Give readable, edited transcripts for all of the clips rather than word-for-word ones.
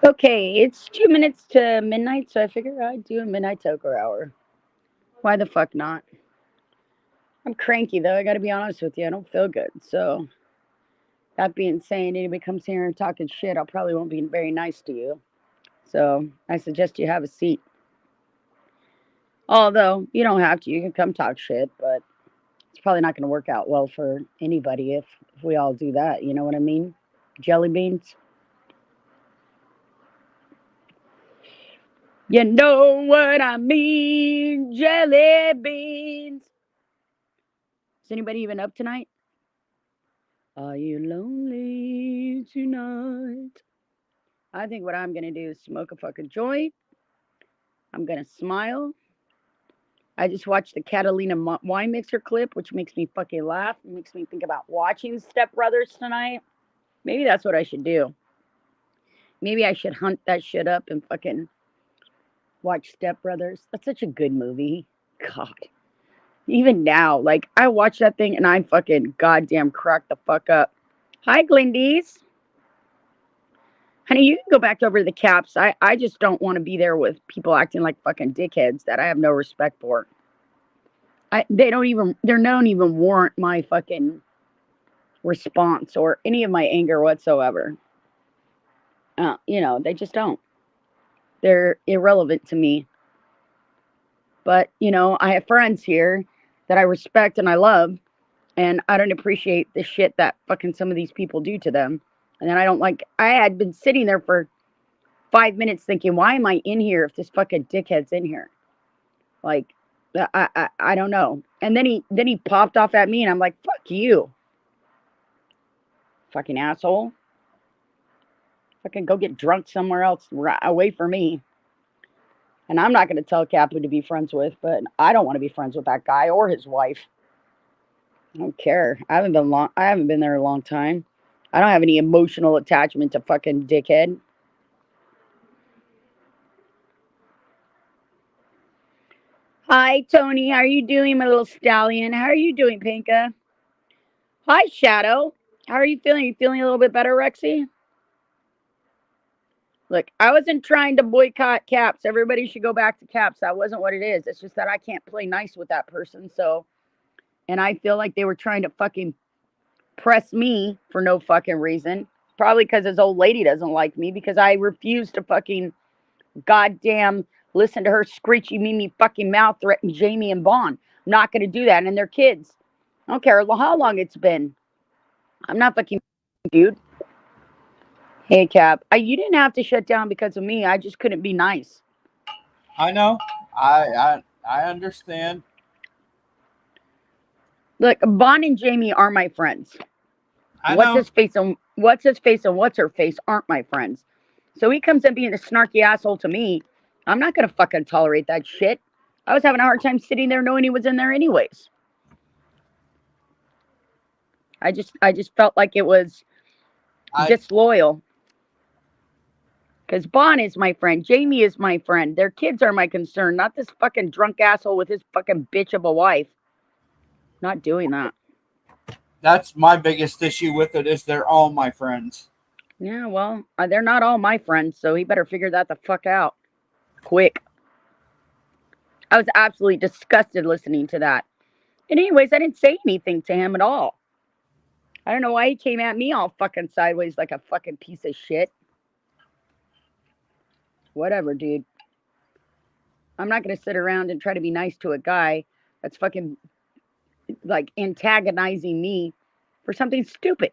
Okay, it's 2 minutes to midnight, so I figure I'd do a midnight toker hour. Why the fuck not? I'm cranky though. I got to be honest with you. I don't feel good. So that being said, anybody comes here and talking shit, I probably won't be very nice to you. So I suggest you have a seat. Although you don't have to, you can come talk shit, but it's probably not going to work out well for anybody if we all do that. You know what I mean? Jelly beans. You know what I mean? Jelly beans. Is anybody even up tonight? Are you lonely tonight? I think what I'm going to do is smoke a fucking joint. I'm going to smile. I just watched the Catalina wine mixer clip, which makes me fucking laugh. It makes me think about watching Step Brothers tonight. Maybe that's what I should do. Maybe I should hunt that shit up and fucking watch Step Brothers. That's such a good movie. God. Even now, like, I watch that thing and I fucking goddamn crack the fuck up. Hi, Glindies. Honey, you can go back over to the caps. I just don't want to be there with people acting like fucking dickheads that I have no respect for. They don't even warrant my fucking response or any of my anger whatsoever. They just don't. They're irrelevant to me. But, I have friends here that I respect and I love, and I don't appreciate the shit that fucking some of these people do to them. And then I had been sitting there for 5 minutes thinking, why am I in here if this fucking dickhead's in here? Like, I don't know. And then he popped off at me and I'm like, fuck you. Fucking asshole. Fucking go get drunk somewhere else away from me. And I'm not going to tell Cap who to be friends with, but I don't want to be friends with that guy or his wife. I don't care. I haven't been there a long time. I don't have any emotional attachment to fucking dickhead. Hi, Tony. How are you doing, my little stallion? How are you doing, Pinka? Hi, Shadow. How are you feeling? You feeling a little bit better, Rexy? Look, I wasn't trying to boycott Caps. Everybody should go back to Caps. That wasn't what it is. It's just that I can't play nice with that person. And I feel like they were trying to fucking press me for no fucking reason. Probably because his old lady doesn't like me because I refuse to fucking goddamn listen to her screechy mimi fucking mouth threaten Jamie and Vaughn. I'm not going to do that. And their kids. I don't care how long it's been. I'm not fucking dude. Hey, Cap. You didn't have to shut down because of me. I just couldn't be nice. I know. I understand. Look, Vaughn and Jamie are my friends. What's his face and what's her face aren't my friends. So he comes in being a snarky asshole to me. I'm not going to fucking tolerate that shit. I was having a hard time sitting there knowing he was in there anyways. I just felt like it was disloyal. Because Vaughn is my friend. Jamie is my friend. Their kids are my concern, not this fucking drunk asshole with his fucking bitch of a wife. Not doing that. That's my biggest issue with it is they're all my friends. Yeah, well, they're not all my friends, so he better figure that the fuck out. Quick. I was absolutely disgusted listening to that. And anyways, I didn't say anything to him at all. I don't know why he came at me all fucking sideways like a fucking piece of shit. Whatever, dude. I'm not going to sit around and try to be nice to a guy that's fucking, like, antagonizing me for something stupid.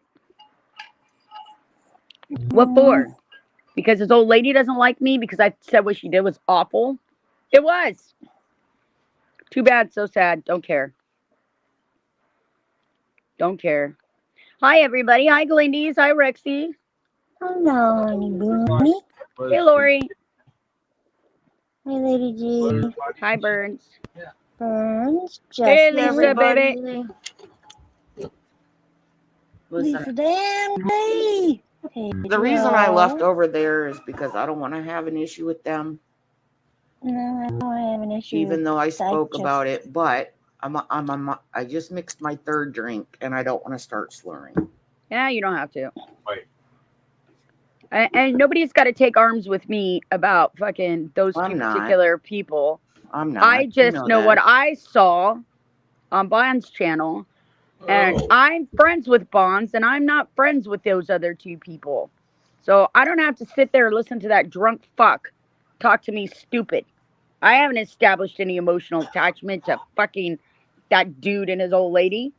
What for? Because his old lady doesn't like me because I said what she did was awful? It was. Too bad, so sad. Don't care. Don't care. Hi, everybody. Hi, Glindies. Hi, Rexy. Hello, Bunny. Hey, Lori. Hi, Lady G. Hi, Burns. Burns. Hey, Justin. Lisa, baby. Lisa damn hey. Hey, The reason I left over there is because I don't want to have an issue with them. No, I don't have an issue. Even though I spoke about it, but I just mixed my third drink and I don't want to start slurring. Yeah, you don't have to. Wait. And nobody's got to take arms with me about fucking those I'm two not. particular people. I'm not. I You just know what that. I saw on Bond's channel. And I'm friends with Bonds, and I'm not friends with those other two people. So I don't have to sit there and listen to that drunk fuck talk to me stupid. I haven't established any emotional attachment to fucking that dude and his old lady.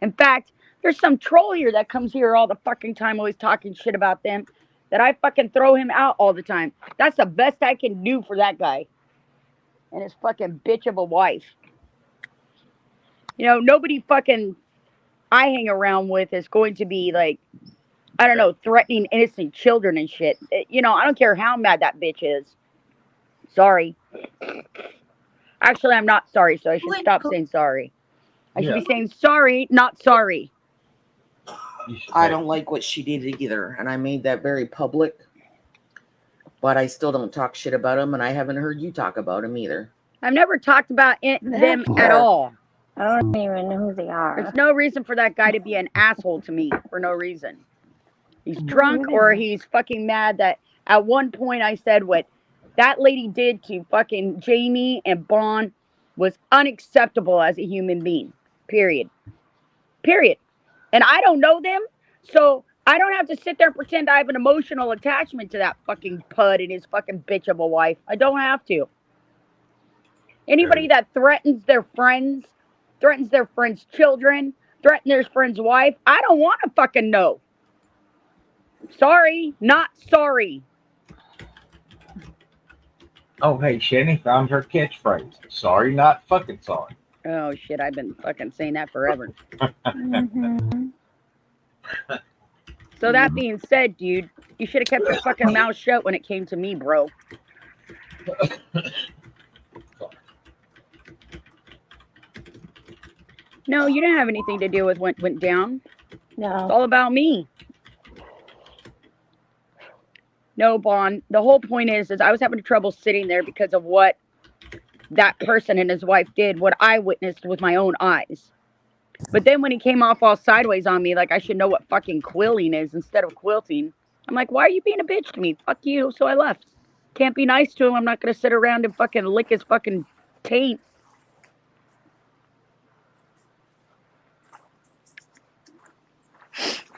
In fact, there's some troll here that comes here all the fucking time, always talking shit about them, that I fucking throw him out all the time. That's the best I can do for that guy and his fucking bitch of a wife. You know, nobody fucking I hang around with is going to be like, I don't know, threatening innocent children and shit. You know, I don't care how mad that bitch is. Sorry. Actually, I'm not sorry, so I should stop saying sorry. I should be saying sorry, not sorry. I don't like what she did either, and I made that very public. But I still don't talk shit about him, and I haven't heard you talk about him either. I've never talked about them at all. I don't even know who they are. There's no reason for that guy to be an asshole to me for no reason. He's drunk or he's fucking mad that at one point I said what that lady did to fucking Jamie and Bond was unacceptable as a human being. Period. Period. And I don't know them, so I don't have to sit there and pretend I have an emotional attachment to that fucking pud and his fucking bitch of a wife. I don't have to. Anybody that threatens their friends' children, threatens their friend's wife, I don't want to fucking know. Sorry, not sorry. Oh, hey, Shanny found her catchphrase. Sorry, not fucking sorry. Oh, shit, I've been fucking saying that forever. So that being said, dude, you should have kept your fucking mouth shut when it came to me, bro. No, you didn't have anything to do with what went down. No. It's all about me. No, Bond. The whole point is I was having trouble sitting there because of what that person and his wife did, what I witnessed with my own eyes. But then when he came off all sideways on me, like I should know what fucking quilling is instead of quilting, I'm like, why are you being a bitch to me? Fuck you. So I left. Can't be nice to him. I'm not going to sit around and fucking lick his fucking taint.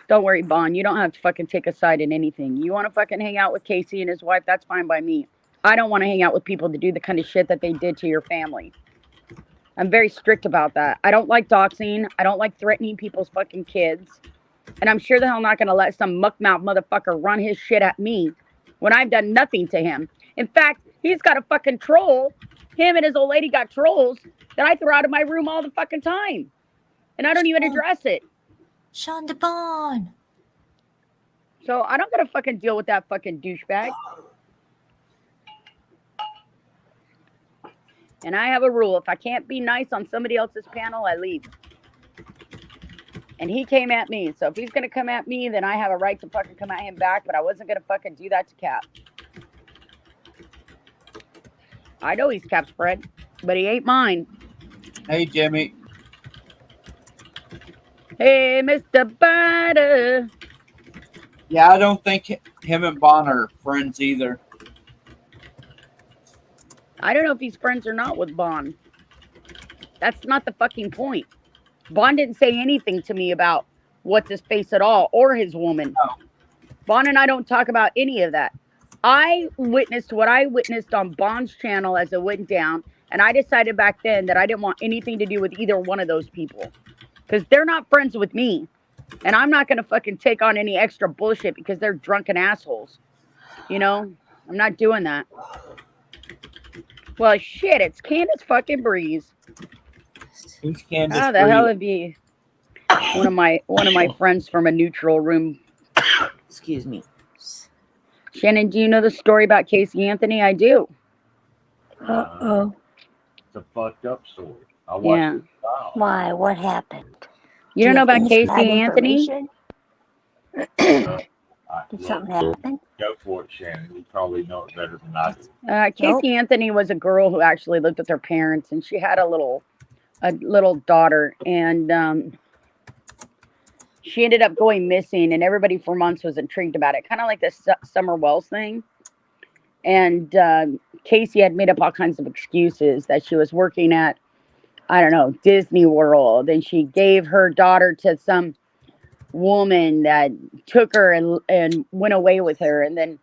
Don't worry, Bond. You don't have to fucking take a side in anything. You want to fucking hang out with Casey and his wife, that's fine by me. I don't want to hang out with people to do the kind of shit that they did to your family. I'm very strict about that. I don't like doxing. I don't like threatening people's fucking kids. And I'm sure the hell not going to let some muckmouth motherfucker run his shit at me when I've done nothing to him. In fact, he's got a fucking troll. Him and his old lady got trolls that I throw out of my room all the fucking time. And I don't even address it. Sean DeBon. So I don't gotta fucking deal with that fucking douchebag. And I have a rule. If I can't be nice on somebody else's panel, I leave. And he came at me. So if he's gonna come at me, then I have a right to fucking come at him back. But I wasn't gonna fucking do that to Cap. I know he's Cap's friend, but he ain't mine. Hey, Jimmy. Hey, Mr. Butter. Yeah, I don't think him and Bon are friends either. I don't know if he's friends or not with Bond. That's not the fucking point. Bond didn't say anything to me about what's his face at all or his woman. No. Bond and I don't talk about any of that. I witnessed what I witnessed on Bond's channel as it went down, and I decided back then that I didn't want anything to do with either one of those people. Because they're not friends with me. And I'm not going to fucking take on any extra bullshit because they're drunken assholes. You know? I'm not doing that. Well, shit, it's Candace fucking Breeze. Who's Candace? How the hell would be one of my friends from a neutral room? Excuse me. Shannon, do you know the story about Casey Anthony? I do. Uh-oh. It's a fucked up story. I watched Yeah. it. Wow. Why? What happened? You don't know about have Casey inside Anthony? information? Did something happen? Go for it, Shannon. You probably know it better than I do. Casey Anthony was a girl who actually lived with her parents, and she had a little daughter, and she ended up going missing, and everybody for months was intrigued about it, kind of like the Summer Wells thing. And Casey had made up all kinds of excuses that she was working at, I don't know, Disney World, and she gave her daughter to some woman that took her and went away with her. And then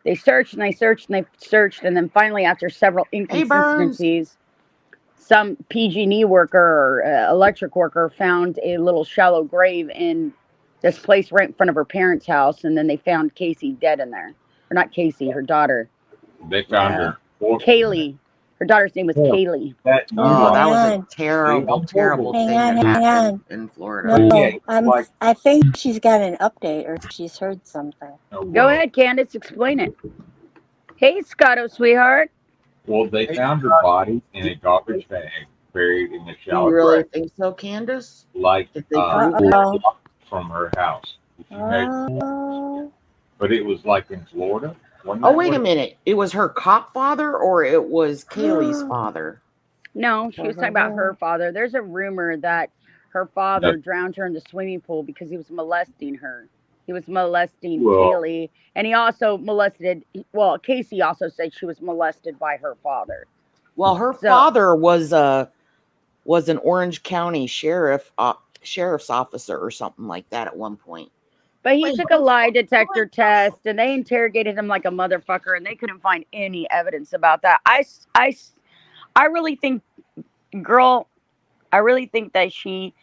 they searched and they searched and they searched, and then finally, after several Hey, Burns. inconsistencies, some PG&E worker or electric worker found a little shallow grave in this place right in front of her parents' house, and then they found Casey dead in there. Or not Casey, her daughter. They found her. Kaylee. Her daughter's name was Yeah. Kaylee. That, Oh, that was a on. terrible, terrible Hang thing on, that hang happened on. in Florida. No, Yeah, like- I think she's got an update or she's heard something. oh, Go well. ahead, Candace, explain it. Hey, Scotto, sweetheart. Well, they found her body in a garbage bag buried in the Do shallow you really grave, think so, Candace? like Did they Uh-oh. prove it? from her house. If you had- Oh, But it was like in Florida. Wasn't Oh, that wait what a it- minute. It was her cop father or it was Kaylee's father? No, she was talking about her father. There's a rumor that her father drowned her in the swimming pool because he was molesting her. He was molesting Well- Kaylee, and he also molested. Well, Casey also said she was molested by her father. Well, her So- father was an Orange County sheriff's officer or something like that at one point. But he Wait, took a what? lie detector test, and they interrogated him like a motherfucker, and they couldn't find any evidence about that. I really think, girl, I really think that she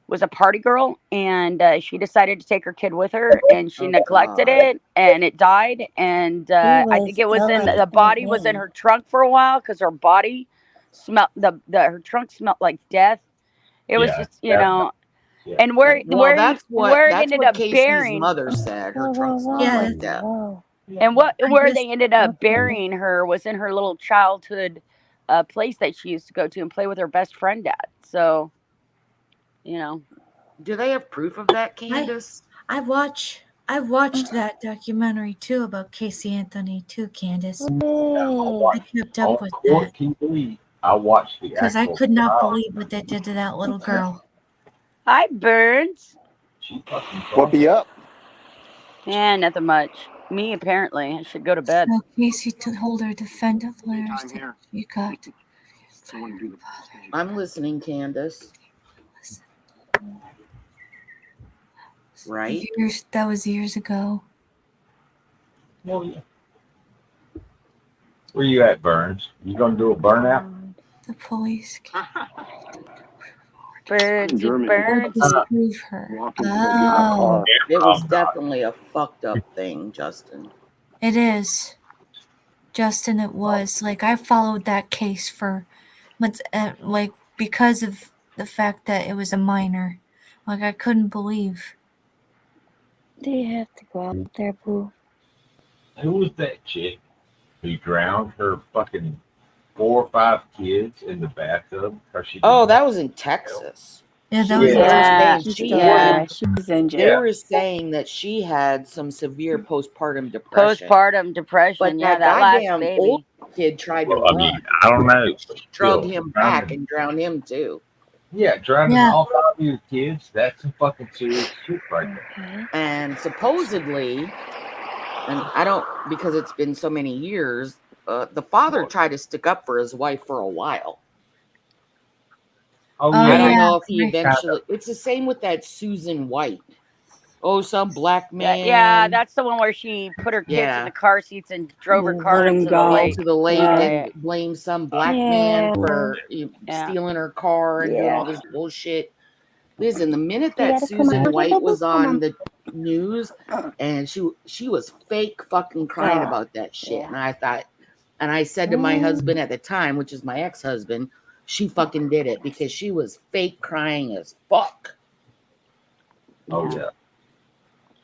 was a party girl, and she decided to take her kid with her, and she Oh, neglected God. it, and it died. And I think it was in the body was in her trunk for a while because her body smelled her trunk smelled like death. It was Yeah, just yeah. Yeah. And where That's what where it that's ended what up Casey's burying mother said. Her whoa, trunk whoa, smelled Yeah. like that. whoa. and where guess- they ended up Okay. burying her was in her little childhood place that she used to go to and play with her best friend at. So, you know. Do they have proof of that, Candace? I've watched that documentary too about Casey Anthony too, Candace. Hey. I kept up with On that TV, I watched the because I actual could not trial. believe what they did to that little girl. Hi, Burns. She fucking What be up? Yeah, nothing much. Me, apparently. I should go to bed. So Casey told her defendant lawyers Time that here. she got. I want to do the I'm listening, Candace. Right? That was years ago. Oh, yeah. Where you at, Burns? You gonna do a burnout? The police Burns, Germany. Burns. disprove her. walking to go get my Oh, car. It was Oh, God. definitely a fucked up thing, Justin. it is. Justin, it was. Like, I followed that case for months, like, because of the fact that it was a minor. Like, I couldn't believe. Do you have to go out there, boo? Who was that chick who drowned her fucking 4 or 5 kids in the bathtub? Oh, that was in Texas. Yeah, that She was was Yeah. saying she Yeah, had, she's in they jail. were saying that she had some severe postpartum depression. Postpartum depression. But Yeah, that that last goddamn baby. old kid tried to Well, I run. mean, I don't know. She drugged Still, him back drowning. and drowned him too. Yeah, drowning Yeah. all 5 of your kids. That's some fucking serious shit right there. Okay. And supposedly, and I don't, because it's been so many years, the father tried to stick up for his wife for a while. Oh, Oh, I yeah. don't yeah. know if he Right. eventually. It's the same with that Susan White. Oh, some black man. Yeah, that's the one where she put her kids Yeah. in the car seats and drove her Let car him into the go. lake. to the lake Yeah. and blamed some black man for Yeah. stealing her car and doing Yeah. all this bullshit. Listen, the minute You that gotta come Susan on. White was Come on on. the news and she was fake fucking crying Yeah. about that shit. Yeah. And I thought, and I said to my husband at the time, which is my ex-husband, she fucking did it because she was fake crying as fuck. Oh, yeah.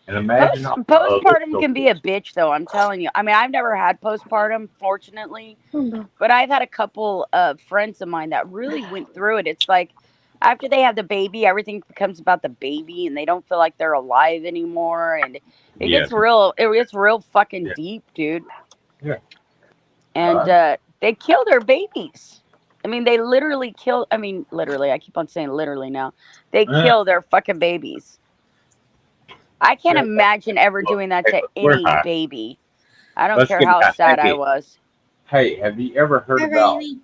And imagine Postpartum can be a bitch, though. I'm telling you. I mean, I've never had postpartum, fortunately, but I've had a couple of friends of mine that really went through it. It's like after they have the baby, everything becomes about the baby, and they don't feel like they're alive anymore, and it Yeah. gets real. It gets real fucking Yeah. deep, dude. Yeah. And they kill their babies. I mean, they literally kill. I mean, literally. I keep on saying literally now. They kill their fucking babies. I can't Shut up. imagine ever Look, doing that hey, to look, we're any high. baby. I don't Let's care get how high. sad I Hey, was. hey, have you ever heard Hi, about Rainy.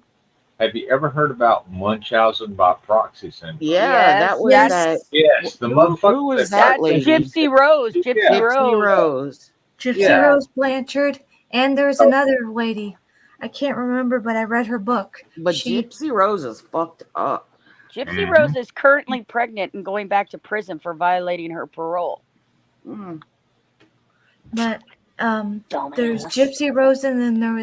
Munchausen by proxy syndrome? Yeah, that Yes, was that's that. Yes, the Who motherfucker was that that that's fucking lady? Gypsy Rose. Gypsy yeah, Gypsy Rose. Rose. Gypsy yeah. Rose Blanchard, and there's Oh, another lady. I can't remember, but I read her book. But She Gypsy Rose is fucked up. Gypsy mhm. Rose is currently pregnant and going back to prison for violating her parole. Mm. But there's Dumbass. Gypsy Rose, and then there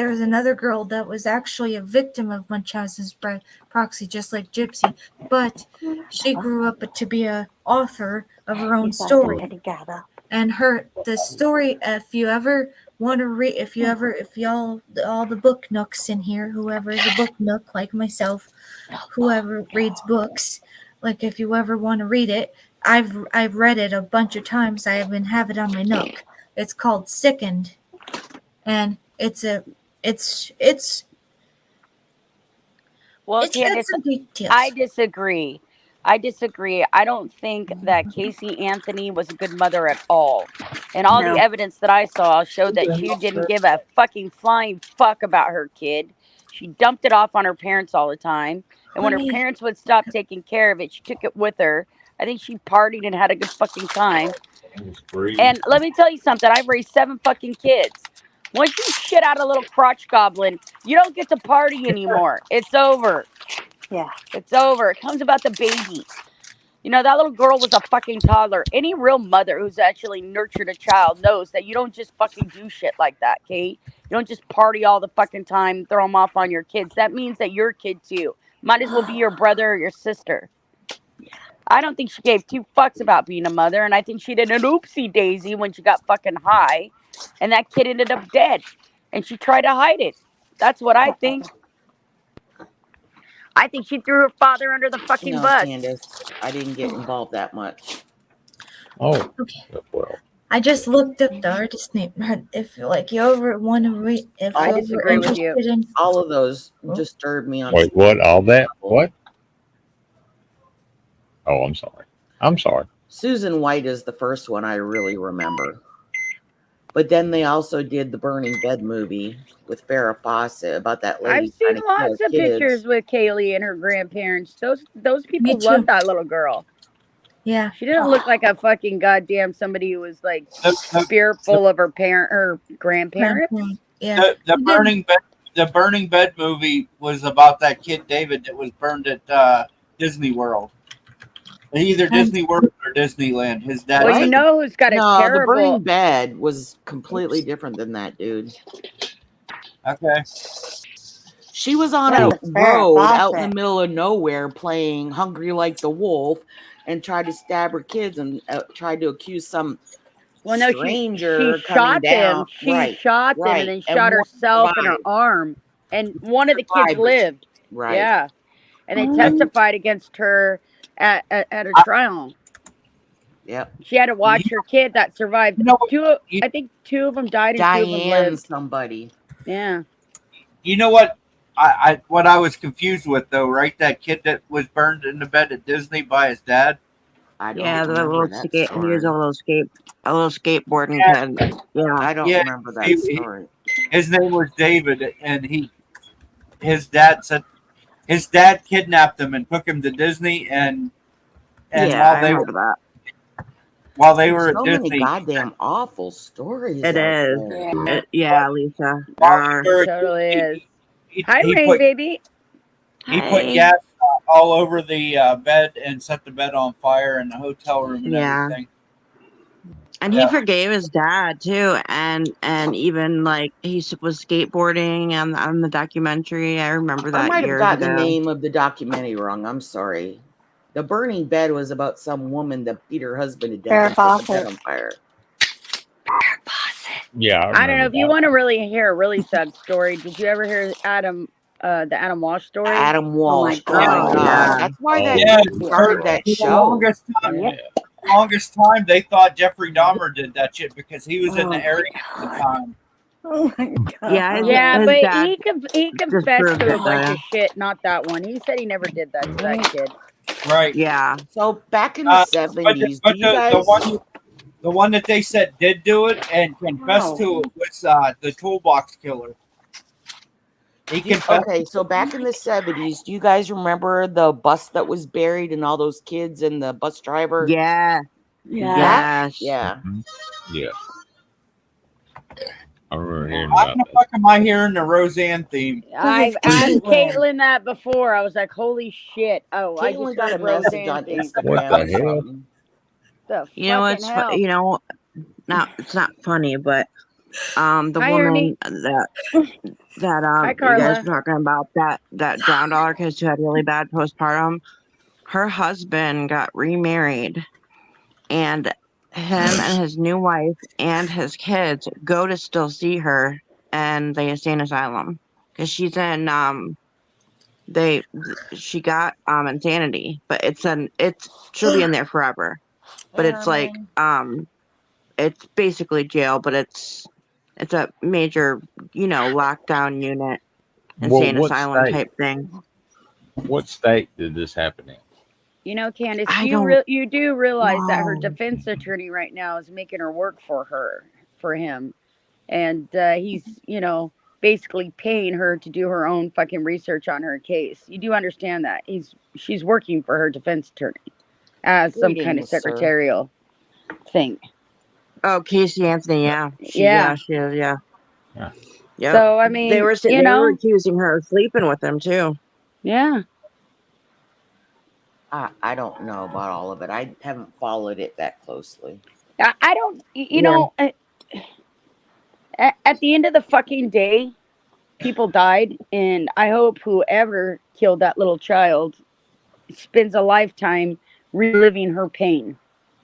was another girl that was actually a victim of Munchausen's proxy, just like Gypsy, but she grew up to be a author of her own story. And the story, if you ever want to read, if y'all, all the book nooks in here, whoever is a book nook like myself, whoever reads books, like if you ever want to read it, I've read it a bunch of times. I even have it on my nook. It's called Sickened, and it's Well, got Candace, some details. I disagree. I don't think that Casey Anthony was a good mother at all. And all the No. evidence that I saw showed that she didn't give a fucking flying fuck about her kid. She dumped it off on her parents all the time. And when her Honey, parents would stop taking care of it, she took it with her. I think she partied and had a good fucking time. It's free. And let me tell you something. I've raised 7 fucking kids. Once you shit out a little crotch goblin, you don't get to party anymore. It's over. Yeah. It's over. It comes about the baby. You know, that little girl was a fucking toddler. Any real mother who's actually nurtured a child knows that you don't just fucking do shit like that, Kate. You don't just party all the fucking time, throw them off on your kids. That means that you're a kid too. Might as well be your brother or your sister. I don't think she gave 2 fucks about being a mother, and I think she did an oopsie daisy when she got fucking high, and that kid ended up dead, and she tried to hide it. That's what I think. I think she threw her father under the fucking No, bus. Candace, I didn't get involved that much. Oh, Okay. well. I just looked up the artist name. If like you ever want to read, if I you're disagree with you. interested in, All of those disturbed me on. Wait, what? All that? level. What? Oh, I'm sorry. I'm sorry. Susan White is the first one I really remember. But then they also did the Burning Bed movie with Farrah Fawcett about that lady. I've seen trying to kill lots of kids. pictures with Kaylee and her grandparents. Those people Me too. loved that little girl. yeah, She didn't look like a fucking goddamn somebody who was like The, fearful of her grandparents. yeah. the Burning Bed movie was about that kid David that was burned at Disney World. Either Disney World or Disneyland. His dad. Well, you said- know who's got a No, the terrible. Burning Bed was completely different than that, dude. Okay. She was on Yeah, a it's Farrah road out in Fawcett. the middle of nowhere playing Hungry Like the Wolf and tried to stab her kids and tried to accuse some Well, no, stranger she coming shot down. them. She shot them and then shot one herself in her survived. arm. And one of the Survived, kids but she- lived. Right. Yeah. And they Mm. testified against her at a trial. Yep. She had to watch her kid that survived. You know, I think 2 of them died and 2 of them Diane lived. somebody. Yeah. You know what? What I was confused with though, right? That kid that was burned in the bed at Disney by his dad. I don't Yeah, the remember little that skate. He story. was a little skateboarding Yeah. kid. Yeah. I don't Yeah, remember that he- story. His name was David, and his dad kidnapped him and took him to Disney, and Yeah, I remember that. while they were so at many Disney, goddamn awful stories. It out is. there. Yeah, Lisa. There while are. they were at Totally Disney, is. he Hi, Rain, put baby. he put Hi. gas all over the bed and set the bed on fire in the hotel room and Yeah. everything. And Yeah. he forgave his dad too, and even like he was skateboarding on the documentary. I remember I that might have years gotten the ago. name of the documentary wrong. I'm sorry. The Burning Bed was about some woman that beat her husband to death Farrah and set the Fawcett. bed on fire. Yeah, I don't know if you want to. to really hear a really sad story. Did you ever hear the Adam Walsh story? Adam Walsh. God. Oh my Oh, God. yeah. That's why Oh, that Yeah, dude started that for the show. longest time they thought Jeffrey Dahmer did that shit because he was in Oh the my area at the time. Oh my God. Yeah, Yeah, his but dad he confessed proved to a it, bunch though. of shit. Not that one. He said he never did that to that kid. Right. Yeah. So back in the Uh, 70s, but do you guys? the one that they said did do it and confessed to it was the toolbox killer. He confessed. Okay, so back in the 70s, do you guys remember the bus that was buried and all those kids and the bus driver? Yeah. Yeah. Yes. Yeah. Yeah. I remember hearing Why about the that. fuck am I hearing the Roseanne theme? I've it's asked Caitlin. Caitlin that before. I was like, holy shit. Oh, I just Caitlin got a heard message Roseanne on theme. What Instagram the or hell? something. The You know, fucking hell. you know, it's not funny, but the Hi, woman Ernie. that Hi, you guys Carla. were talking about that drowned all her kids who had really bad postpartum, her husband got remarried, and him and his new wife and his kids go to still see her in the insane asylum because she's in she got insanity, but she'll be in there forever. But it's like it's basically jail, but it's a major, lockdown unit, Well, insane what asylum state? type thing. What state did this happen in? You know, Candace, I don't you do realize that her know. defense attorney right now is making her work for him, and he's basically paying her to do her own fucking research on her case. You do understand that she's working for her defense attorney as some kind of Greetings, sir. secretarial thing. Oh, Casey Anthony, yeah, Yeah. she is, yeah. Yeah. Yep. So I They mean, were accusing her of sleeping with him too. yeah. I don't know about all of it. I haven't followed it that closely. I don't. You Yeah. know, at the end of the fucking day, people died, and I hope whoever killed that little child spends a lifetime reliving her pain.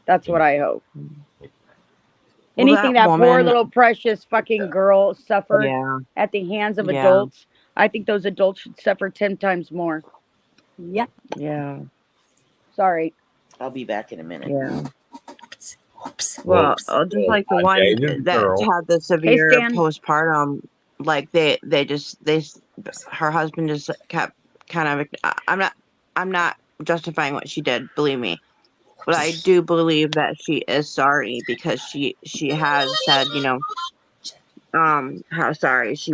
That's what I hope. Well, Anything that poor woman, little precious fucking girl suffered yeah, at the hands of yeah, adults, I think those adults should suffer 10 times more. Yep. yeah, Sorry. I'll be back in a minute. yeah. Oops. Well, just like the I one dated a that girl. had the Hey, severe Stan. postpartum, like her husband just kept kind of. I'm not justifying what she did. Believe me, but I do believe that she is sorry because she has said, how sorry she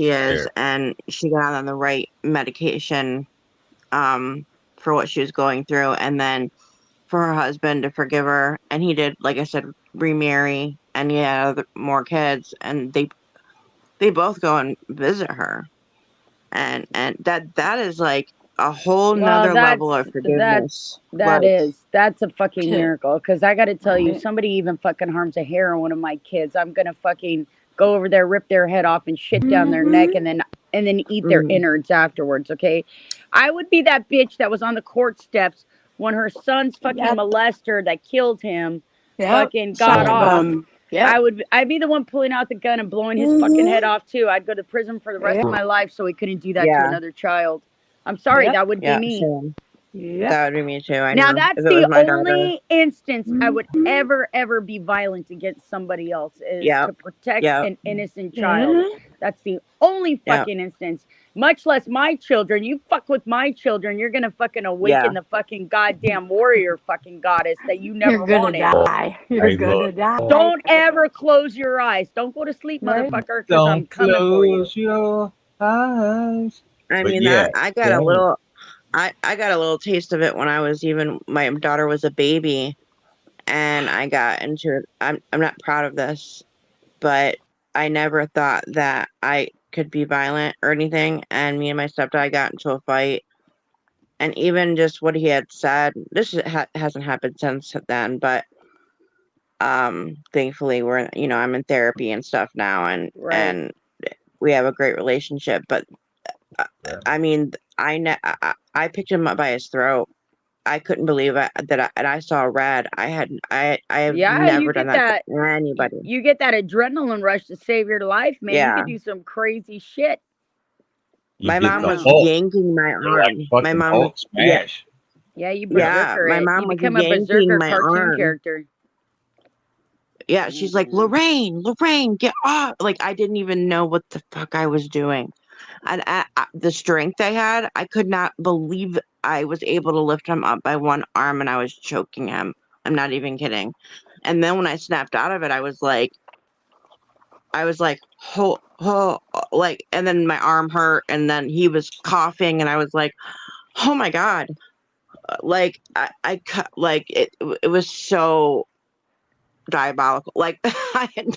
is, Sure. and she got on the right medication, for what she was going through, and then for her husband to forgive her, and he did, like I said, remarry, and he had more kids, and they both go and visit her, and that is like a whole Well, nother level of forgiveness. Like, that's a fucking miracle. Because I got to tell you, Right. somebody even fucking harms a hair on one of my kids, I'm gonna fucking go over there, rip their head off, and shit down their neck, and then eat their mm, innards afterwards. Okay, I would be that bitch that was on the court steps when her son's fucking Yep. molester that killed him Yep. fucking got Son of off. Yep. I'd be the one pulling out the gun and blowing his fucking head off too. I'd go to prison for the rest of my life so he couldn't do that to yeah, another child. I'm sorry, Yep. that would be yeah, me. same. Yep. That would be me too. I Now know. that's If it was the my daughter, only instance I would ever be violent against somebody else is yeah, to protect yeah, an innocent child. Mhm. That's the only yeah, fucking instance. Much less my children. You fuck with my children, you're gonna fucking yeah. awaken the fucking goddamn warrior fucking goddess that you never You're gonna wanted. die. You're Hey, gonna look. die. Don't ever close your eyes. Don't go to sleep, Right? motherfucker, because I'm coming for you. Your eyes. I But mean, yeah, that I got a little. I got a little taste of it when I was my daughter was a baby, and I got into it. I'm not proud of this, but I never thought that I could be violent or anything. And me and my stepdad got into a fight, and even just what he had said. This hasn't happened since then, but thankfully I'm in therapy and stuff now, and Right. we have a great relationship. But I mean, I picked him up by his throat. I couldn't believe and I saw red. I have Yeah, you never done get that that. to anybody. You get that adrenaline rush to save your life, man. You Yeah. can do some crazy shit. you My get mom the was Hulk. yanking my You're like arm. My fucking mom Hulk was yeah, smash. Yeah, you yeah. berserker My it. mom You was become a yanking berserker my cartoon arm. character. Yeah, she's like, Lorraine, get off. Like, I didn't even know what the fuck I was doing. And the strength I had, I could not believe I was able to lift him up by one arm and I was choking him. I'm not even kidding. And then when I snapped out of it, I was like, like, and then my arm hurt, and then he was coughing, and I was like, oh my God. Like, like, it was so diabolical. Like,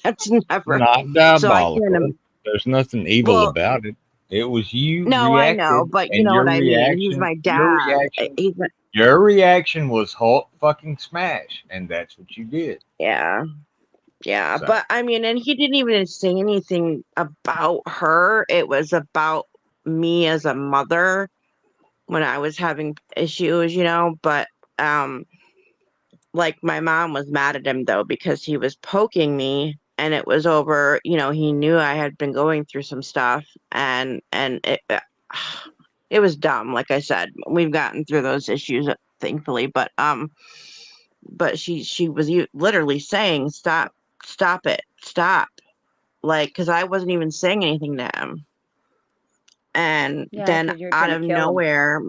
that's never, Not so I can't, diabolical. There's nothing evil well, about it. It was you no, I know, reacted, but you and know what I mean. He's my dad. your reaction was Hulk fucking smash, and that's what you did. Yeah. Yeah, So. but I mean, and he didn't even say anything about her. It was about me as a mother when I was having issues, you know, but like my mom was mad at him though because he was poking me and it was over, you know, he knew I had been going through some stuff and it was dumb. Like I said, we've gotten through those issues thankfully, but she was literally saying stop it, stop, like, because I wasn't even saying anything to him, and then 'cause you're out trying to of kill him. nowhere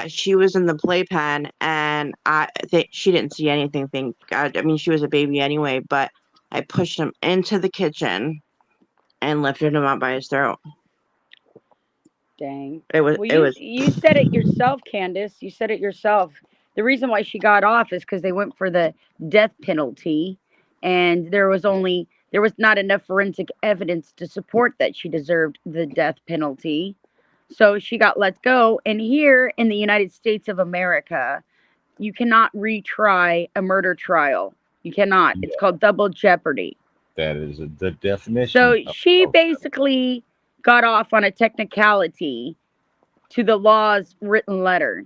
she was in the playpen and I think she didn't see anything, thank God. I mean, she was a baby anyway, but I pushed him into the kitchen and lifted him up by his throat. Dang. It was You said it yourself, Candace. You said it yourself. The reason why she got off is because they went for the death penalty, and there was not enough forensic evidence to support that she deserved the death penalty. So she got let go. And here in the United States of America, you cannot retry a murder trial. You cannot. It's called double jeopardy. That is the definition. So she basically got off on a technicality to the law's written letter.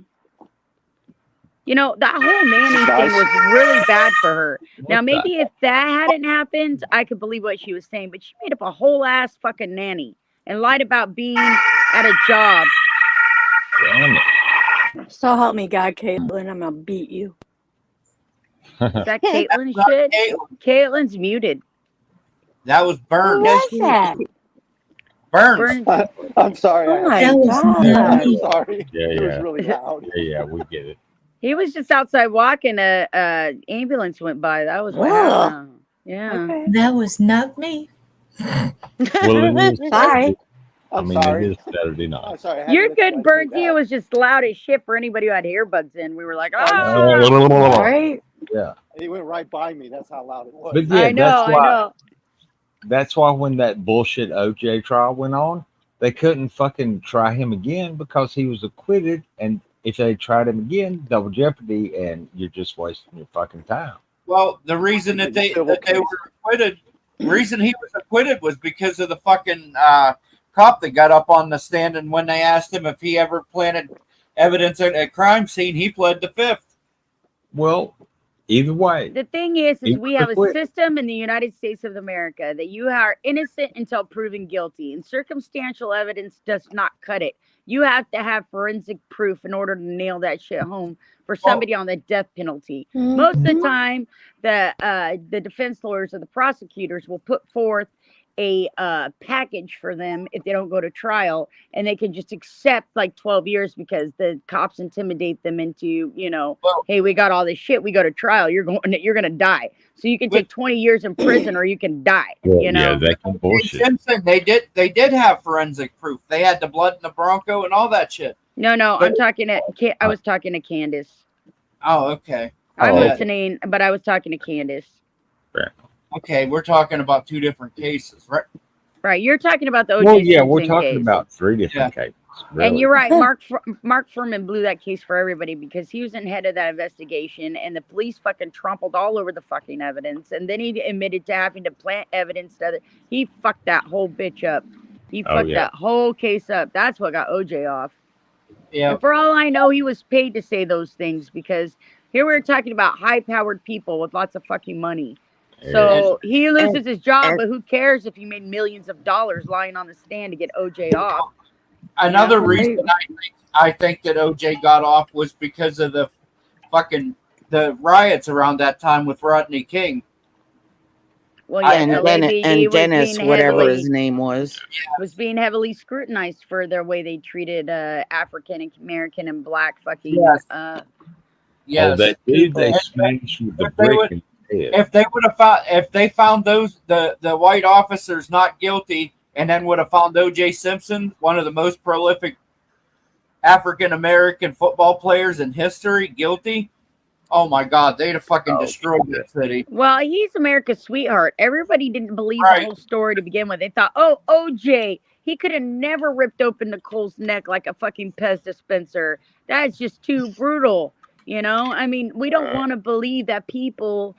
You know, that whole nanny thing was really bad for her. Now, maybe if that hadn't happened, I could believe what she was saying, but she made up a whole ass fucking nanny and lied about being at a job. Damn it. So help me God, Caitlin, I'm gonna beat you. Is that Caitlin shit? Caitlin's muted. That was Burns. Who was that? Burns. I'm sorry. Oh my That was God. I'm sorry. Yeah, It was yeah. really loud. Yeah, we get it. He was just outside walking. A ambulance went by. That was what Whoa. happened. Yeah. Okay. That was not me. Well, it is Sorry. I'm it sorry. is Saturday I'm night. sorry. I had You're to let good, you Bernsey. It was just loud as shit for anybody who had earbuds in. We were like, ah. All right. Yeah. He went right by me. That's how loud it was. But yeah, I know. That's why when that bullshit OJ trial went on, they couldn't fucking try him again because he was acquitted. And if they tried him again, double jeopardy, and you're just wasting your fucking time. Well, the reason that they were acquitted, the reason he was acquitted was because of the fucking cop that got up on the stand, and when they asked him if he ever planted evidence at a crime scene, he pled the fifth. Well, either way, The thing is He we have a quit. system in the United States of America that you are innocent until proven guilty, and circumstantial evidence does not cut it. You have to have forensic proof in order to nail that shit home for somebody on the death penalty. Most of the time, the defense lawyers or the prosecutors will put forth a package for them if they don't go to trial, and they can just accept like 12 years because the cops intimidate them into, you know, hey, we got all this shit, we go to trial, you're gonna die, so you can take 20 years in prison or you can die. You know, yeah, that can bullshit. Simpson, they did have forensic proof. They had the blood in the Bronco and all that shit. No, But- I was talking to Candace. Oh, okay. I'm Oh, okay. listening, but I was talking to Candace. Okay, we're talking about two different cases, right? Right, you're talking about the O.J. Well, yeah, we're Simpson talking case. about three different cases. Really. And you're right, Mark Furman blew that case for everybody because he was in head of that investigation, and the police fucking trampled all over the fucking evidence, and then he admitted to having to plant evidence he fucked that whole bitch up. He fucked that whole case up. That's what got OJ off. Yeah. And for all I know, he was paid to say those things because here we're talking about high-powered people with lots of fucking money. So he loses his job, but who cares if he made millions of dollars lying on the stand to get OJ off? Another reason I think that OJ got off was because of the riots around that time with Rodney King. Well, yeah, and LAPD was Dennis, being whatever his heavily name was. scrutinized for their way they treated African American and black fucking Yes. Oh, Yes. that dude they people. smashed with the If they brick would, in his head. if they would have found, if they found those the white officers not guilty, and then would have found O.J. Simpson, one of the most prolific African American football players in history, guilty. Oh my God, they'd have fucking Oh, destroyed shit. that city. Well, he's America's sweetheart. Everybody didn't believe the Right. whole story to begin with. They thought, oh, OJ, he could have never ripped open Nicole's neck like a fucking Pez dispenser. That's just too brutal. You know, I mean, we don't want to believe that people,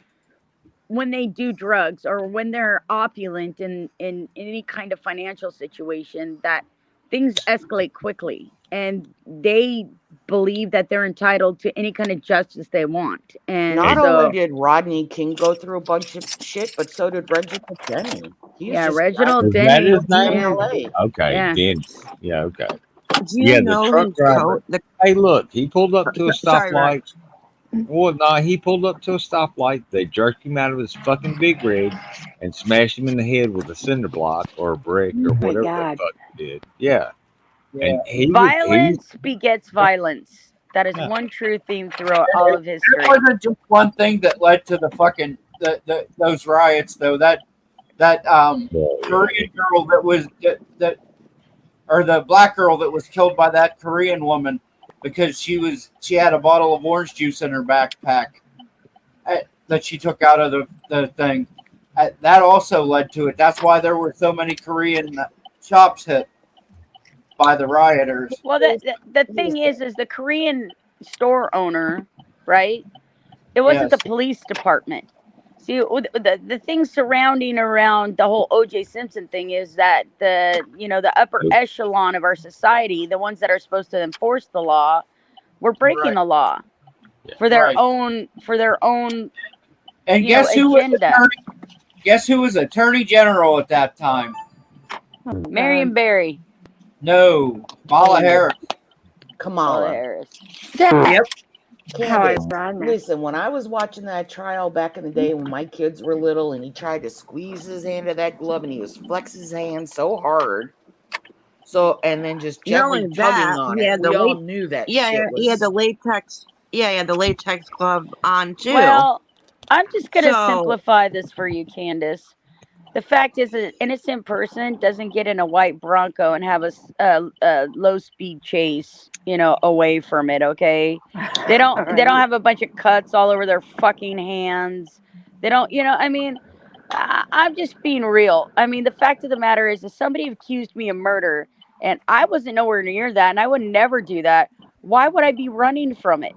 when they do drugs or when they're opulent in any kind of financial situation, that things escalate quickly and they believe that they're entitled to any kind of justice they want. And Not so, only did Rodney King go through a bunch of shit, but so did Reginald Denny. He's yeah, just Reginald Was that Denny. his name? in Yeah. LA. Okay, Yeah. then. Yeah, okay. Do you Yeah, the know truck his driver. coat? Hey, look, he pulled up to a Sorry, stoplight. Rex. Well, no, he pulled up to a stoplight. They jerked him out of his fucking big rig and smashed him in the head with a cinder block or a brick or Oh my whatever God. the fuck he did. Yeah, Yeah. and he Violence begets violence. That is Yeah. one true theme throughout all of It history. wasn't just one thing that led to the fucking those riots, though. That Korean girl that was that or the black girl that was killed by that Korean woman because she had a bottle of orange juice in her backpack that she took out of the thing. That also led to it. That's why there were so many Korean shops hit by the rioters. Well, the thing is the Korean store owner, right? It wasn't Yes. the police department. See, the thing surrounding around the whole O.J. Simpson thing is that the upper echelon of our society, the ones that are supposed to enforce the law, were breaking Right. the law Yeah. for their Right. own And guess who was agenda. guess who was Attorney General at that time? Oh, Marion God. Barry, No, Kamala Harris. Kamala Kamala. Harris. Yep. How Candace, ironic. listen, when I was watching that trial back in the day when my kids were little and he tried to squeeze his hand to that glove and he was flex his hand so hard. So, and then just Not gently only tugging that, on he it. had the We all late, knew that yeah, shit he had was. the latex, yeah, he had the latex glove on too. Well, I'm just gonna So- simplify this for you, Candace. The fact is, an innocent person doesn't get in a white Bronco and have a low speed chase, away from it. Okay, they don't have a bunch of cuts all over their fucking hands. They don't, I mean, I'm just being real. I mean, the fact of the matter is, if somebody accused me of murder and I wasn't nowhere near that, and I would never do that, why would I be running from it?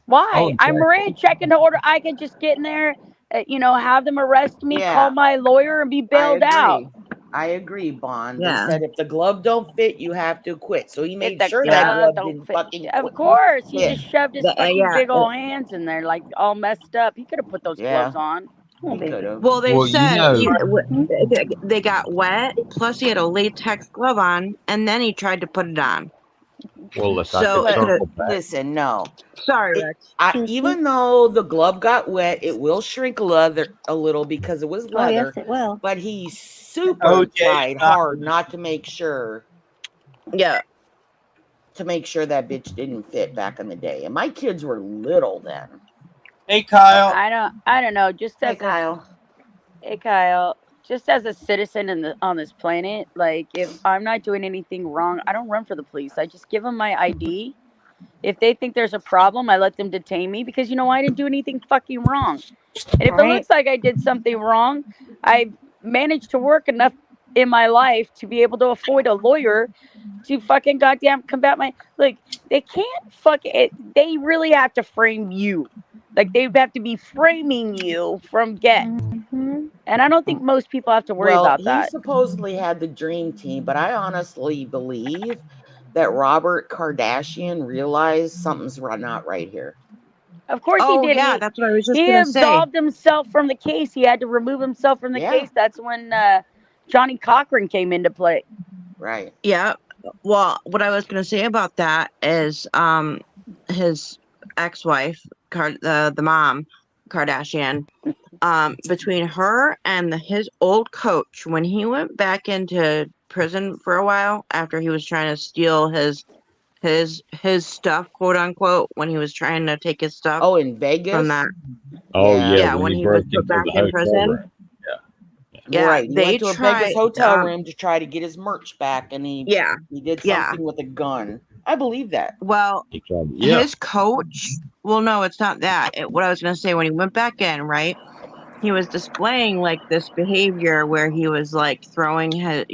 Why? Oh, I'm exactly. rich. I can order. I can just get in there, have them arrest me, Yeah. call my lawyer, and be bailed out. I agree, Bond. Yeah. They said if the glove don't fit, you have to quit. So he If made the sure that glove glove don't didn't fit, fucking of quit. course, he Yeah. just shoved his fucking yeah. big old hands in there, like all messed up. He could have put those Yeah. gloves on. He could have. Well, they Well, you said know- they got wet. Plus, he had a latex glove on, and then he tried to put it on. Well, if I So could it could've- circle back. Listen, no. Sorry, It- Rex. Even though the glove got wet, it will shrink a little because it was Oh, leather. yes, it will. But he super OJ 's tried not- hard not to make sure Yeah. that bitch didn't fit back in the day. And my kids were little then. Hey, Kyle. I don't know. Just Hey, as Kyle. hey Kyle, just as a citizen on this planet, like if I'm not doing anything wrong, I don't run for the police. I just give them my ID. If they think there's a problem, I let them detain me because I didn't do anything fucking wrong. And if it Right. looks like I did something wrong, I've managed to work enough in my life to be able to afford a lawyer to fucking goddamn combat my they can't fuck it. They really have to frame you. Like they have to be framing you from get. Mhm. And I don't think most people have to worry Well, about he that. supposedly had the dream team, but I honestly believe that Robert Kardashian realized something's not right here. Of course Oh he did. yeah, that's what I was just He gonna say. absolved himself from the case. He had to remove himself from the Yeah. case. That's when Johnny Cochran came into play. Right. Yeah. Well, what I was gonna say about that is, his ex-wife, the mom, Kardashian, between her and his old coach, when he went back into prison for a while after he was trying to steal his stuff, quote unquote, when he was trying to take his stuff Oh, in Vegas? from that. Oh Yeah. yeah, When he he was broke put into back the in hotel prison. room. Yeah, Right. He they went to a tried. Vegas hotel room to try to get his merch back, and he did Yeah. something with a gun. I believe that. Well, He tried. Yeah. his coach. Well, no, it's not that. What I was gonna say, when he went back in, right? He was displaying like this behavior where he was like throwing his,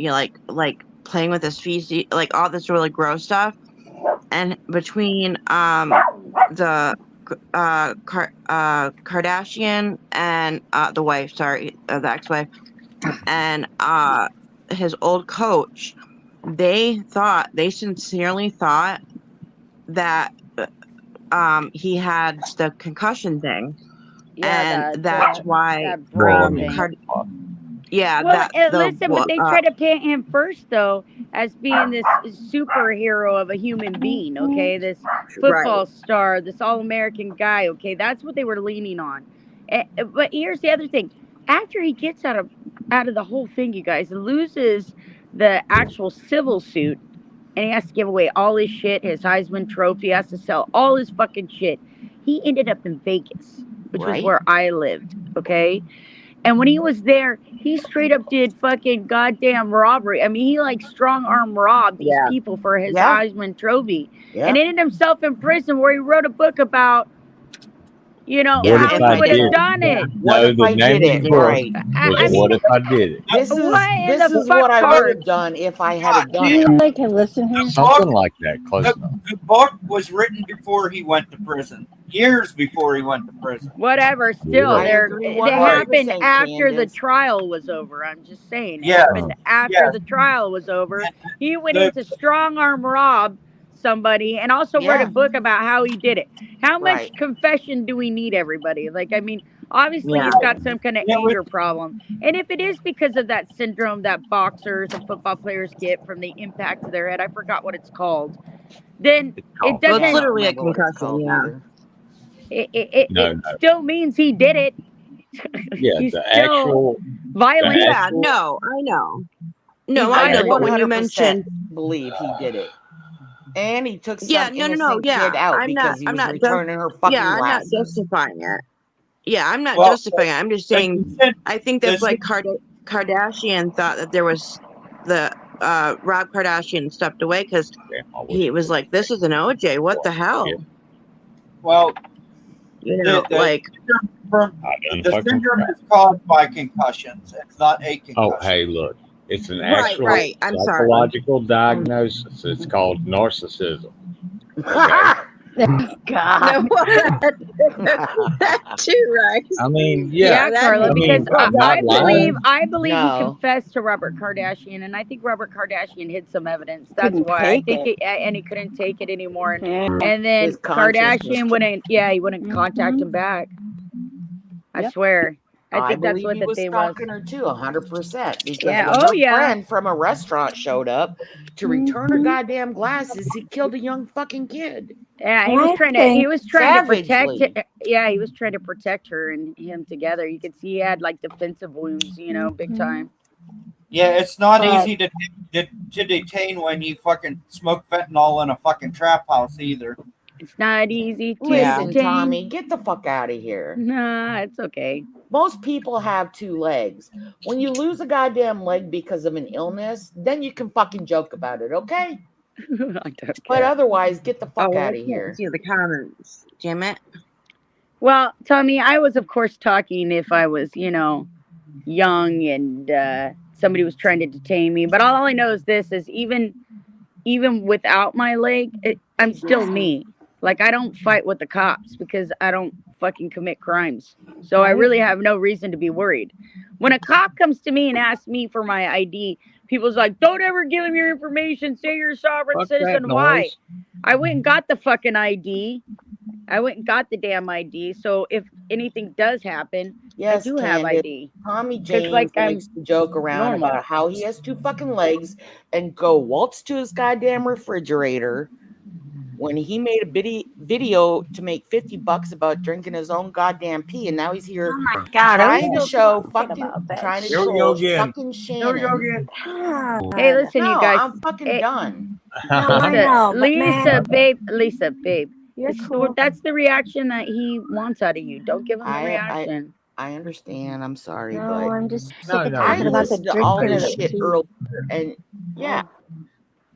like playing with his feces, like all this really gross stuff. And between the Kardashian and the wife, sorry, the ex-wife, and his old coach, they sincerely thought that he had the concussion thing. Yeah, And that's why that brain thing. Well, listen, but they try to paint him first, though, as being this superhero of a human being, okay? This football star, this all-American guy, okay? That's what they were leaning on. But here's the other thing. After he gets out of the whole thing, you guys, and loses the actual civil suit, and he has to give away all his shit, his Heisman Trophy, has to sell all his fucking shit. He ended up in Vegas, which was where I lived, okay? And when he was there, he straight up did fucking goddamn robbery. I mean, he like strong arm robbed these people for his Heisman Trophy, and ended himself in prison, where he wrote a book about, how he would have done it. What if I did it? Right. I mean, what if I did it? This is what I would have done if I had done it. I can listen here. Something like that, close enough. The book was written before he went to prison. Years before he went to prison. Whatever. Still, it happened after the trial was over. I'm just saying. It happened after the trial was over. He went into strong arm rob somebody, and also wrote a book about how he did it. How much confession do we need, everybody? Like, I mean, obviously he's got some kind of anger problem, and if it is because of that syndrome that boxers and football players get from the impact to their head, I forgot what it's called, then it doesn't. It's literally a concussion. It still means he did it. Yeah, he's the still actual violent. Yeah, no, I know. No, I know. But when you mentioned, believe he did it. And he took some innocent kid out I'm because he not, was returning her fucking I'm glasses. not justifying it. Yeah, I'm not justifying it. I'm just saying, I think that's like Kardashian thought that there was the Rob Kardashian stepped away because he was like, "This is an OJ. What the hell?" Well, the syndrome is caused by concussions. It's not a concussion. Oh, hey, look. It's an actual I'm psychological diagnosis. It's called narcissism. Okay? God. That too, right? I mean, Carla, because I believe No. he confessed to Robert Kardashian, and I think Robert Kardashian hid some evidence. That's Couldn't why I take think it. and he couldn't take it anymore. Yeah. And then His conscience Kardashian wouldn't contact him back. I swear. I think that's what he the was thing was. stalking her too, 100%. Because Yeah, when her friend from a restaurant showed up to return her goddamn glasses, he killed a young fucking kid. Yeah, he was trying to protect. Yeah, he was trying to protect her and him together. You could see he had like defensive wounds, big time. Yeah, it's not easy to detain when you fucking smoke fentanyl in a fucking trap house either. It's not easy to Listen, detain. Tommy, get the fuck out of here. Nah, it's okay. Most people have 2 legs. When you lose a goddamn leg because of an illness, then you can fucking joke about it, okay? But otherwise, get the fuck out of here. See the comments, damn it. Well, Tommy, I was of course talking if I was, young and somebody was trying to detain me. But all I know is this: is even without my leg, I'm still me. Like, I don't fight with the cops because I don't fucking commit crimes. So I really have no reason to be worried. When a cop comes to me and asks me for my ID, people's like, don't ever give him your information. Say you're a sovereign citizen. Why? I went and got the fucking ID. I went and got the damn ID. So if anything does happen, I do have ID. Tommy James likes to joke around about how he has 2 fucking legs and go waltz to his goddamn refrigerator when he made a video to make $50 about drinking his own goddamn pee, and now he's here Oh my god, I trying to was show so fucking about that. trying to Here we go troll again. fucking Here we go Shannon. again. God. Hey, listen, you No, guys. I'm fucking Hey, done. No, I Lisa, know, but Lisa, man, babe. you're It's cool. that's the reaction that he wants out of you. Don't give him the reaction. I understand. I'm sorry, No, but I'm just sick No, of no, I talking about the listened to all drinking of this the shit pee. earlier, and yeah,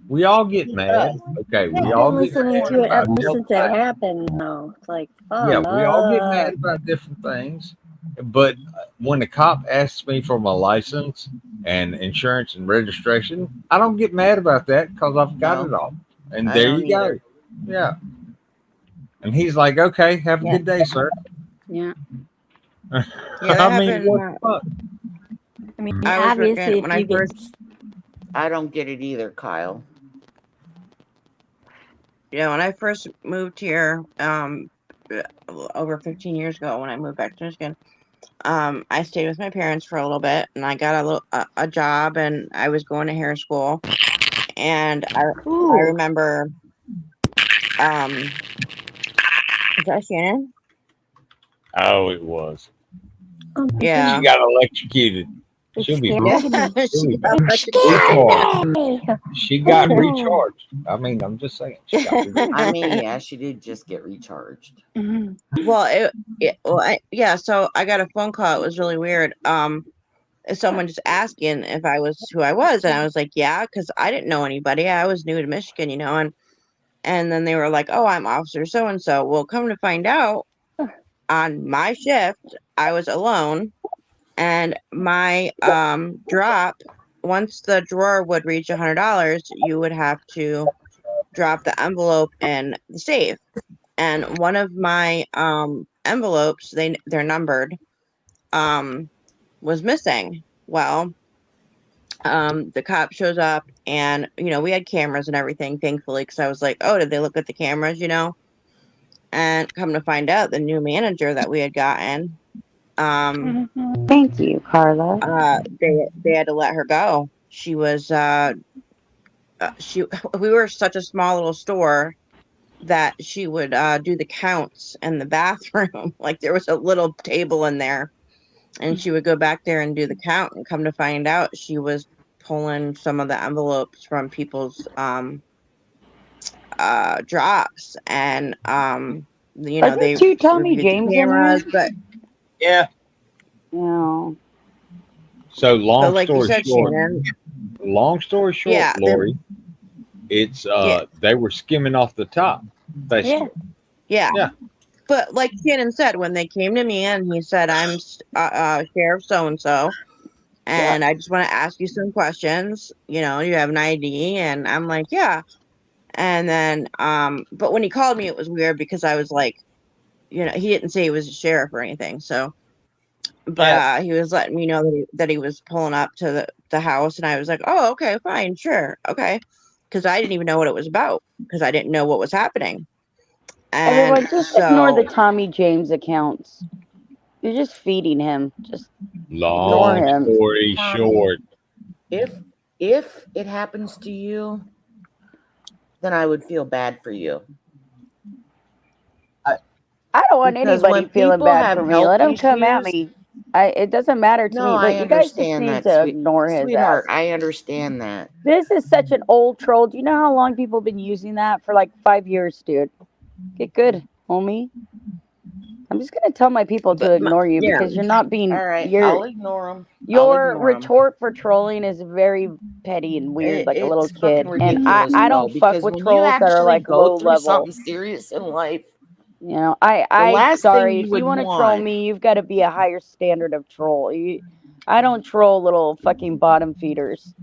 we all get mad. Okay, we I've all been get listening mad to it about ever different since it things. happened. No, it's like, Yeah, we all get mad fuck. about different things. But when the cop asks me for my license and insurance and registration, I don't get mad about that because I've got No, it all. And I there don't you go. either. Yeah. And he's like, okay, have a good day, sir. Yeah. Yeah, that I mean, happened. what the fuck? I mean, I was obviously, working if when I you get first. I don't get it either, Kyle. Yeah, when I first moved here, over 15 years ago, when I moved back to Michigan, I stayed with my parents for a little bit, and I got a job, and I was going to hair school, and I ooh, remember, is that Shannon? Oh, it was. Yeah. She got electrocuted. it She'll be scared Yeah, me. she'll she be got It scared recharged. me. She got Oh. recharged. I mean, I'm just saying. She got recharged. I mean, yeah, she did just get recharged. Mhm. Well, yeah. So I got a phone call. It was really weird. Someone just asking if I was who I was, and I was like, yeah, because I didn't know anybody. I was new to Michigan, and then they were like, oh, I'm Officer so and so. Well, come to find out, on my shift, I was alone, and my drop. Once the drawer would reach $100, you would have to drop the envelope in the safe. And one of my envelopes, they're numbered, was missing. Well, the cop shows up, and we had cameras and everything, thankfully, because I was like, oh, did they look at the cameras, and come to find out, the new manager that we had gotten, Thank you, Carla. they had to let her go. She was we were such a small little store that she would do the counts in the bathroom. Like, there was a little table in there, and she would go back there and do the count, and come to find out, she was pulling some of the envelopes from people's drops, and Are they there two Tommy reviewed the James in here? cameras, but Yeah. No. So but like you said, Shannon, long story short, yeah, Lori, it's they were skimming off the top. Basically. yeah. Yeah. But like Shannon said, when they came to me and he said, I'm Sheriff so and so, and I just want to ask you some questions. You have an ID, and I'm like, yeah. And then, but when he called me, it was weird because I was like, he didn't say he was a sheriff or anything. So, but he was letting me know that he was pulling up to the house, and I was like, oh, okay, fine, sure, okay, because I didn't even know what it was about, because I didn't know what was happening. And Everyone, just ignore the Tommy James accounts. You're just feeding him. Just ignore Long him. story short, If it happens to you, then I would feel bad for you. I don't want Because anybody when feeling people bad have for me. health Let him come at issues- me. It doesn't matter to No, me. Look, I you guys just understand need that, to ignore his sweetheart. ass. I understand that. This is such an old troll. Do you know how long people have been using that? For like 5 years, dude. Get good, homie. I'm just gonna tell my people to ignore you because you're not being. All right, Your I'll ignore them. your retort for trolling is very petty and weird, like a little It's fucking kid. And ridiculous, I though, don't fuck because with when you trolls that are actually like go low through level. something serious in life, I last thing sorry. you If would you want to troll want- me, you've got to be a higher standard of troll. I don't troll little fucking bottom feeders.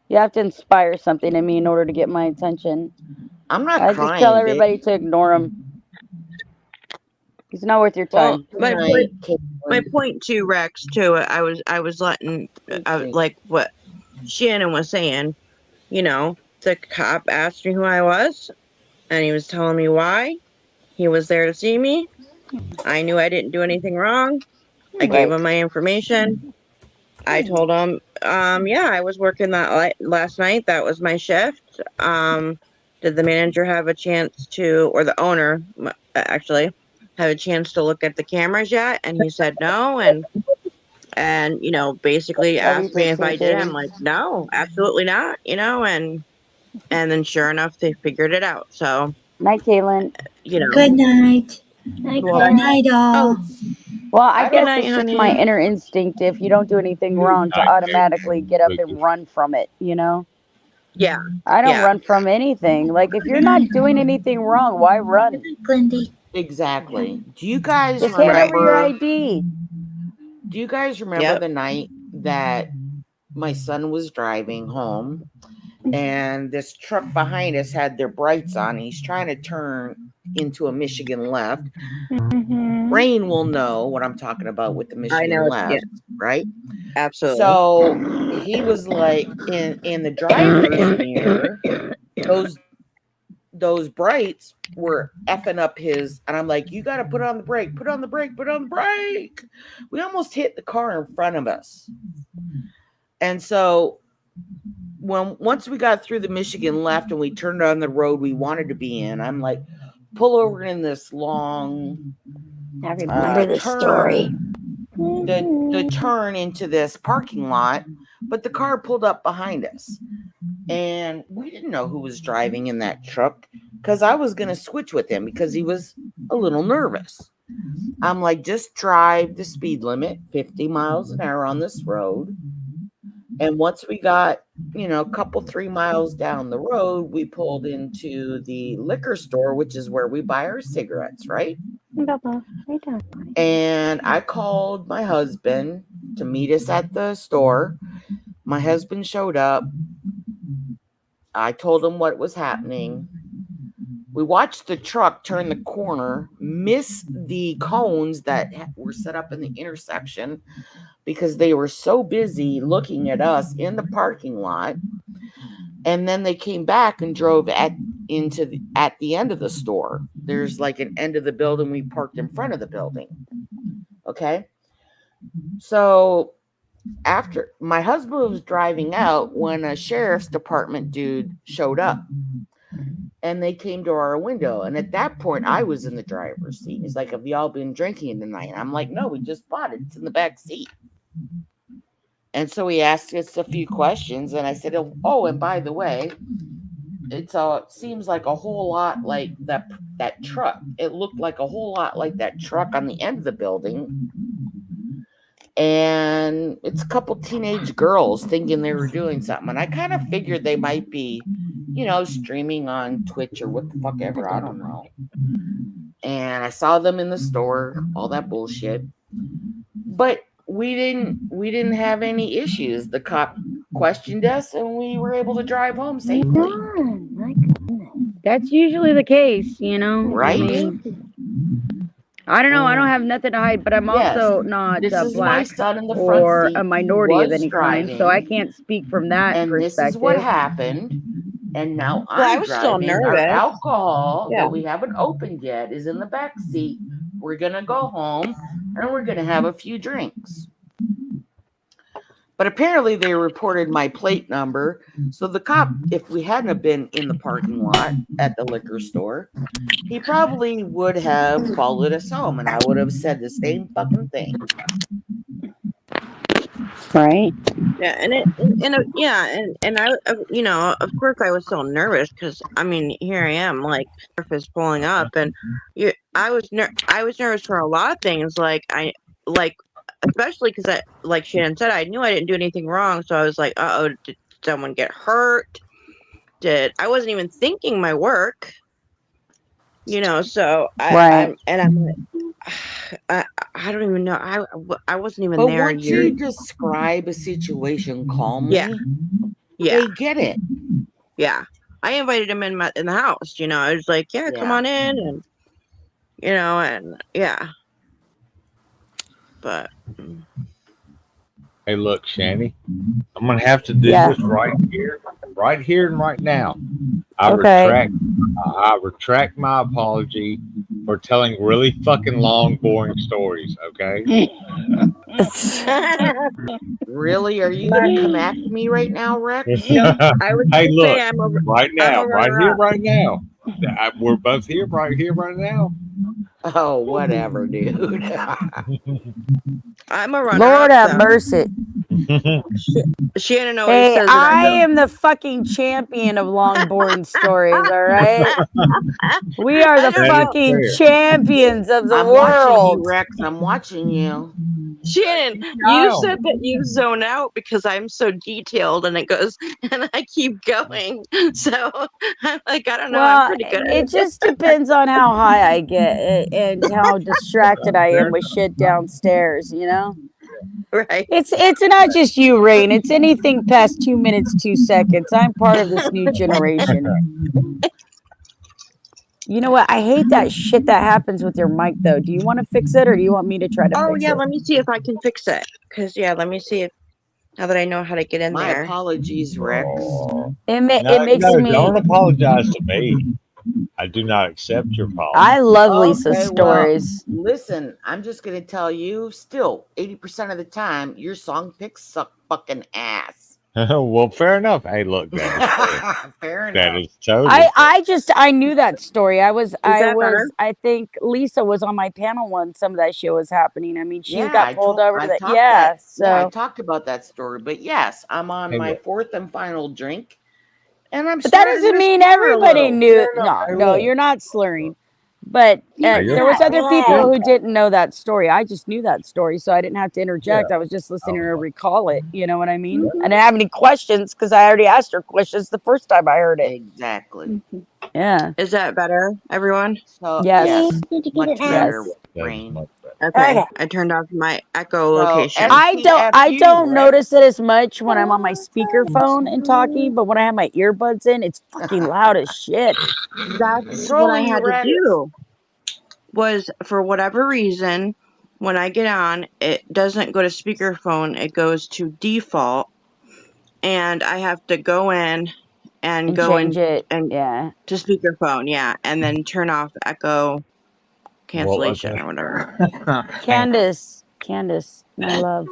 You have to inspire something in me in order to get my attention. I'm not I crying, just tell bitch. everybody to ignore him. He's not worth your Well, time. my point too, Rex, too. I was letting, like what Shannon was saying. The cop asked me who I was, and he was telling me why. He was there to see me. I knew I didn't do anything wrong. I gave him my information. I told him, yeah, I was working that last night. That was my shift. did the manager have a chance to, or the owner actually, have a chance to look at the cameras yet? And he said no, and you know, basically Love you asked me too, if I sweet did. baby. I'm like, no, absolutely not. You know, and then sure enough, they figured it out. So Night, Caitlin. you know, Good night. Night, Well, Good cat. night, all. oh, Well, I I good guess don't. night, it's just my honey. inner instinct if you don't do anything wrong to Night, automatically get up Lucas. and run from it, you know? Yeah, I don't yeah. run from anything. Like, if you're Good night, not doing anything wrong, why run? Glindy. Exactly. Do you guys Just hand Right. over your remember? ID. Do you guys remember Yep. the night that my son was driving home and this truck behind us had their brights on? He's trying to turn into a Michigan left. Mm-hmm. Rain will know what I'm talking about with the I Michigan know. Yeah, left, right? absolutely. So he was like in the driver's mirror, those brights were effing up his, and I'm like, you got to put on the brake, put on the brake, put on the brake. We almost hit the car in front of us. And so once we got through the Michigan left and we turned on the road we wanted to be in, I'm like, pull over in this long I remember the story. the turn into this parking lot, but the car pulled up behind us. And we didn't know who was driving in that truck because I was going to switch with him because he was a little nervous. I'm like, just drive the speed limit, 50 miles an hour on this road. And once we got, a couple, 3 miles down the road, we pulled into the liquor store, which is where we buy our cigarettes, right? Bubba, lay down. And I called my husband to meet us at the store. My husband showed up. I told him what was happening. We watched the truck turn the corner, miss the cones that were set up in the intersection because they were so busy looking at us in the parking lot. And then they came back and drove at the end of the store. There's like an end of the building. We parked in front of the building. Okay. So after my husband was driving out when a sheriff's department dude showed up and they came to our window. And at that point, I was in the driver's seat. He's like, have y'all been drinking tonight? I'm like, no, we just bought it. It's in the back seat. And so he asked us a few questions. And I said, oh, and by the way, it seems like a whole lot like that truck. It looked like a whole lot like that truck on the end of the building. And it's a couple teenage girls thinking they were doing something. And I kind of figured they might be, streaming on Twitch or what the fuck ever. I don't know. And I saw them in the store, all that bullshit. But we didn't have any issues. The cop questioned us and we were able to drive home safely. My goodness. That's usually the case, Right? I don't know. I don't have nothing to hide, but I'm Yes. also not This is my black son in the front or seat. a He minority of was any kind, so I driving, can't speak from that and this perspective. is what happened. And now Well, I I'm was still driving. Our nervous. alcohol Yeah. that we haven't opened yet is in the back seat. We're gonna go home and we're gonna have a few drinks. But apparently they reported my plate number. So the cop, if we hadn't have been in the parking lot at the liquor store, he probably would have followed us home and I would have said the same fucking thing. Right? Yeah, and I, of course I was so nervous because here I am, like, is pulling up, and I was nervous for a lot of things, especially because like Shannon said, I knew I didn't do anything wrong, so I was like, oh, did someone get hurt? I wasn't even thinking my work, so I'm like, I don't even know. I wasn't even But there. once you describe a situation calmly, they get it. Yeah. I invited him in the house, I was like, yeah, come on in, and and yeah. But Hey, look, Shanny, I'm gonna have to do this right here and right now. I retract my apology for telling really fucking long, boring stories. Okay. Really? Are you gonna come after me right now, Rex? No, I was Hey, gonna look, say I'm a right I'm now, a right runner here, up. right now. We're both here, right now. Oh, whatever, dude. I'm a runner Lord up have though. mercy. Shannon always Hey, says that I am the fucking champion of long boring stories, all right? We are I the don't That is know. fucking fair. champions of the I'm watching you, world. Rex. I'm watching you. Shannon, you said that you zone out because I'm so detailed and it goes and I keep going. So I'm like, I don't know, I'm Well, pretty good at it it. just depends on how high I get and how distracted I am with shit downstairs, you know? Right. It's not just you, Rain. It's anything past 2 minutes, 2 seconds. I'm part of this new generation. You know what? I hate that shit that happens with your mic, though. Do you want to fix it or do you want me to try to Oh fix yeah, it? let me see if I can fix it. Cause yeah, let me see if now that I know how to get in My there. apologies, Rex. It makes No, me. don't apologize to me. I do not accept your apology. I love Lisa's Okay, well, stories. listen, I'm just gonna tell you, still, 80% of the time, your song picks suck fucking ass. Well, fair enough. Hey, look, that is fair. Fair That enough. is totally fair. I knew that story. Is that better? I think Lisa was on my panel when some of that shit was happening. I mean, she Yeah, got pulled over to I that. talked Yeah, that. Yeah, I so talked about that story. But yes, I'm on Hey, my look. fourth and final drink, and I'm but that starting doesn't to mean slur a everybody little. knew. No. No, Hey, no, look. you're not slurring. But Hey, you're there was other people you're who didn't know that story. I just knew that story, so I didn't have to yeah. interject. I was just listening to her Oh, recall it. You know what I mean? Mhm. I didn't have any questions because I already asked her questions the first time I heard it. Exactly. Yeah. Is that better, everyone? So Yes. yes, Need to get much it out. better, Yes. that is Rain. much better. Okay. Okay. I turned off my echo So location. I STFU, don't Rex. notice it as much when I'm on my speakerphone and talking, but when I have my earbuds in, it's fucking loud as shit. That's what I Trolling you, had to Rex. do. Was for whatever reason, when I get on, it doesn't go to speakerphone, it goes to default, and I have to go in and And go change in it. and Yeah. to speakerphone, yeah, and then turn off echo Well, cancellation okay. or whatever. And Candace, my love.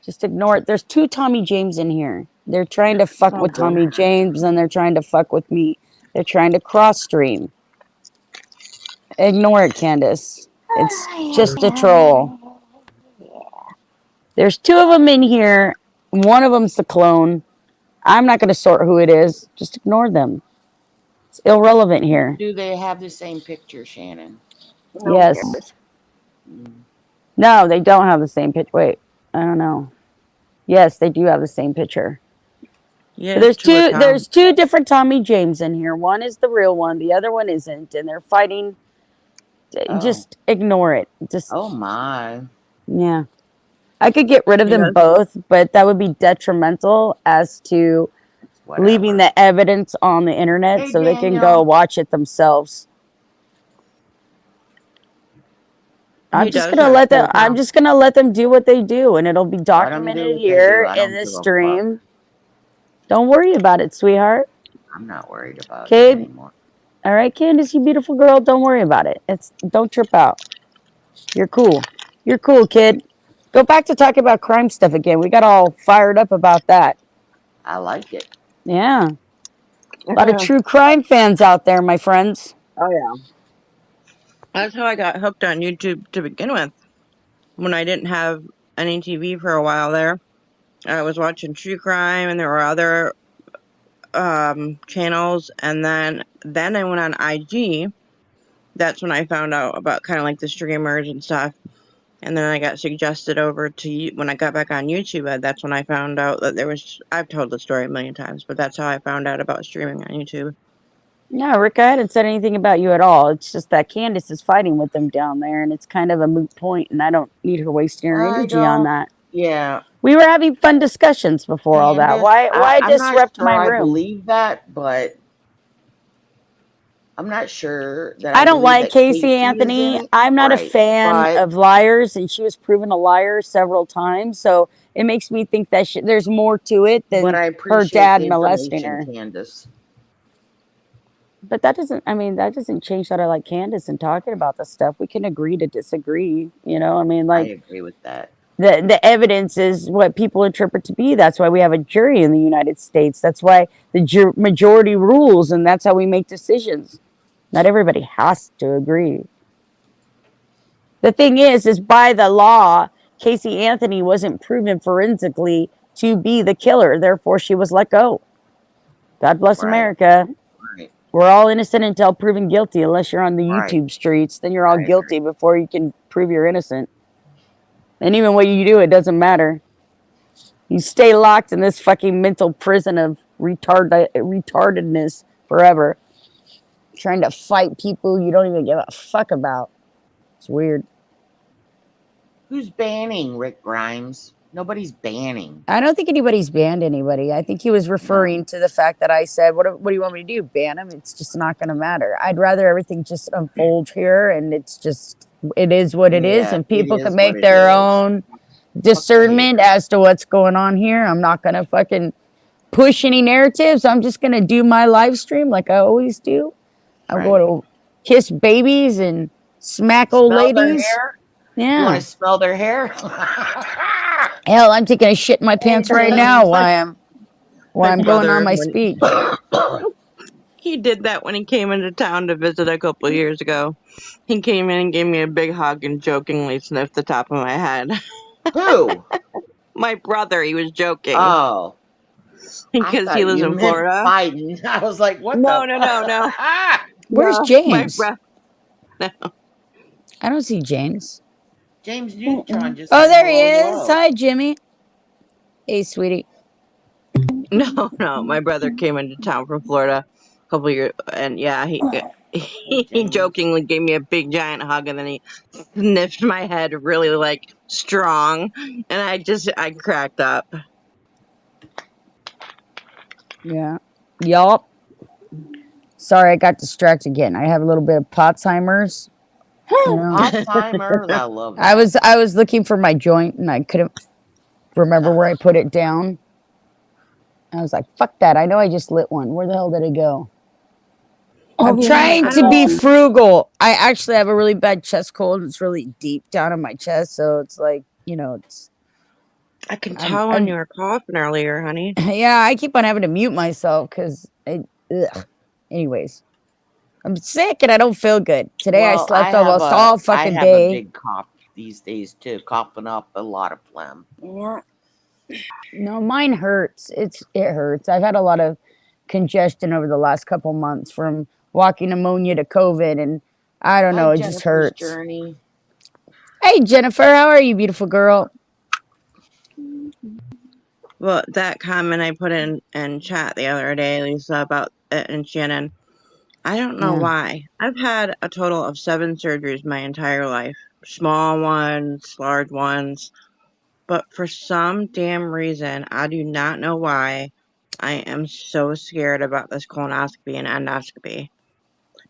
Just ignore it. There's 2 Tommy James in here. They're trying to fuck with Okay. Tommy James and they're trying to fuck with me. They're trying to cross stream. Ignore it, Candace. It's just a troll. There's 2 of them in here. One of them's the clone. I'm not going to sort who it is. Just ignore them. It's irrelevant here. Do they have the same picture, Shannon? No one Yes. cares. Mm. No, they don't have the same picture. Wait, I don't know. Yes, they do have the same picture. Yeah, But there's to a two. Tom. There's 2 different Tommy James in here. One is the real one. The other one isn't, and they're fighting. Oh. Just ignore it. Just Oh my. yeah. I could get rid of You them know, both, but that would be detrimental as to leaving Whatever. the evidence on the internet Hey, so they can go Daniel. watch it themselves. he does that to a I'm Tom. just gonna let them do what they do, and it'll be Let them do documented what they do. here I in don't this give a fuck. stream. Don't worry about it, sweetheart. I'm not worried about it Okay, anymore. all right, Candace, you beautiful girl. Don't worry about it. Don't trip out. You're cool. You're cool, kid. Go back to talking about crime stuff again. We got all fired up about that. I like it. Yeah, a lot of true crime fans out there, my friends. Oh yeah, that's how I got hooked on YouTube to begin with. When I didn't have any TV for a while there, I was watching true crime, and there were other channels, and then I went on IG. That's when I found out about kind of like the streamers and stuff. And then I got suggested over to when I got back on YouTube. That's when I found out that there was. I've told the story a million times, but that's how I found out about streaming on YouTube. No, Rick, I hadn't said anything about you at all. It's just that Candace is fighting with them down there, and it's kind of a moot point, and I don't need her wasting her I energy on don't. that. Yeah, We were having fun discussions before all that. Candace. Why I'm not disrupt sure my I room? believe that, but I'm not sure that I I don't believe like that Casey Casey is in Anthony. it. I'm not a Right. fan But of liars, and she was proven a liar several times. So it makes me think that there's more to it than I her appreciate dad the molesting information, her. Candace. But that doesn't change that I like Candace and talking about this stuff. We can agree to disagree. You know, I mean, I like agree with that. The evidence is what people interpret to be. That's why we have a jury in the United States. That's why the majority rules, and that's how we make decisions. Not everybody has to agree. The thing is by the law, Casey Anthony wasn't proven forensically to be the killer. Therefore, she was let go. God bless America. Right. We're all innocent until proven guilty, unless you're on the YouTube streets. Then you're all guilty before you can prove you're innocent. And even what you do, it doesn't matter. You stay locked in this fucking mental prison of retardedness forever. Trying to fight people you don't even give a fuck about. It's weird. Who's banning Rick Grimes? Nobody's banning. I don't think anybody's banned anybody. I think he was referring to the fact that I said, what do you want me to do? Ban him? It's just not going to matter. I'd rather everything just unfold here, and it is what it is, and people can make their own discernment as to what's going on here. I'm not going to fucking push any narratives. I'm just going to do my live stream like I always do. I'm going to kiss babies and smack old ladies. Yeah. You want to smell their hair? Hell, I'm taking a shit in my pants right now while I'm going on my speech. He did that when he came into town to visit a couple of years ago. He came in and gave me a big hug and jokingly sniffed the top of my head. Who? My brother. He was joking. Oh. Because he lives in Florida. Biden. I was like, what no, the? No. Where's James? No. I don't see James. James Neutron just. Oh, there he is. Hi, Jimmy. Hey, sweetie. No. My brother came into town from Florida a couple of years, and yeah, he jokingly gave me a big giant hug, and then he sniffed my head really like strong, and I cracked up. Yeah. Yup. Sorry, I got distracted again. I have a little bit of Alzheimer's. Alzheimer's, I love that. I was looking for my joint and I couldn't remember where I put it down. I was like, fuck that. I know I just lit one. Where the hell did it go? I'm trying to be frugal. I actually have a really bad chest cold. It's really deep down in my chest. So it's like, I can tell when you were coughing earlier, honey. Yeah, I keep on having to mute myself because anyways. I'm sick and I don't feel good. Today I slept almost all fucking day. I have a big cough these days too, coughing up a lot of phlegm. Yeah. No, mine hurts. It hurts. I've had a lot of congestion over the last couple months from walking pneumonia to COVID, and I don't know, it just hurts. Journey. Hey Jennifer, how are you, beautiful girl? Well, that comment I put in chat the other day, Lisa, about it and Shannon. I don't know why. I've had a total of 7 surgeries my entire life. Small ones, large ones. But for some damn reason, I do not know why, I am so scared about this colonoscopy and endoscopy.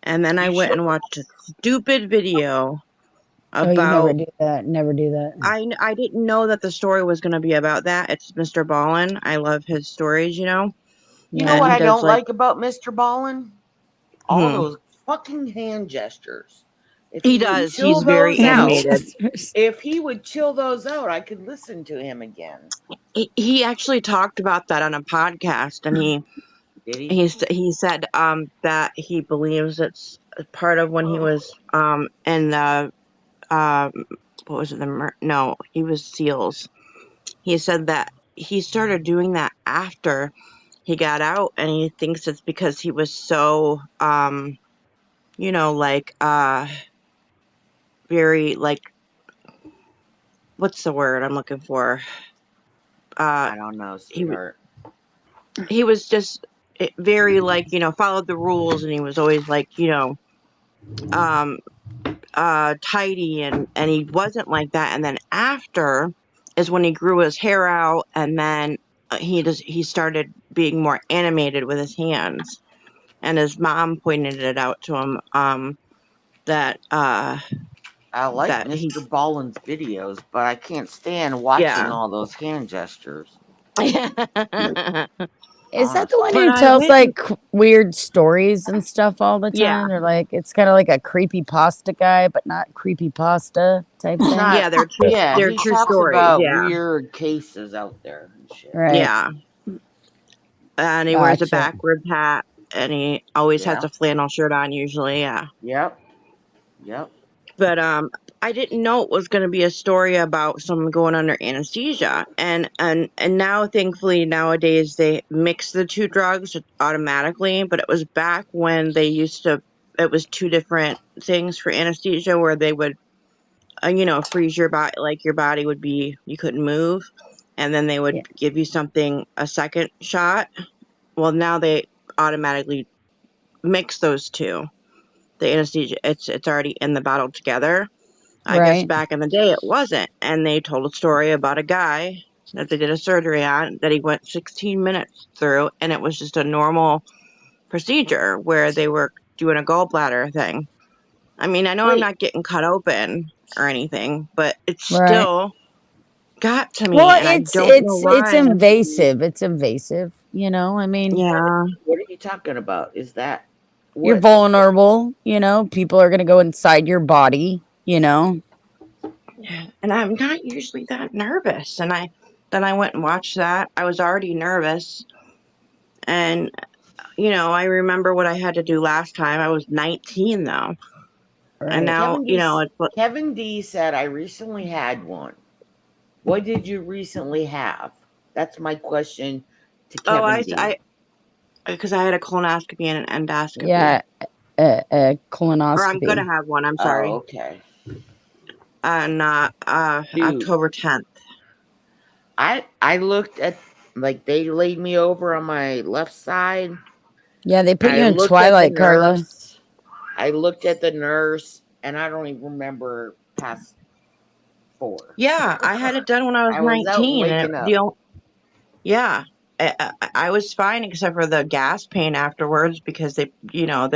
And then I went and watched a stupid video about... Oh, you never do that. I didn't know that the story was going to be about that. It's Mr. Ballin. I love his stories, You know what I don't like about Mr. Ballin? All those fucking hand gestures. He does. He's very animated. If he would chill those out, I could listen to him again. He actually talked about that on a podcast, and he said that he believes it's part of when he was in the what was it? No, he was SEALs. He said that he started doing that after he got out, and he thinks it's because he was so very like, what's the word I'm looking for? I don't know, sweetheart. He was just very like, followed the rules, and he was always like, tidy, and he wasn't like that. And then after is when he grew his hair out, and then he started being more animated with his hands. And his mom pointed it out to him that I like Mr. Ballin's videos, but I can't stand watching all those hand gestures. Is that the one But who I tells went. like weird stories and stuff all the Yeah, time? They're like, it's kind of like a creepy pasta guy, but not creepy pasta type thing. Not, yeah, they're true. yeah, They're he true talks stories. about Yeah, weird cases out there and shit. Right. yeah. And he wears a Gotcha. backward hat, and he always has Yeah. a flannel shirt on. Usually, yeah. Yep. Yep. But I didn't know it was going to be a story about someone going under anesthesia, and now thankfully nowadays they mix the two drugs automatically. But it was back when they used to. It was two different things for anesthesia where they would, freeze your body, like your body would be, you couldn't move, and then they would Yeah. give you something, a second shot. Well, now they automatically mix those two. The anesthesia, it's already in the bottle together. I guess Right. back in the day it wasn't. And they told a story about a guy that they did a surgery on that he went 16 minutes through, and it was just a normal procedure where they were doing a gallbladder thing. I mean, I know I'm Wait. not getting cut open or anything, but it's Right. still got to me, Well, and I it's don't know it's it's why. invasive. It's invasive. I mean, Yeah. What are you talking about? Is that you're what? vulnerable. People are gonna go inside your body. And I'm not usually that nervous. And then I went and watched that. I was already nervous. And I remember what I had to do last time. I was 19 though. And Right. now, Kevin D said, I recently had one. What did you recently have? That's my question to Kevin D. because I had a colonoscopy and an endoscopy. Yeah. A Or I'm colonoscopy. gonna have one. I'm Oh, sorry. okay. On Dude, October 10th. I looked at, like, they laid me over on my left side. Yeah, they put I you in looked at the Twilight, Carla. nurse. I looked at the nurse, and I don't even remember past 4. Yeah, I had it done when I was I was out 19. waking up. Yeah, I was fine except for the gas pain afterwards because they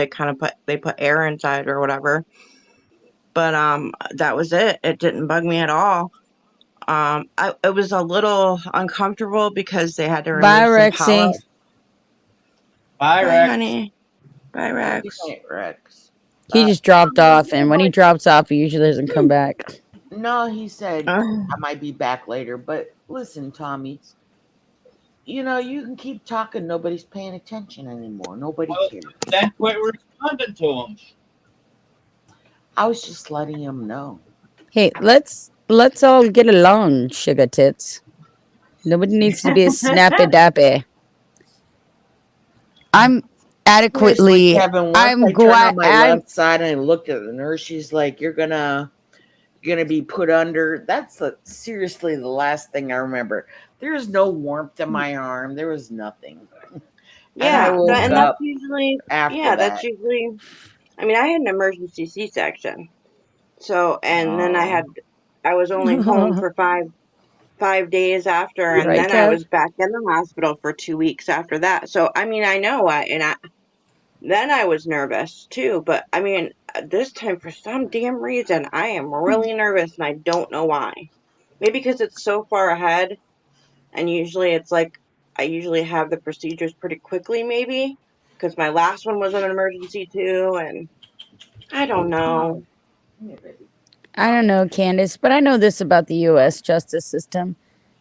kind of put air inside or whatever. But that was it. It didn't bug me at all. It was a little uncomfortable because they had to Bye, remove some Rexy. polyps. Bye, Bye, Rex. honey. Bye, Rex. Good night, Rex. He just dropped off, and when he drops off, he usually doesn't come back. No, he said Uh, I might be back later. But listen, Tommy, you can keep talking. Nobody's paying attention anymore. Nobody cares. Then quit responding to him. I was just letting him know. Hey, let's all get along, sugar tits. Nobody needs to be a snappy dappy. I'm adequately. Seriously, Kevin, once I'm I turned glad. on my left side and I looked at the nurse, she's like, "You're gonna be put under." That's seriously the last thing I remember. There's no warmth in my arm. There was nothing. And I woke and up that's usually after that's that. usually. I mean, I had an emergency C-section, so and then I was only home for 5 days after, and Right, then I Kev? was back in the hospital for 2 weeks after that. So I mean, I know then I was nervous too, but I mean, this time for some damn reason I am really nervous, and I don't know why. Maybe because it's so far ahead, and usually it's like I usually have the procedures pretty quickly, maybe because my last one was an emergency too, and I don't know. I don't know, Candace, but I know this about the U.S. justice system.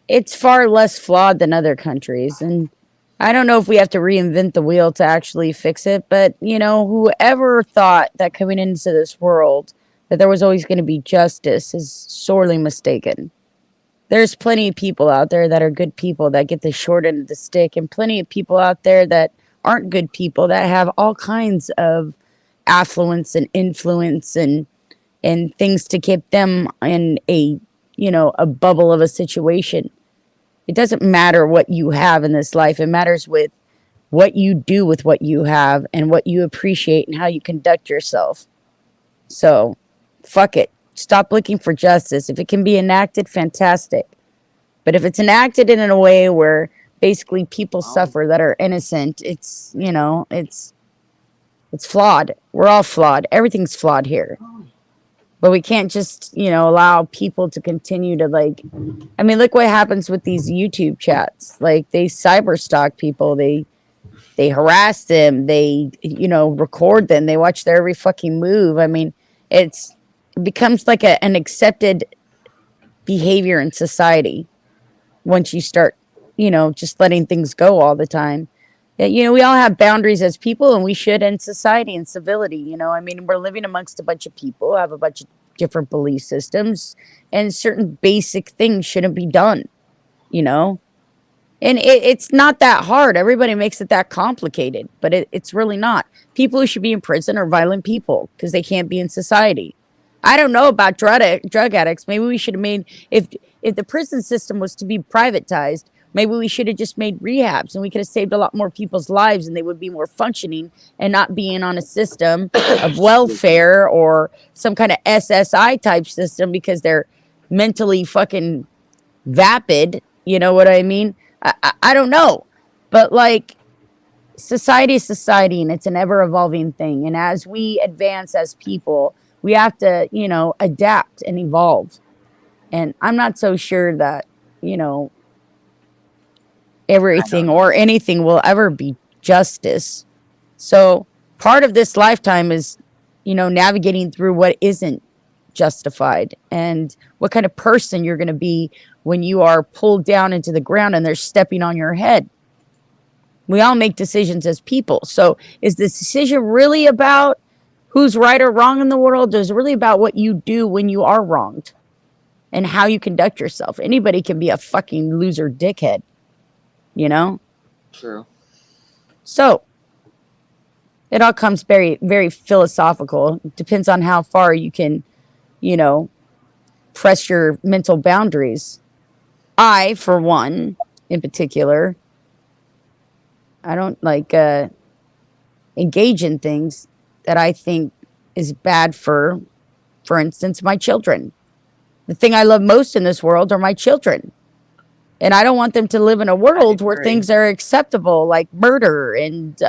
It's far less flawed than other countries, and I don't know if we have to reinvent the wheel to actually fix it, but whoever thought that coming into this world that there was always going to be justice is sorely mistaken. There's plenty of people out there that are good people that get the short end of the stick, and plenty of people out there that aren't good people that have all kinds of affluence and influence and things to keep them in a bubble of a situation. It doesn't matter what you have in this life. It matters with what you do with what you have and what you appreciate and how you conduct yourself. So, fuck it. Stop looking for justice. If it can be enacted, fantastic. But if it's enacted in a way where basically people suffer that are innocent, it's flawed. We're all flawed. Everything's flawed here. But we can't just, allow people to continue to like. I mean, look what happens with these YouTube chats. Like they cyber stalk people. They harass them. They record them. They watch their every fucking move. I mean, it becomes like an accepted behavior in society once you start, just letting things go all the time. We all have boundaries as people, and we should in society and civility. I mean, we're living amongst a bunch of people, have a bunch of different belief systems, and certain basic things shouldn't be done, you know? And it's not that hard. Everybody makes it that complicated, but it's really not. People who should be in prison are violent people because they can't be in society. I don't know about drug addicts. Maybe we should have made, if the prison system was to be privatized, maybe we should have just made rehabs and we could have saved a lot more people's lives and they would be more functioning and not being on a system of welfare or some kind of SSI type system because they're mentally fucking vapid. You know what I mean? I don't know. But like, society is society and it's an ever evolving thing. And as we advance as people, we have to, adapt and evolve. And I'm not so sure that, everything or anything will ever be justice. So part of this lifetime is, navigating through what isn't justified and what kind of person you're going to be when you are pulled down into the ground and they're stepping on your head. We all make decisions as people. So is this decision really about who's right or wrong in the world? Or is it really about what you do when you are wronged and how you conduct yourself? Anybody can be a fucking loser dickhead, True. So it all comes very, very philosophical. It depends on how far you can, press your mental boundaries. I, for one, in particular, I don't like engage in things that I think is bad for instance, my children. The thing I love most in this world are my children. And I don't want them to live in a world where things are acceptable, like murder and,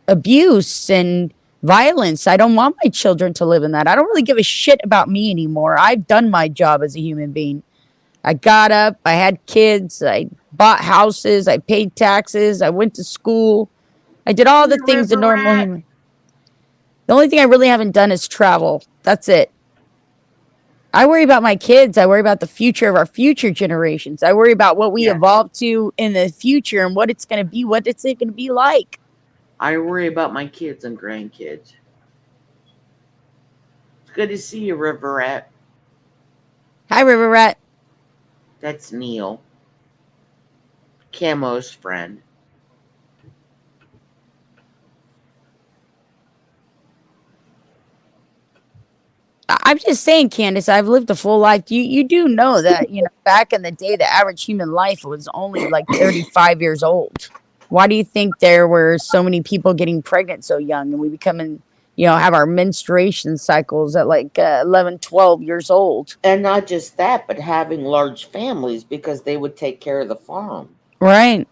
abuse and violence. I don't want my children to live in that. I don't really give a shit about me anymore. I've done my job as a human being. I got up, I had kids, I bought houses, I paid taxes, I went to school. I did all the things the normal human. The only thing I really haven't done is travel. That's it. I worry about my kids. I worry about the future of our future generations. I worry about what we evolve to in the future and what it's going to be. What it's going to be like. I worry about my kids and grandkids. It's good to see you, River Rat. Hi, River Rat. That's Neil. Camo's friend. I'm just saying, Candace, I've lived a full life. You do know that, back in the day, the average human life was only like 35 years old. Why do you think there were so many people getting pregnant so young and we becoming, have our menstruation cycles at like 11, 12 years old? And not just that, but having large families because they would take care of the farm. Right.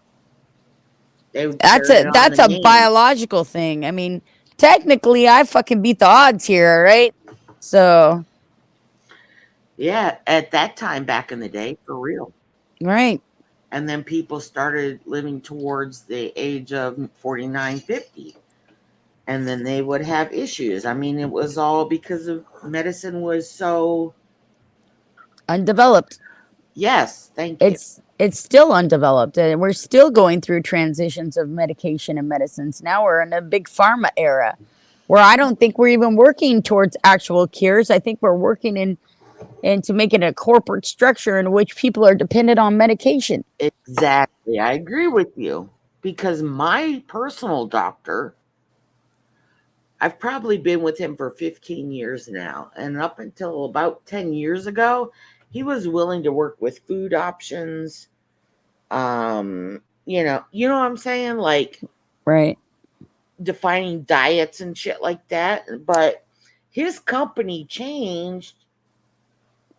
That's a biological thing. I mean, technically, I fucking beat the odds here, right? So. Yeah, at that time back in the day, for real. Right. And then people started living towards the age of 49, 50. And then they would have issues. I mean, it was all because of medicine was so undeveloped. Yes, thank you. It's still undeveloped, and we're still going through transitions of medication and medicines. Now we're in a big pharma era where I don't think we're even working towards actual cures. I think we're working into making a corporate structure in which people are dependent on medication. Exactly. I agree with you because my personal doctor, I've probably been with him for 15 years now. And up until about 10 years ago, he was willing to work with food options. You know what I'm saying? Like, right. Defining diets and shit like that. But his company changed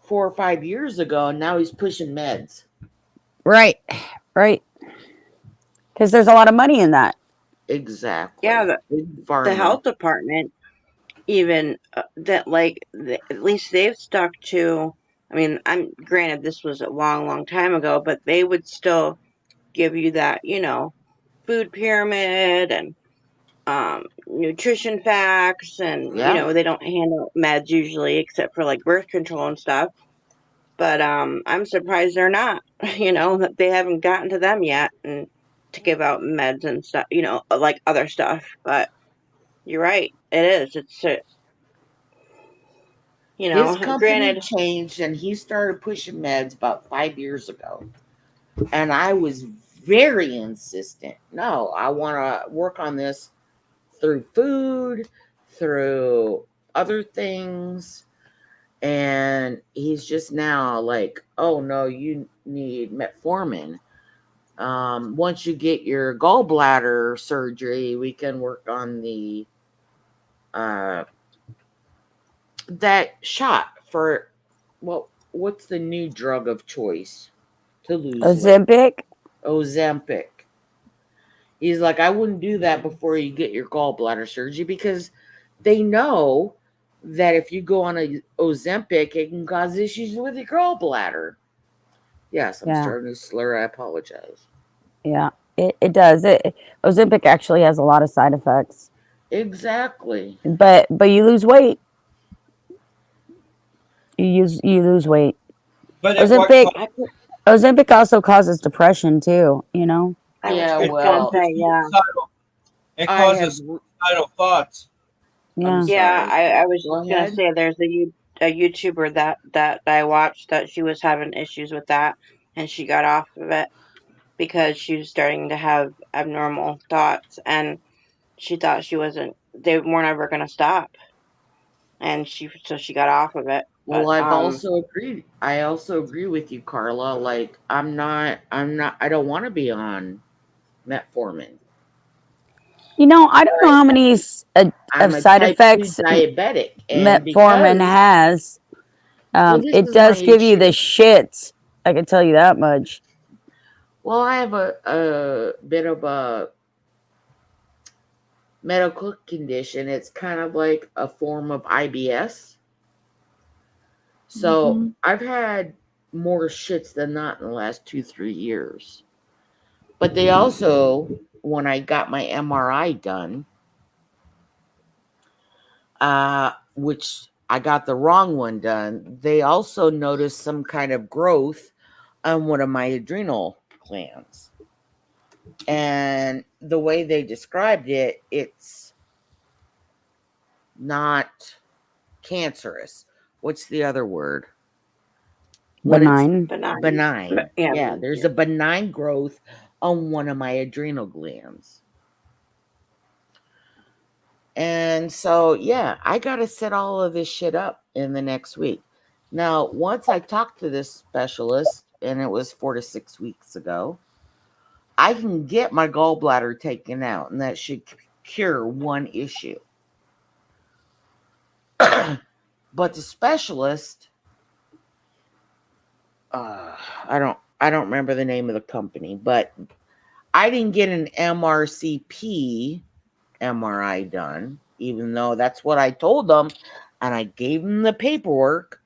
4 or 5 years ago, and now he's pushing meds. Right. Because there's a lot of money in that. Exactly. Yeah, the health department even that at least they've stuck to. I mean, I'm granted this was a long time ago, but they would still give you that, food pyramid and nutrition facts, and Yeah. they don't hand out meds usually except for like birth control and stuff. But I'm surprised they're not. That they haven't gotten to them yet, and to give out meds and stuff. Like other stuff. But you're right. It is. It's His company granted. changed and he started pushing meds about 5 years ago. And I was very insistent. No, I want to work on this through food, through other things. And he's just now like, oh no, you need metformin. Once you get your gallbladder surgery, we can work on the that shot for what's the new drug of choice to lose weight? Ozempic. Ozempic. He's like, I wouldn't do that before you get your gallbladder surgery because they know that if you go on a Ozempic, it can cause issues with your gallbladder. Yes, I'm Yeah. starting to slur. I apologize. Yeah, it does. Ozempic actually has a lot of side effects. Exactly. But you lose weight. You lose weight. But at what Ozempic cost? I could, Ozempic also causes depression too. You know. I was Yeah, It just gonna well, causes say, yeah, suicidal. It I have. causes suicidal thoughts. I'm Yeah. yeah. sorry. I was Go just gonna ahead. say, there's a YouTuber that I watched that she was having issues with that, and she got off of it because she was starting to have abnormal thoughts, and she thought they weren't ever gonna stop, and she got off of it. Well, But I've also agreed. I also agree with you, Carla. Like, I'm not. I don't want to be on metformin. You know, I don't know But how many of I'm a side type 2 effects diabetic, and metformin because has. well, this It is my does give you the issue. shits. I can tell you that much. Well, I have a bit of a medical condition. It's kind of like a form of IBS. So Mhm. I've had more shits than not in the last 2, 3 years. But they also, when I got my MRI done, which I got the wrong one done, they also noticed some kind of growth on one of my adrenal glands. And the way they described it, it's not cancerous. What's the other word? When it's Benign. benign. benign. Yeah, Yeah, there's a benign growth on one of my adrenal glands. And so, yeah, I got to set all of this shit up in the next week. Now, once I talked to this specialist, and it was 4 to 6 weeks ago, I can get my gallbladder taken out, and that should cure one issue. But the specialist, I don't remember the name of the company, but I didn't get an MRCP MRI done, even though that's what I told them, and I gave them the paperwork,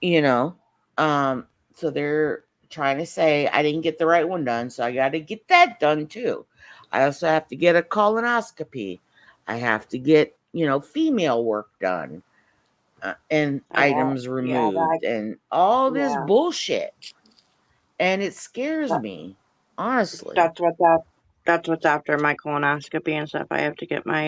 you know. So they're trying to say I didn't get the right one done, so I got to get that done too. I also have to get a colonoscopy. I have to get, female work done, and items yeah, removed, and all this yeah. bullshit. And it scares That, me, honestly. that's what's up. That's what's after my colonoscopy and stuff. I have to get I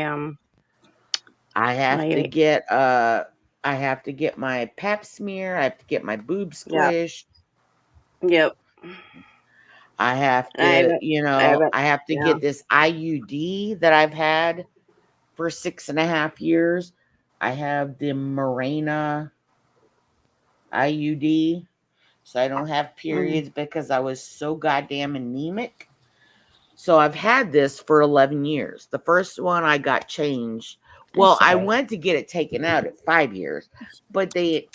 have to my get I have to get my pap smear, I have to get my boob yeah, squished. yep. I have And to, I haven't, I have to yeah. get this IUD that I've had for 6.5 years. I have the Mirena IUD, so I don't have Mm, periods because I was so goddamn anemic. So I've had this for 11 years. The first one I got changed. Well, I Sorry. went to get it taken out at 5 years, but they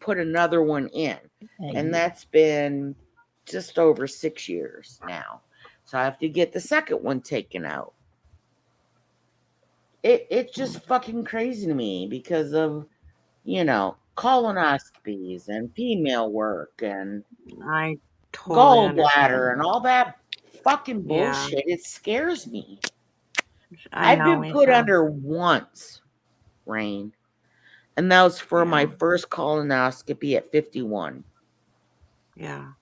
put another one in. And that's been just over 6 years now. So I have to get the second one taken out. it's just fucking crazy to me because of, colonoscopies and female work and I totally gallbladder understand. and all that fucking Yeah, bullshit. It scares me. I I've know, been put Lisa. under once, Rain, and that was for my Yeah, first colonoscopy at 51. yeah.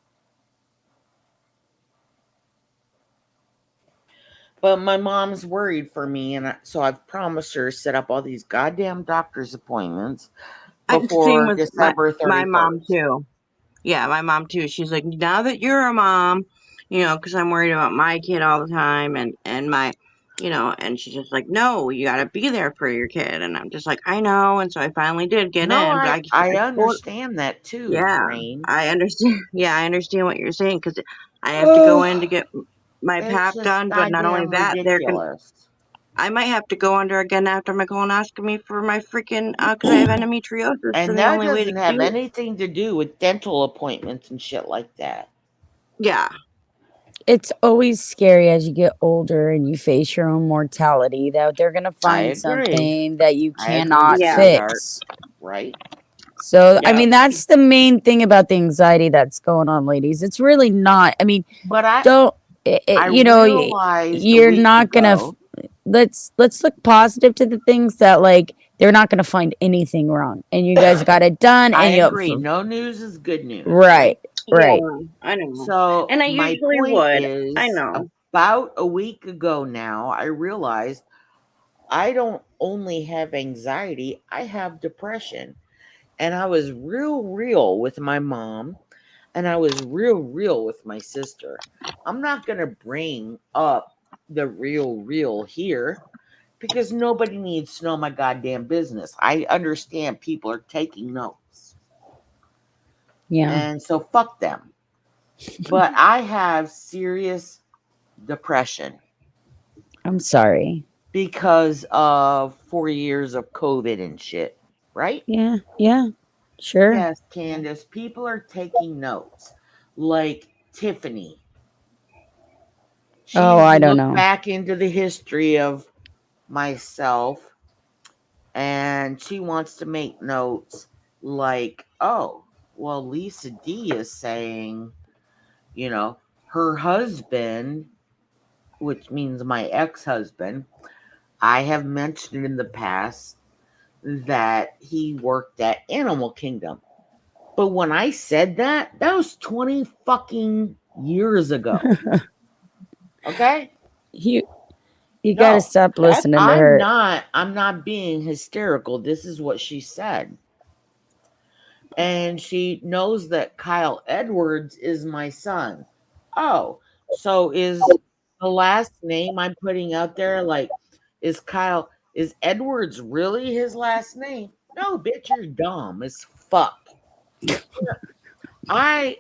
But my mom's worried for me, and so I've promised her to set up all these goddamn doctor's appointments Same before with December my mom 31st. too. Yeah, my mom too. She's like, now that you're a mom, because I'm worried about my kid all the time, and my, and she's just like, no, you gotta be there for your kid, and I'm just like, I know, and so I finally did get No, in, but I I told, understand that too, yeah, Rain. I understand, yeah, I understand what you're saying because I have to go in to Oh, get my It's pap just done, but not only goddamn that, ridiculous. I might have to go under again after my colonoscopy for my freaking, because I have endometriosis, so And the that only way to doesn't have cure, anything to do with dental appointments and shit like that. yeah, it's always scary as you get older and you face your own mortality that they're going to I find agree. something that you I agree, cannot yeah, sweetheart. fix. Right? So, I yeah, mean, that's the main thing about the anxiety that's going on, ladies. It's really not. I mean, But I don't, I you know, realized a you're week not going to, ago. let's look positive to the things that, like, they're not going to find anything wrong. And you guys got it done. I And agree. No news is good news, right, right? right. yeah, I know. So And I my usually point would. I is, know. about a week ago now, I realized I don't only have anxiety, I have depression. And I was real with my mom, and I was real with my sister. I'm not going to bring up the real here because nobody needs to know my goddamn business. I understand people are taking notes. Yeah. And so fuck them. But I have serious depression I'm sorry. because of 4 years of COVID and shit, right? Yeah. Yeah. Sure. Yes, Candace, people are taking notes. Like Tiffany. Oh, She's I don't looked know. back into the history of myself and she wants to make notes like, oh, well, Lisa D is saying, you know, her husband, which means my ex husband, I have mentioned in the past that he worked at Animal Kingdom. But when I said that, that was 20 fucking years ago. Okay? you you got to No, stop that listening to her. I'm not being hysterical. This is what she said. And she knows that Kyle Edwards is my son. Oh, so is the last name I'm putting out there like is Edwards really his last name? No, bitch, you're dumb as fuck. I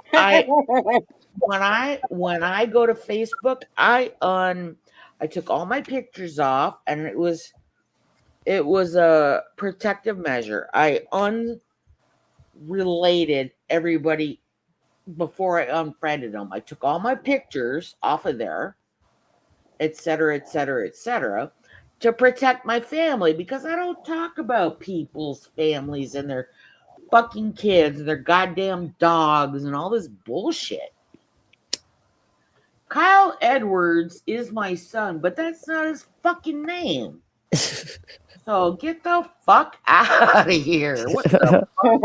when I go to Facebook, I took all my pictures off and it was a protective measure. I unrelated everybody before I unfriended them. I took all my pictures off of there, etc., to protect my family because I don't talk about people's families and their fucking kids and their goddamn dogs and all this bullshit. Kyle Edwards is my son, but that's not his fucking name. So get the fuck out of here. What the fuck?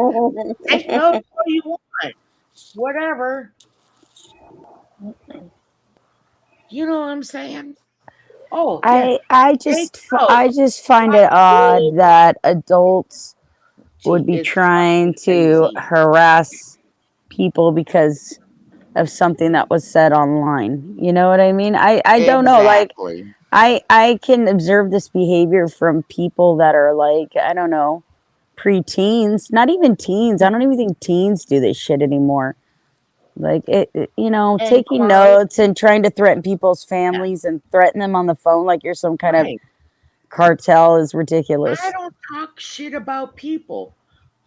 Take notes what you want. Whatever. You know what I'm saying? Oh yeah. Take I notes. just find What it odd will that adults would be it's trying fucking to crazy. harass people because of something that was said online. You know what I mean? I don't know. Like Exactly. I can observe this behavior from people that are like, I don't know, pre-teens, not even teens. I don't even think teens do this shit anymore. Like And taking quite notes and trying to threaten people's yeah, families and threaten them on the phone like you're some kind of right. cartel is I ridiculous. don't talk shit about people.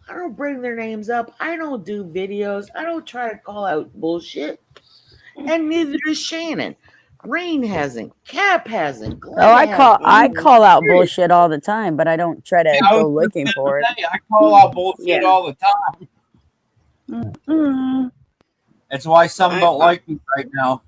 I don't bring their names up. I don't do videos. I don't try to call out bullshit. And neither does Shannon. Rain hasn't. Cap hasn't. Oh, Glenda I hasn't. call out bullshit all the time, but I don't try to I go was just looking gonna for it. say, I call out bullshit Yeah. all the time. Mm. That's why some I- don't like me right now.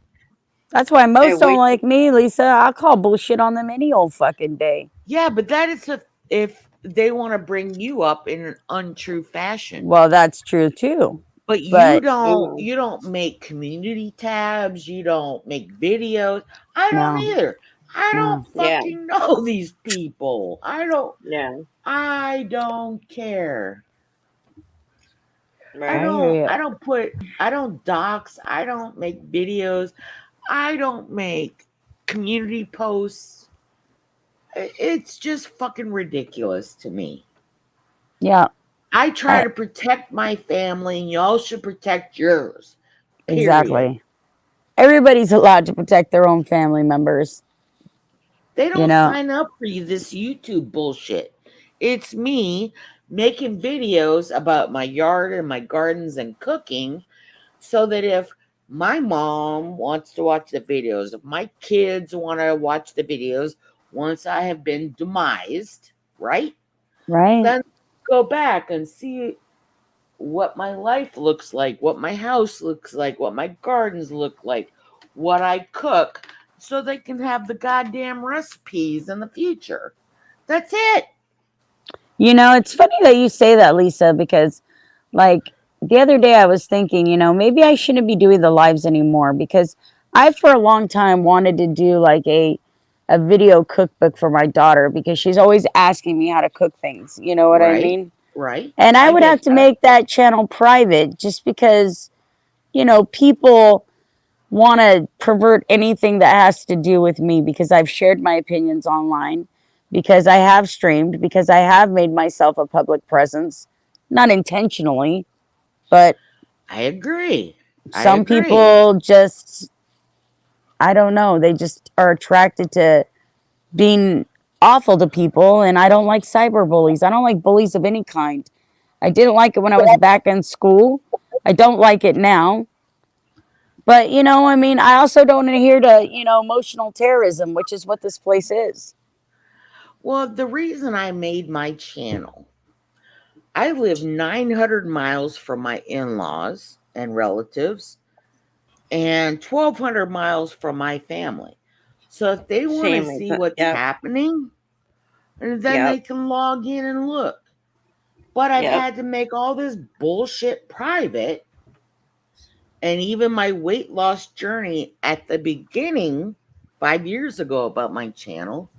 That's why most don't wait- like me, Lisa. I'll call bullshit on them any old fucking day. Yeah, but that is if they want to bring you up in an untrue fashion. Well, that's true too. But you But don't make community tabs, you don't make videos. I don't no, either. I no. don't Yeah. fucking know these people. Yeah. I don't care. Right. I don't dox, I don't make videos, I don't make community posts. It's just fucking ridiculous to me. Yeah, I try I- to protect my family, and y'all should protect yours. Period. exactly. Everybody's allowed to protect their own family members. They don't You know, sign up for this YouTube bullshit. It's me making videos about my yard and my gardens and cooking, so that if my mom wants to watch the videos, if my kids want to watch the videos once I have been demised, right? right? Then go back and see what my life looks like, what my house looks like, what my gardens look like, what I cook, so they can have the goddamn recipes in the future. That's it. You know, it's funny that you say that, Lisa, because like the other day I was thinking, maybe I shouldn't be doing the lives anymore because I for a long time wanted to do like a video cookbook for my daughter because she's always asking me how to cook things. You know what I Right. mean? Right. And I would get have to that. make that channel private just because, people want to pervert anything that has to do with me because I've shared my opinions online, because I have streamed, because I have made myself a public presence, not intentionally, but I agree. some people just, I don't know, they just are attracted to being awful to people, and I don't like cyber bullies. I don't like bullies of any kind. I didn't like it when I was back in school. I don't like it now. But, I also don't adhere to, emotional terrorism, which is what this place is. Well, the reason I made my channel, I live 900 miles from my in-laws and relatives and 1,200 miles from my family. So if they want to Same, see Lisa. what's Yep. happening, then Yep. they can log in and look. But I've Yep. had to make all this bullshit private. And even my weight loss journey at the beginning, 5 years ago, about my channel,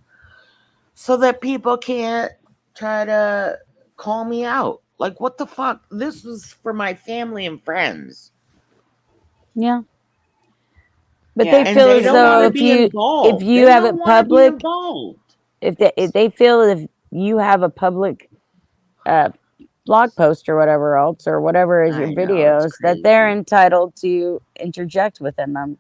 so that people can't try to call me out. Like, what the fuck? This was for my family and friends. Yeah. But Yeah, they and feel they as don't though want to be involved. if you They have don't it want to be public, involved. if they feel if you have a public blog post or whatever else or whatever is your I know, it's videos, that they're crazy. entitled to interject within them,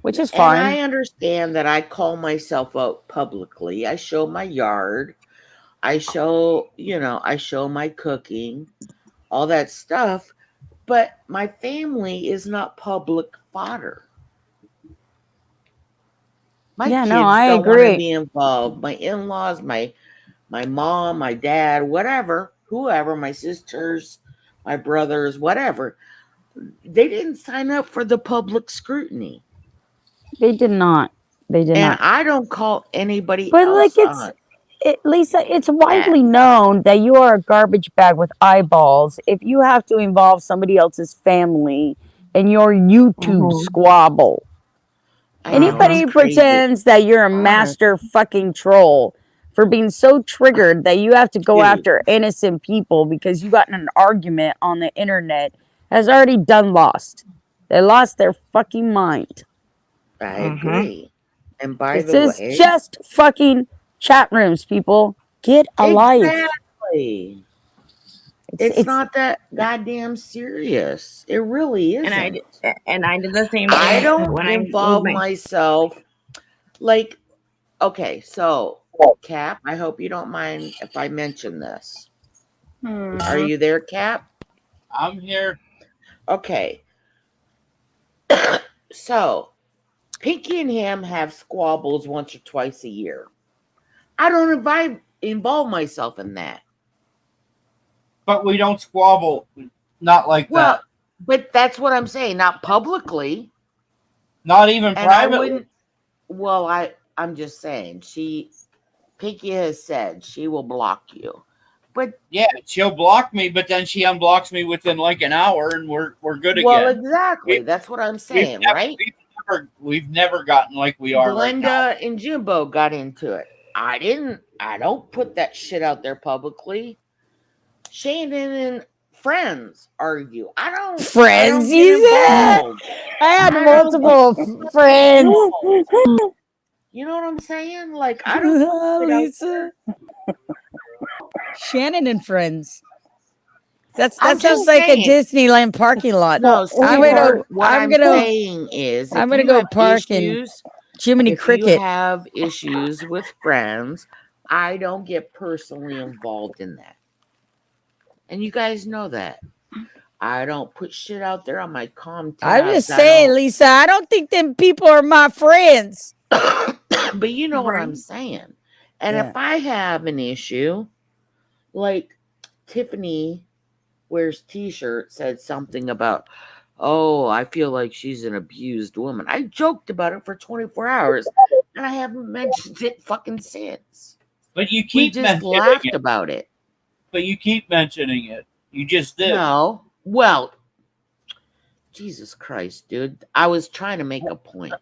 which is And I fine. understand that I call myself out publicly. I show my yard. I show my cooking, all that stuff. But my family is not public fodder. My Yeah, kids no, I don't want to agree. be involved. My in-laws, my mom, my dad, whatever, whoever, my sisters, my brothers, whatever, they didn't sign up for the public scrutiny. They did not. They did And not. I don't call anybody But like else on Lisa, it's that. widely known that you are a garbage bag with eyeballs if you have to involve somebody else's family in your YouTube squabble. I know, Anybody it's who crazy. pretends that you're a Honest. master fucking troll for being so triggered that you have to go Dude. after innocent people because you got in an argument on the internet has already done lost. They lost their fucking mind. I agree. And by This the is way, just fucking chat rooms, people. Get a life. exactly. It's not that goddamn serious. It really isn't. And I did the same thing. I don't when I involve moved myself. Like, okay, so Cap, I hope you don't mind if I mention this. Are you there, Cap? I'm here. Okay. So Pinky and him have squabbles once or twice a year. I don't involve myself in that. But we don't squabble, not like Well, that. but that's what I'm saying. Not publicly. Not even And I privately. wouldn't. Well, I'm just saying. Pinky has said she will block you. But yeah, she'll block me, but then she unblocks me within like an hour, and we're good again. Well, exactly. That's what I'm saying, right? We've never gotten like we are right now. Glenda and Jimbo got into it. I don't put that shit out there publicly. Shannon and friends argue. I don't Friends, get you said? involved. I had multiple friends. You know what I'm saying? Like, I don't put it out Lisa. Shannon and friends. That I'm sounds just like a saying. Disneyland parking lot. No, I'm sweetheart, gonna what I'm saying is, I'm if gonna you go have parking. issues, Jiminy if you Cricket. have issues with friends, I don't get personally involved in that. And you guys know that. I don't put shit out there on my com I'm tabs. just saying, Lisa, I don't think them people are my friends. But you know what I'm Right. saying. And Yeah. if I have an issue, like Tiffany wears t-shirt said something about, oh, I feel like she's an abused woman. I joked about it for 24 hours and I haven't mentioned it fucking since. But you We keep just mentioning laughed it. about it. But you keep mentioning it. You just did. No. Well, Jesus Christ, dude. I was trying to make a point.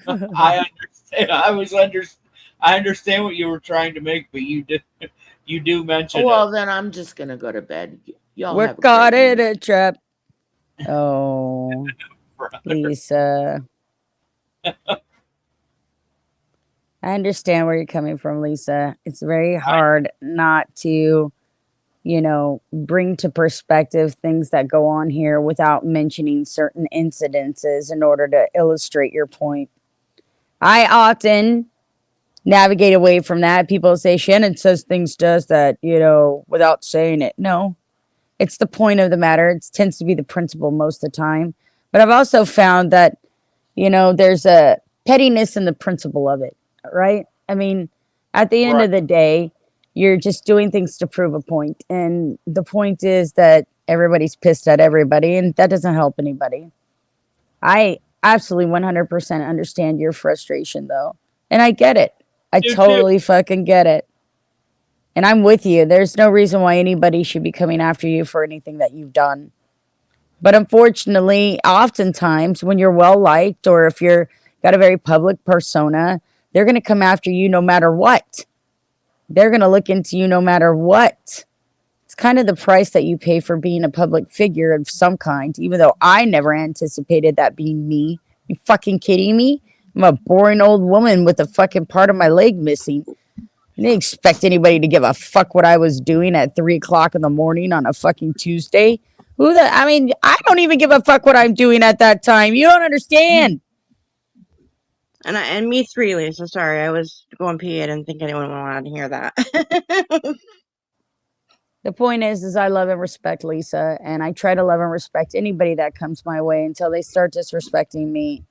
I understand. I understand what you were trying to make, but you do mention Well, it. then I'm just gonna go to bed. Y'all We're have a caught great in night. a trap. Oh, Lisa. I understand where you're coming from, Lisa. It's very hard not to, bring to perspective things that go on here without mentioning certain incidences in order to illustrate your point. I often navigate away from that. People say Shannon says things does that, without saying it. No, it's the point of the matter. It tends to be the principle most of the time. But I've also found that, there's a pettiness in the principle of it, right? I mean, at the end of the day, you're just doing things to prove a point. And the point is that everybody's pissed at everybody, and that doesn't help anybody. I absolutely 100% understand your frustration, though. And I get it. I totally fucking get it. And I'm with you. There's no reason why anybody should be coming after you for anything that you've done. But unfortunately, oftentimes when you're well liked or if you're got a very public persona, they're going to come after you no matter what. They're going to look into you no matter what. It's kind of the price that you pay for being a public figure of some kind, even though I never anticipated that being me. You fucking kidding me? I'm a boring old woman with a fucking part of my leg missing. I didn't expect anybody to give a fuck what I was doing at 3 o'clock in the morning on a fucking Tuesday. I don't even give a fuck what I'm doing at that time. You don't understand. And me three, Lisa. Sorry, I was going pee. I didn't think anyone wanted to hear that. The point is I love and respect Lisa, and I try to love and respect anybody that comes my way until they start disrespecting me.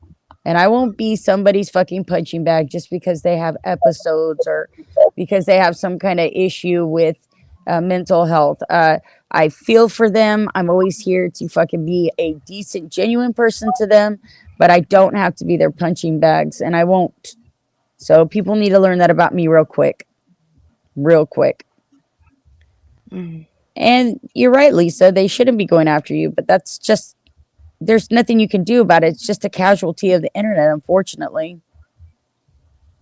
And I won't be somebody's fucking punching bag just because they have episodes or because they have some kind of issue with mental health. I feel for them. I'm always here to fucking be a decent, genuine person to them, but I don't have to be their punching bags, and I won't. So people need to learn that about me real quick. Real quick. And you're right, Lisa. They shouldn't be going after you, but that's just, there's nothing you can do about it. It's just a casualty of the internet, unfortunately.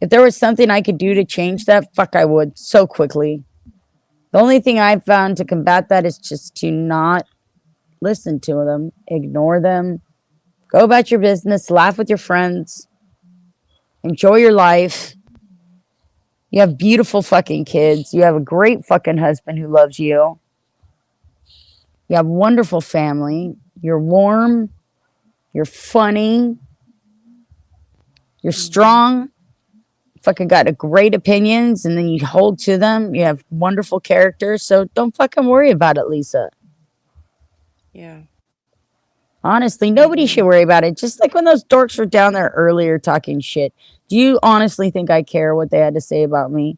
If there was something I could do to change that, fuck, I would so quickly. The only thing I've found to combat that is just to not listen to them, ignore them, go about your business, laugh with your friends, enjoy your life. You have beautiful fucking kids. You have a great fucking husband who loves you. You have a wonderful family. You're warm. You're funny. You're strong. Fucking got a great opinions, and then you hold to them. You have wonderful characters. So don't fucking worry about it, Lisa. Yeah. Honestly, nobody should worry about it. Just like when those dorks were down there earlier talking shit. Do you honestly think I care what they had to say about me?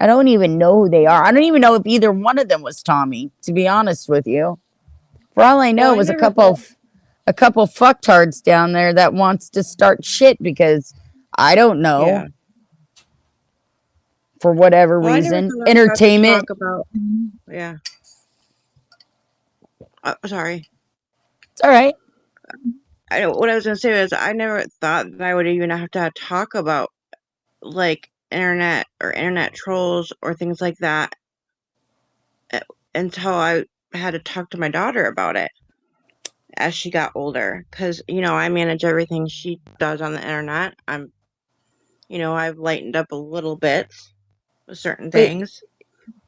I don't even know who they are. I don't even know if either one of them was Tommy, to be honest with you. For all I know, Well, it I was never thought. a couple fucktards down there that wants to start shit because I don't know, Yeah. for whatever Well, I never reason. thought I would have to Entertainment. talk about. Yeah. Sorry. It's all right. What I was gonna say was I never thought that I would even have to talk about like internet or internet trolls or things like that uh, until I had to talk to my daughter about it as she got older. Because I manage everything she does on the internet. I've lightened up a little bit with certain But things,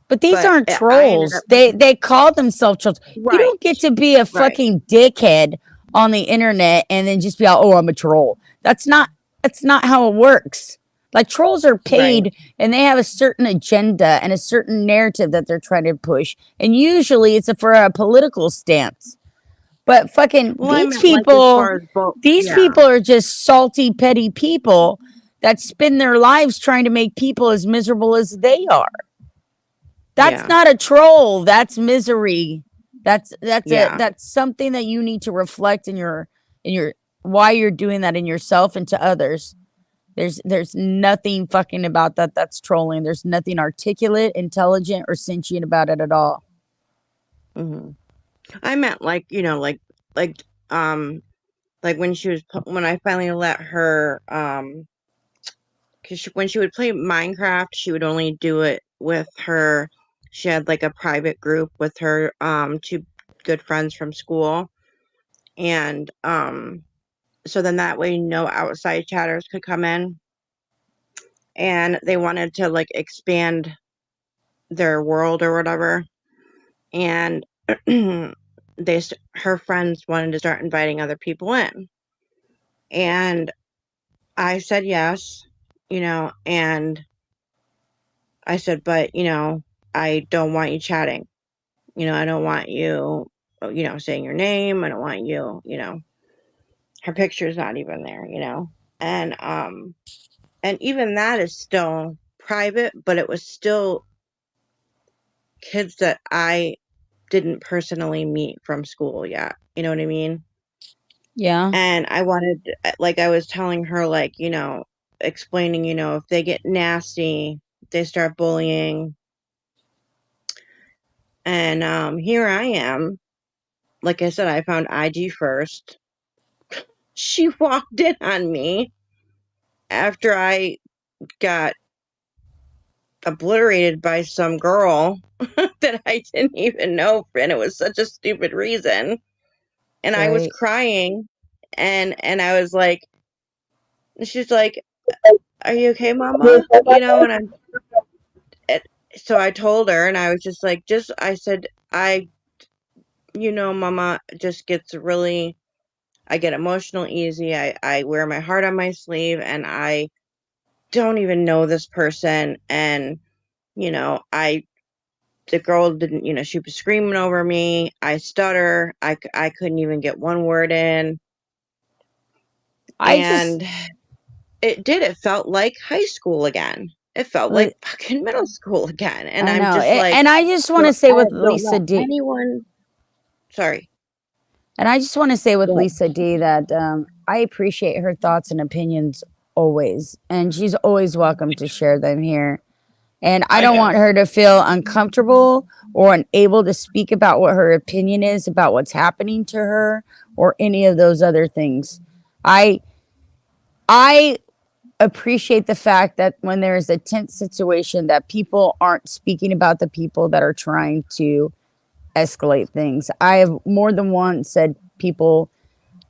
But these but aren't I ended trolls. up They call themselves trolls. You right, don't get to be a right, fucking dickhead on the internet and then just be like, "Oh, I'm a troll." That's not how it works. Like trolls are right. paid and they have a certain agenda and a certain narrative that they're trying to push. And usually it's for a political stance. But fucking Well, I meant like as far as both. these Yeah, people are just salty, petty people that spend their lives trying to make people as miserable as they are. That's yeah, not a troll. That's misery. yeah. That's something that you need to reflect in your why you're doing that in yourself and to others. There's nothing fucking about that that's trolling. There's nothing articulate, intelligent, or sentient about it at all. hmm I meant like like um like when I finally let her because when she would play Minecraft, she would only do it with her. She had like a private group with her two good friends from school, and so then that way no outside chatters could come in, and they wanted to like expand their world or whatever, and her friends wanted to start inviting other people in, and I said yes, and I said, but I don't want you chatting. I don't want you, saying your name. I don't want you, her picture's not even there, and even that is still private, but it was still kids that I didn't personally meet from school yet. You know what I mean? Yeah. And I wanted, like, I was telling her, like, explaining, if they get nasty, they start bullying. And here I am. Like I said, I found IG first. She walked in on me after I got obliterated by some girl that I didn't even know, and it was such a stupid reason. And I was Right. crying, and I was like, she's like, "Are you okay, Mama?" And so I told her, and I was just like, I said, Mama just gets really, I get emotional easy. I wear my heart on my sleeve, and I don't even know this person. And, the girl didn't, she was screaming over me. I stutter. I couldn't even get one word in. I just And it felt like high school again. It felt like li- fucking middle school again. And I I'm know. just like, And I just want so to say I with don't Lisa want D. anyone. Sorry. And I just want to say with Yeah. Lisa D that I appreciate her thoughts and opinions always, and she's always welcome to share them here. And I I don't have. want her to feel uncomfortable or unable to speak about what her opinion is about what's happening to her or any of those other things. I I appreciate the fact that when there is a tense situation that people aren't speaking about the people that are trying to escalate things. I have more than once said people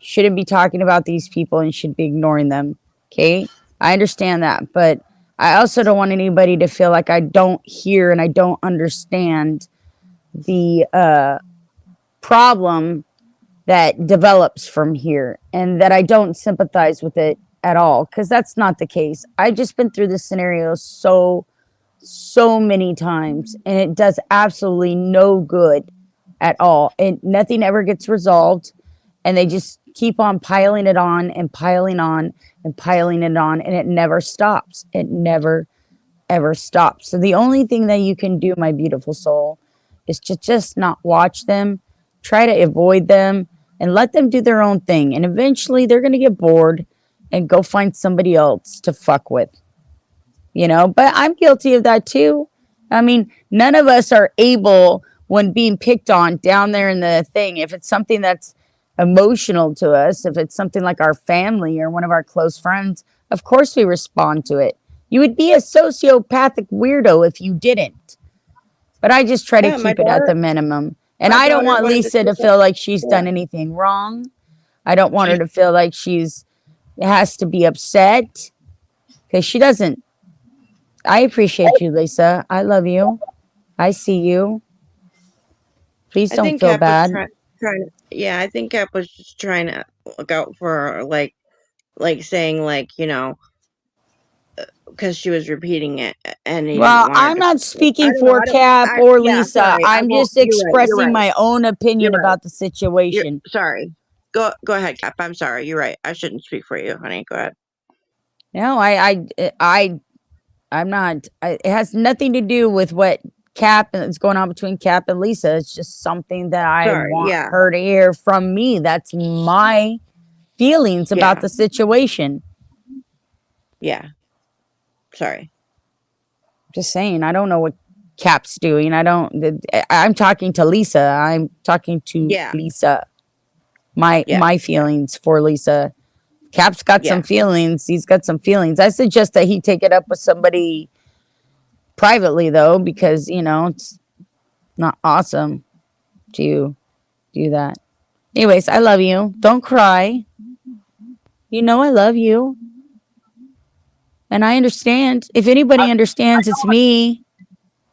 shouldn't be talking about these people and should be ignoring them. Okay. I understand that. But I also don't want anybody to feel like I don't hear and I don't understand the problem that develops from here and that I don't sympathize with it at all. Because that's not the case. I've just been through this scenario so many times and it does absolutely no good at all. And nothing ever gets resolved and they just keep on piling it on and piling on and piling it on, and it never stops. It never ever stops. So the only thing that you can do, my beautiful soul, is to just not watch them, try to avoid them, and let them do their own thing. And eventually they're going to get bored and go find somebody else to fuck with, But I'm guilty of that too. I mean, none of us are able, when being picked on down there in the thing, if it's something that's emotional to us, if it's something like our family or one of our close friends, of course we respond to it. You would be a sociopathic weirdo if you didn't. But I just try to Yeah, my keep it at daughter, the minimum. And my I don't daughter want wanted to Lisa to take it. feel like she's Yeah, done anything wrong. I don't want her She's to feel like she's has to be upset because she doesn't. I appreciate you, Lisa. I love you. I see you. Please I don't think feel Cap was bad. trying to. Yeah, I think Cap was just trying to look out for her, like saying because she was repeating it and he didn't Well, want her I'm to. not I speaking don't know. for I don't. Cap or Yeah, Lisa. sorry. I I'm won't. just You're right. You're expressing right. my own You're opinion right. about the situation. Sorry. Go ahead, Cap. I'm sorry. You're right. I shouldn't speak for you, honey. Go ahead. No, I'm not. It has nothing to do with what Cap and it's going on between Cap and Lisa. It's just something that I Sorry. want Yeah. her to hear from me. That's my feelings about Yeah. the situation. Yeah. Sorry. Just saying, I don't know what Cap's doing. I'm talking to Lisa. I'm talking to Yeah. Lisa. My Yeah. my feelings for Lisa. Cap's got some Yeah. feelings. He's got some feelings. I suggest that he take it up with somebody privately though, because it's not awesome to do that. Anyways, I love you. Don't cry. You know I love you. And I understand. If anybody I, understands, it's me.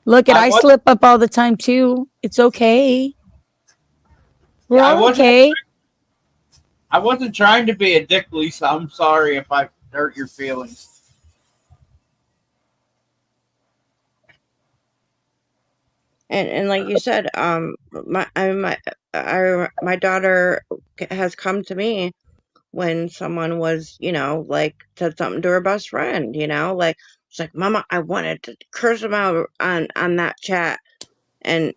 Look, I I was slip up all the time too. It's okay. We're yeah, all okay. I wasn't trying to be a dick, Lisa. I'm sorry if I hurt your feelings. And like you said, my daughter has come to me when someone was, like said something to her best friend, like she's like, Mama, I wanted to curse him out on that chat and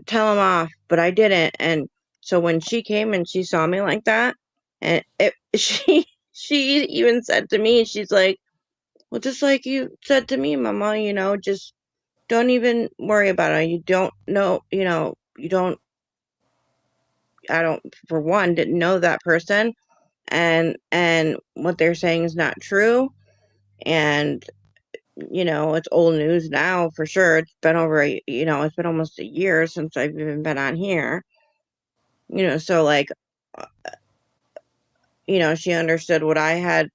tell him off, but I didn't. And so when she came and she saw me like that, and she even said to me, she's like, well, just like you said to me, Mama, just don't even worry about it. You don't know, you don't. I don't, for one, didn't know that person, and what they're saying is not true, and it's old news now for sure. It's been it's been almost a year since I've even been on here. So like, uh, she understood what I had.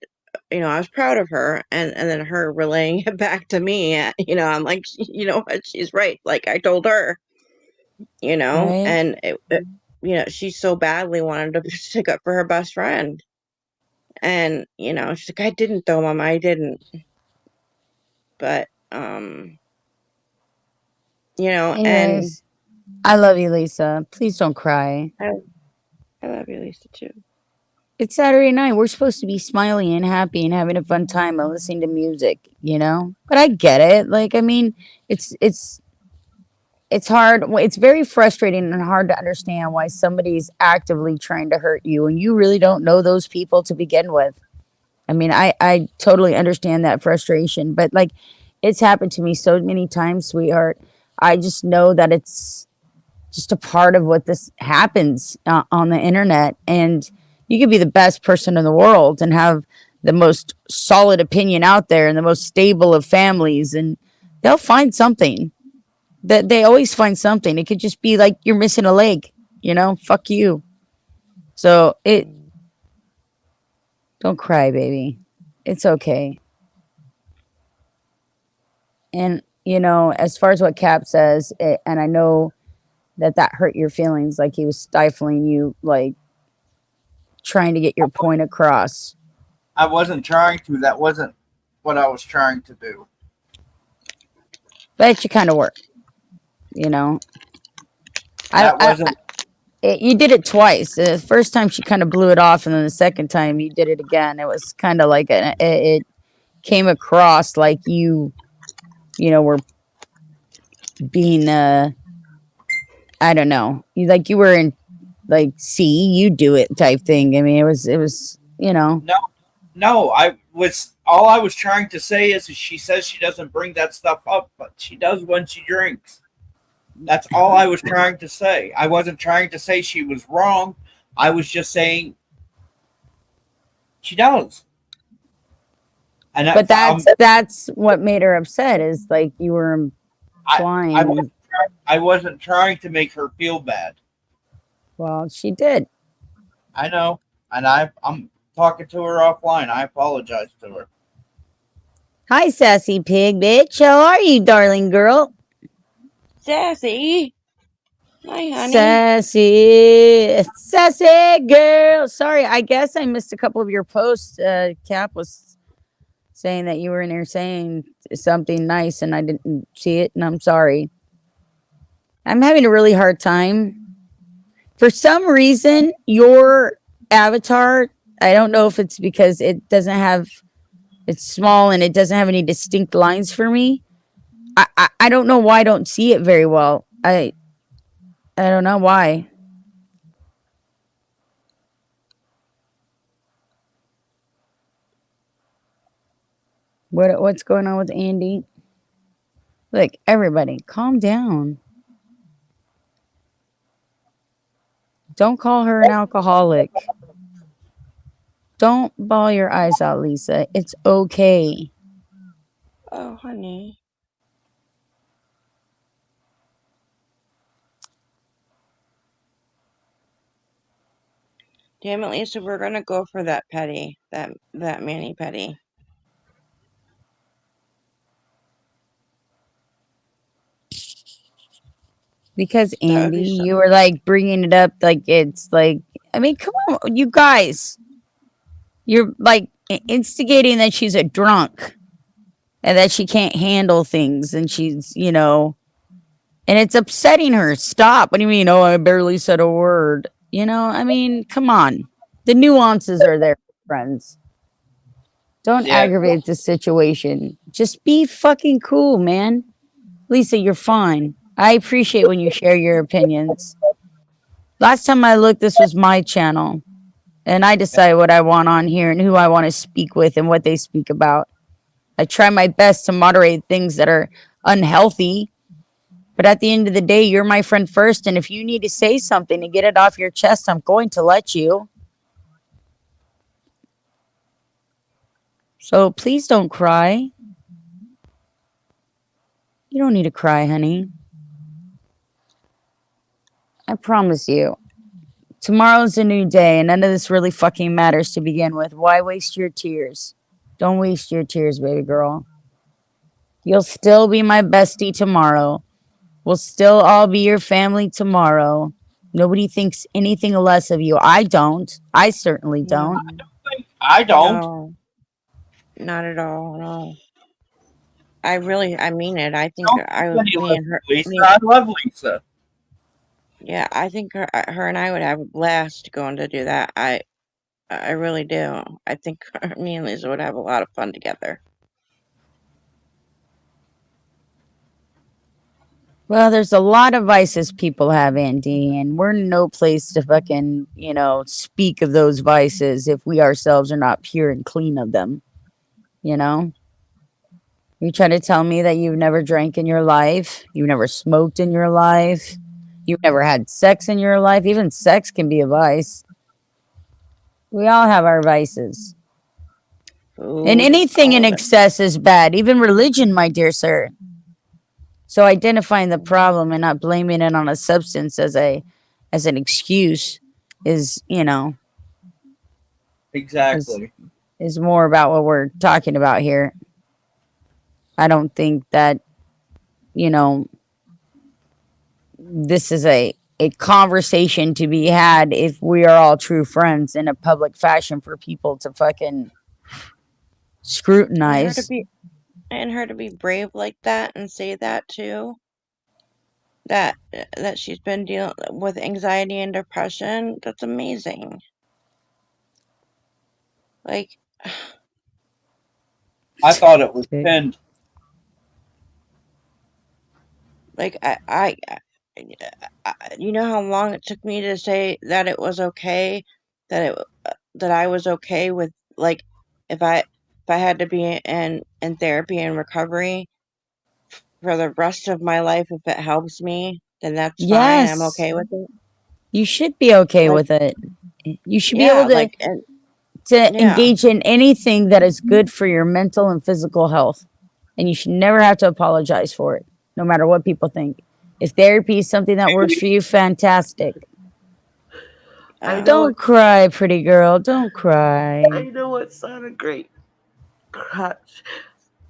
I was proud of her, and then her relaying it back to me. I'm like, what? She's right. Like I told her, Right? and she so badly wanted to stick up for her best friend, and she's like, I didn't though, Mama, I didn't. But and Anyways, I love you, Lisa. Please don't cry. I, I love you, Lisa, too. It's Saturday night. We're supposed to be smiling and happy and having a fun time and listening to music. But I get it. Like, I mean, it's hard. It's very frustrating and hard to understand why somebody's actively trying to hurt you and you really don't know those people to begin with. I mean, I totally understand that frustration, but like it's happened to me so many times, sweetheart. I just know that it's just a part of what this happens on the internet. And you could be the best person in the world and have the most solid opinion out there and the most stable of families, and they'll find something. That they always find something. It could just be like you're missing a leg. Fuck you. So don't cry, baby. It's okay. And as far as what Cap says, and I know that hurt your feelings, like he was stifling you, like trying to get your point across. I wasn't trying to. That wasn't what I was trying to do. But you kind of were. You know, I, That I wasn't. You did it twice. The first time she kind of blew it off, and then the second time you did it again. It was kind of like it came across like were being I don't know, you were in like, see, you do it type thing. I mean, it was No, all I was trying to say is she says she doesn't bring that stuff up, but she does when she drinks. That's all I was trying to say. I wasn't trying to say she was wrong. I was just saying she does. And but that's what made her upset, is like you were implying. I wasn't trying to make her feel bad. Well, she did. I know, and I'm talking to her offline. I apologize to her. Hi, sassy pig bitch. How are you, darling girl? Sassy. Hi, honey. Sassy girl. Sorry, I guess I missed a couple of your posts. Cap was saying that you were in there saying something nice, and I didn't see it, and I'm sorry. I'm having a really hard time. For some reason, your avatar, I don't know if it's because it's small and it doesn't have any distinct lines for me. I don't know why I don't see it very well. I don't know why. What's going on with Andy? Look, everybody, calm down. Don't call her an alcoholic. Don't bawl your eyes out, Lisa. It's okay. Oh, honey. Damn it, Lisa, we're gonna go for that petty. That mani petty. Because Andy, you were like bringing it up like it's like, I mean, come on, you guys. You're like instigating that she's a drunk and that she can't handle things, and she's, and it's upsetting her. Stop. What do you mean? Oh, I barely said a word. I mean, come on. The nuances are there, friends. Don't aggravate the situation. Just be fucking cool, man. Lisa, you're fine. I appreciate when you share your opinions. Last time I looked, this was my channel, and I decide what I want on here and who I want to speak with and what they speak about. I try my best to moderate things that are unhealthy, but at the end of the day, you're my friend first, and if you need to say something to get it off your chest, I'm going to let you. So please don't cry. You don't need to cry, honey. I promise you. Tomorrow's a new day, and none of this really fucking matters to begin with. Why waste your tears? Don't waste your tears, baby girl. You'll still be my bestie tomorrow. We'll still all be your family tomorrow. Nobody thinks anything less of you. I don't. I certainly don't. I don't. No, not at all. No. I mean it. I think I love Lisa. Yeah, I think her and I would have a blast going to do that. I really do. I think me and Lisa would have a lot of fun together. Well, there's a lot of vices people have, Andy, and we're in no place to fucking, speak of those vices if we ourselves are not pure and clean of them. You try to tell me that you've never drank in your life, you've never smoked in your life, you've never had sex in your life. Even sex can be a vice. We all have our vices. And anything in excess is bad, even religion, my dear sir. So identifying the problem and not blaming it on a substance as an excuse is, exactly is more about what we're talking about here. I don't think that, this is a conversation to be had if we are all true friends in a public fashion for people to fucking scrutinize. And her to be brave like that and say that too. that she's been dealing with anxiety and depression. That's amazing. Like, I thought it was pinned. like I you know how long it took me to say that it was okay, that I was okay with, like, if I had to be in therapy and recovery for the rest of my life, if it helps me, then that's fine. I'm Yes. okay with it. You should be okay Like, with it. You should be yeah, able like, and to yeah, engage in anything that is good for your mental and physical health. And you should never have to apologize for it, no matter what people think. If therapy is something that works for you, fantastic. I know Don't cry, pretty girl. Don't cry. I know it's not a great crutch,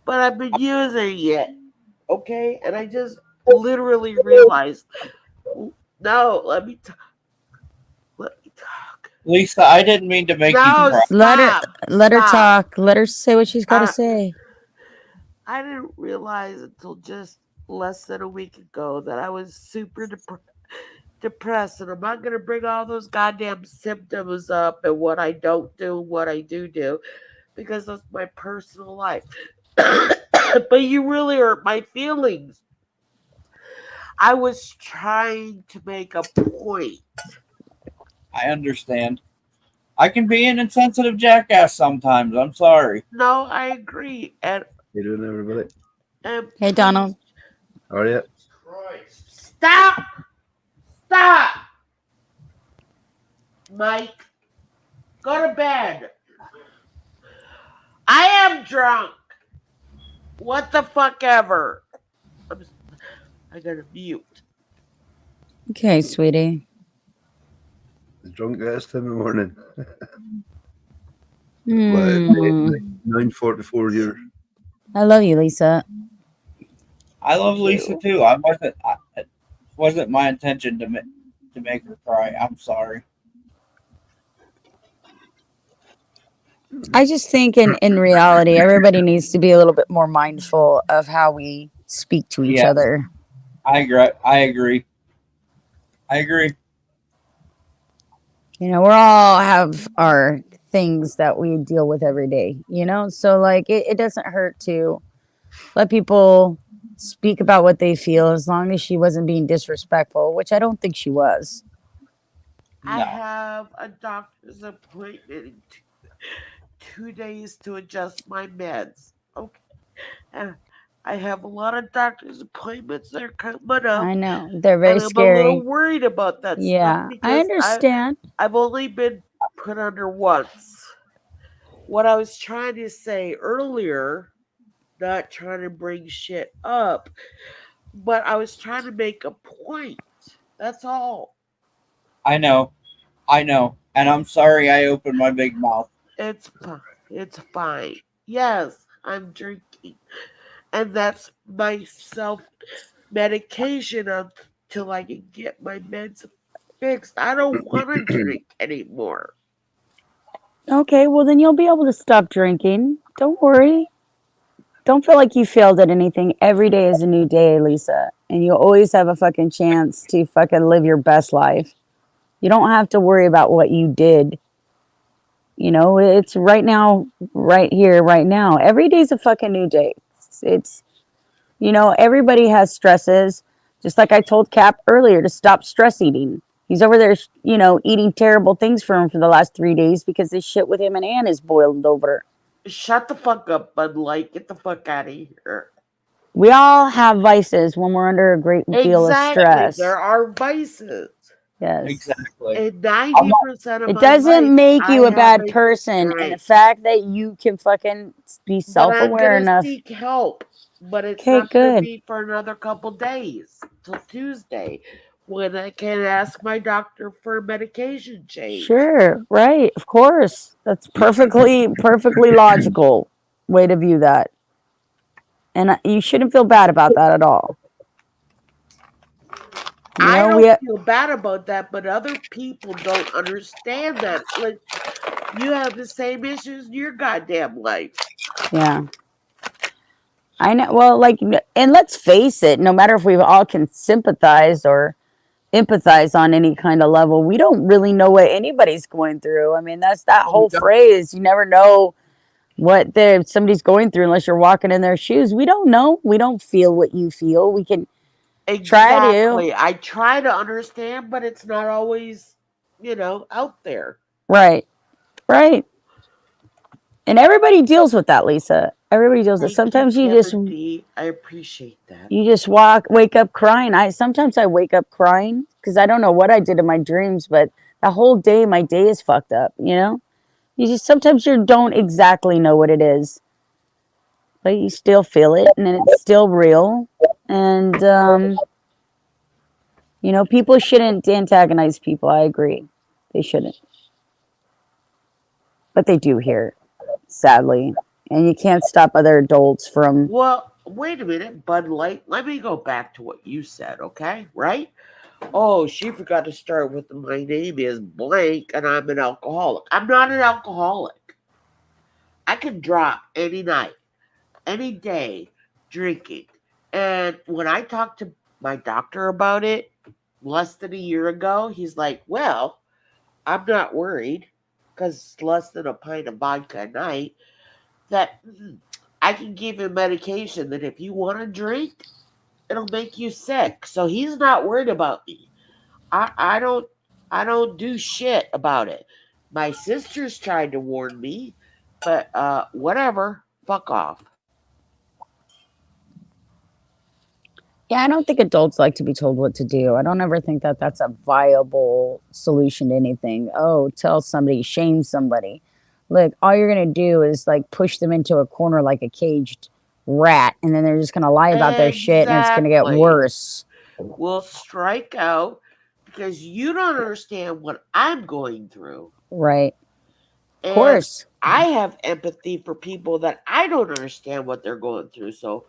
but I've been using it. Okay, and I just literally realized. No, let me talk. Lisa, I didn't mean to make you No, cry. Let her stop. talk. Let her say what she's got to say. I didn't realize until just less than a week ago that I was super depressed, and I'm not gonna bring all those goddamn symptoms up and what I don't do, what I do, because that's my personal life. But you really hurt my feelings. I was trying to make a point. I understand. I can be an insensitive jackass sometimes. I'm sorry. No, I agree. And How you doing, everybody? Hey, Donald. How are you? Stop! Stop! Mike, go to bed. I am drunk. What the fuck ever. I gotta mute. Okay, sweetie. Drunk at this time of the morning. Hmm. 9:44 here. I love you, Lisa. I love Lisa too. It wasn't my intention to make her cry. I'm sorry. I just think in reality, everybody needs to be a little bit more mindful of how we speak to each Yes. other. I agree. You know, we all have our things that we deal with every day, you know? So, like, it doesn't hurt to let people speak about what they feel as long as she wasn't being disrespectful, which I don't think she was. I have a doctor's appointment in 2 days to adjust my meds. Okay. And I have a lot of doctor's appointments that are coming up. I know. They're very and I'm scary. a little worried about that Yeah, stuff because I understand. I've only been put under once. What I was trying to say earlier, not trying to bring shit up, but I was trying to make a point. That's all. I know. And I'm sorry I opened my big mouth. It's fine. It's fine. Yes, I'm drinking. And that's my self medication until I can get my meds fixed. I don't want to drink anymore. Okay, well, then you'll be able to stop drinking. Don't worry. Don't feel like you failed at anything. Every day is a new day, Lisa. And you always have a fucking chance to fucking live your best life. You don't have to worry about what you did. You know, it's right now, right here, right now. Every day's a fucking new day. It's you know, everybody has stresses. Just like I told Cap earlier to stop stress eating. He's over there, you know, eating terrible things for him for the last 3 days because this shit with him and Ann is boiled over. Shut the fuck up, Bud Light. Get the fuck out of here. We all have vices when we're under a great deal of stress. There are vices. Yes. Exactly. And 90% of it my doesn't life, make you I a bad haven't person. drank. And the fact that you can fucking be self-aware But I'm enough. gonna seek help. But it's Okay, not gonna good. be for another couple days till Tuesday, when I can ask my doctor for medication change. Sure, right, of course. That's perfectly logical way to view that. And you shouldn't feel bad about that at all. You I know, don't feel bad about that, but other people don't understand that. Like, you have the same issues in your goddamn life. Yeah. I know. Well, like, and let's face it, no matter if we all can sympathize or empathize on any kind of level, we don't really know what anybody's going through. I mean, that's that whole phrase. You never know what somebody's going through unless you're walking in their shoes. We don't know. We don't feel what you feel. We can try to. Exactly. I try to understand, but it's not always, out there. Right. Right. And everybody deals with that, Lisa. Everybody deals with it. Thank you, Sometimes Kevin D. I appreciate that. you just wake up crying. Sometimes I wake up crying because I don't know what I did in my dreams, but the whole day, my day is fucked up. You just sometimes you don't exactly know what it is, but you still feel it, and it's still real. And people shouldn't antagonize people. I agree, they shouldn't, but they do here, sadly. And you can't stop other adults from. Well, wait a minute, Bud Light. Let me go back to what you said, okay? Right? Oh, she forgot to start with my name is blank and I'm an alcoholic. I'm not an alcoholic. I can drop any night, any day, drinking. And when I talked to my doctor about it less than a year ago, he's like, well, I'm not worried because it's less than a pint of vodka a night. That I can give you medication that if you want to drink, it'll make you sick. So he's not worried about me. I don't do shit about it. My sisters tried to warn me, but whatever. Fuck off. Yeah, I don't think adults like to be told what to do. I don't ever think that that's a viable solution to anything. Oh, tell somebody, shame somebody. Look, all you're going to do is like push them into a corner like a caged rat, and then they're just going to lie about their shit, and it's going to get Exactly. worse. We'll strike out because you don't understand what I'm going through. Right. Of And course. I have empathy for people that I don't understand what they're going through. So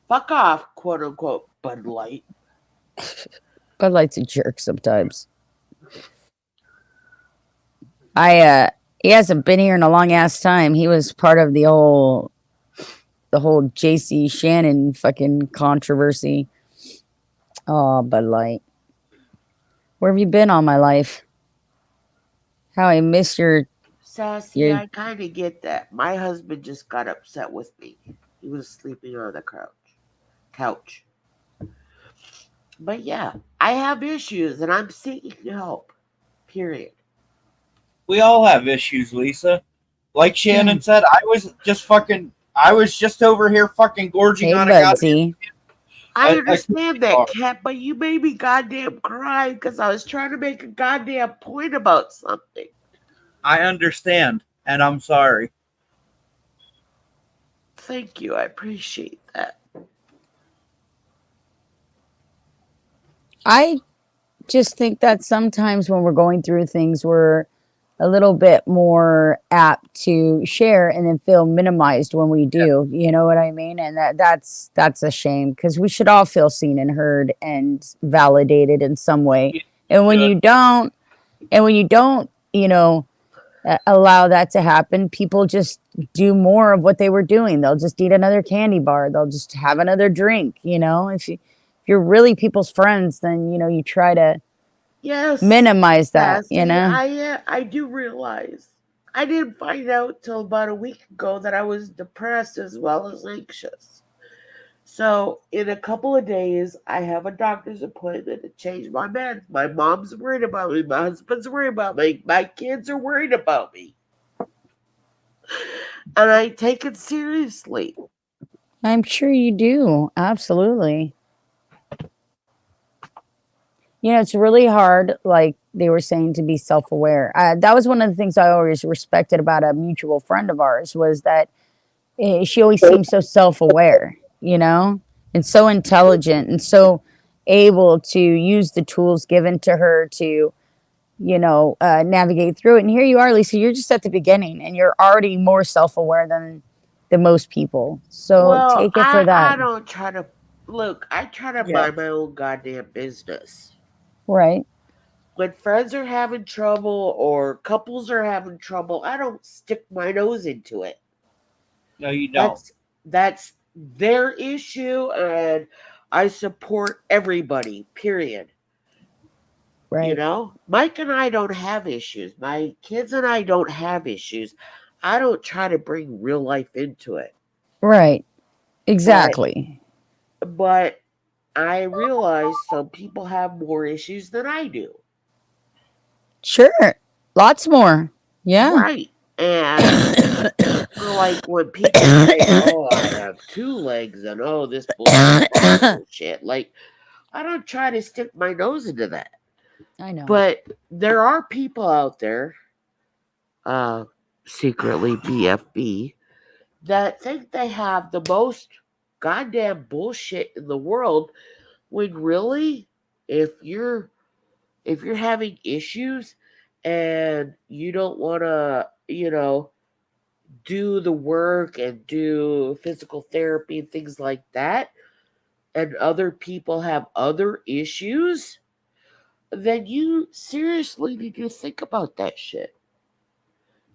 fuck off, quote unquote, Bud Light. Bud Light's a jerk sometimes. He hasn't been here in a long ass time. He was part of the whole JC Shannon fucking controversy. Oh, Bud Light. Where have you been all my life? How I miss your. Sassy, I kind of get that. My husband just got upset with me. He was sleeping on the couch. But yeah, I have issues and I'm seeking help. Period. We all have issues, Lisa. Like Shannon said, I was just over here fucking gorging on a goddamn. I understand that, Kat, but you made me goddamn cry because I was trying to make a goddamn point about something. I understand, and I'm sorry. Thank you. I appreciate that. I just think that sometimes when we're going through things, we're a little bit more apt to share and then feel minimized when we do. You know what I mean? And that's a shame because we should all feel seen and heard and validated in some way. And when you don't, allow that to happen, people just do more of what they were doing. They'll just eat another candy bar. They'll just have another drink. If you're really people's friends, then you try to minimize that. Sassy, I do realize I didn't find out till about a week ago that I was depressed as well as anxious. So in a couple of days, I have a doctor's appointment to change my meds. My mom's worried about me. My husband's worried about me. My kids are worried about me. And I take it seriously. I'm sure you do. Absolutely. It's really hard, like they were saying, to be self-aware. That was one of the things I always respected about a mutual friend of ours was that she always seemed so self-aware, and so intelligent and so able to use the tools given to her to, navigate through it. And here you are, Lisa, you're just at the beginning and you're already more self-aware than most people. So take it for that. I don't try to look. I try to mind my own goddamn business. Right. When friends are having trouble or couples are having trouble, I don't stick my nose into it. No, you don't. That's their issue, and I support everybody, period. You Right. know, Mike and I don't have issues. My kids and I don't have issues. I don't try to bring real life into it. Right. But Exactly. but I realize some people have more issues than I do. Sure. Lots more. Yeah. Right. And like when people say, "Oh, I have two legs," and "Oh, this bullshit," like I don't try to stick my nose into that. I know. But there are people out there, uh, secretly BFB, that think they have the most goddamn bullshit in the world. When really, if you're having issues and you don't want to, do the work and do physical therapy and things like that, and other people have other issues, then you seriously need to think about that shit.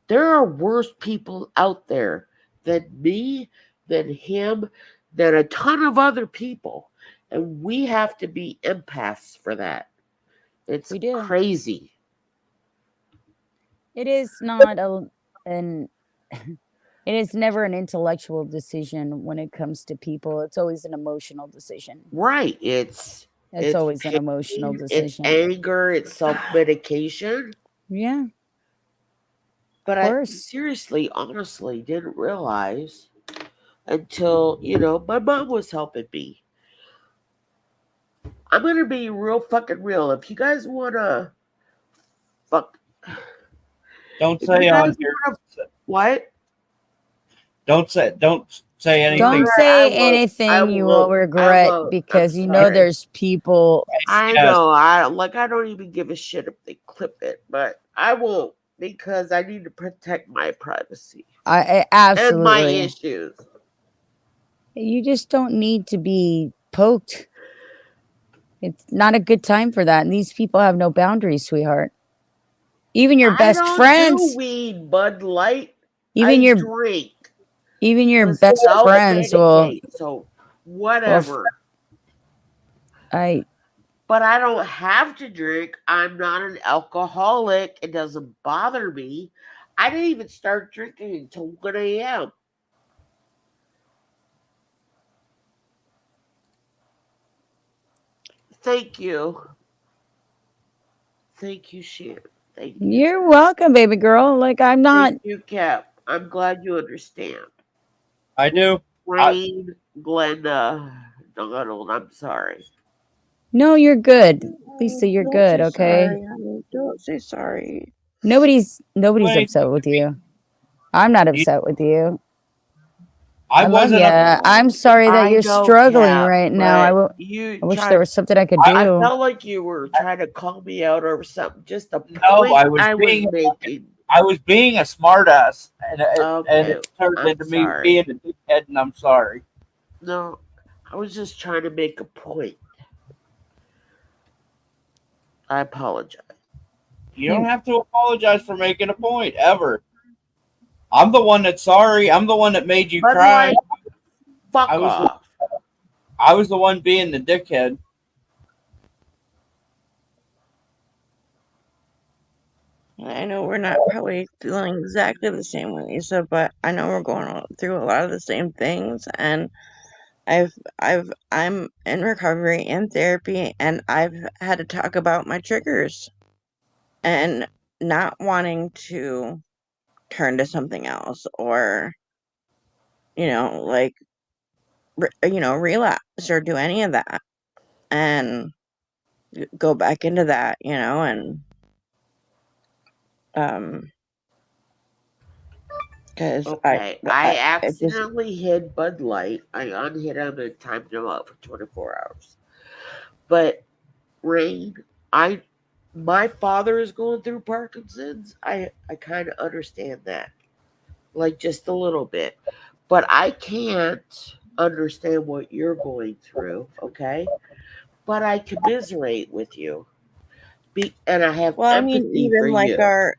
There are worse people out there than me, than him, than a ton of other people. And we have to be empaths for that. It's We do. crazy. It is not an it is never an intellectual decision when it comes to people. It's always an emotional decision. Right. It's always an emotional pain, it's decision. anger, it's self-medication. Yeah. But Of I course. seriously, honestly didn't realize until, my mom was helping me. I'm gonna be real fucking real. If you guys wanna fuck Don't if you say guys on here. wanna what? Don't say anything. Don't I say won't. I anything you will won't. I regret won't. I'm because you know sorry. there's people. I Yes. know. I don't even give a shit if they clip it, but I won't because I need to protect my privacy I and my absolutely. issues. You just don't need to be poked. It's not a good time for that. And these people have no boundaries, sweetheart. Even your I best don't do friends, weed, Bud Light. even I your drink even your to best friends will self-medicate. So well whatever. I But I don't have to drink. I'm not an alcoholic. It doesn't bother me. I didn't even start drinking until 1 a.m. Thank you. Thank you, Shan. Thank you. you're welcome, baby girl. Like I'm not Thank you, Cap. I'm glad you understand. I do. Rain, Glenda, Donald, I'm sorry. No, you're good. Lisa, you're Don't good, say okay? sorry, honey. Don't say sorry. Nobody's Wait, upset with you. I'm not upset with you. I I love wasn't. you. I'm sorry that I you're know, struggling Cap, right now. but you I wish there tried. was something I could I do. felt like you were trying to call me out over something. Just a No, point I was making. I was being a smartass, and Okay, it turned I'm into me sorry. being a dickhead, and I'm sorry. No, I was just trying to make a point. I apologize. You don't have to apologize for making a point ever. I'm the one that's sorry. I'm the one that made you Bud cry. Light, fuck I was off. I was the one being the dickhead. I know we're not probably feeling exactly the same way, Lisa, but I know we're going through a lot of the same things, and I'm in recovery and therapy, and I've had to talk about my triggers and not wanting to turn to something else or, like, relapse or do any of that and go back into that, and um, because Okay, I it just accidentally hid Bud Light. I unhid him and timed him out for 24 hours. But Rain, my father is going through Parkinson's. I kind of understand that, like just a little bit, but I can't understand what you're going through. Okay, but I commiserate with you And I have Well, I mean, empathy for even like you. our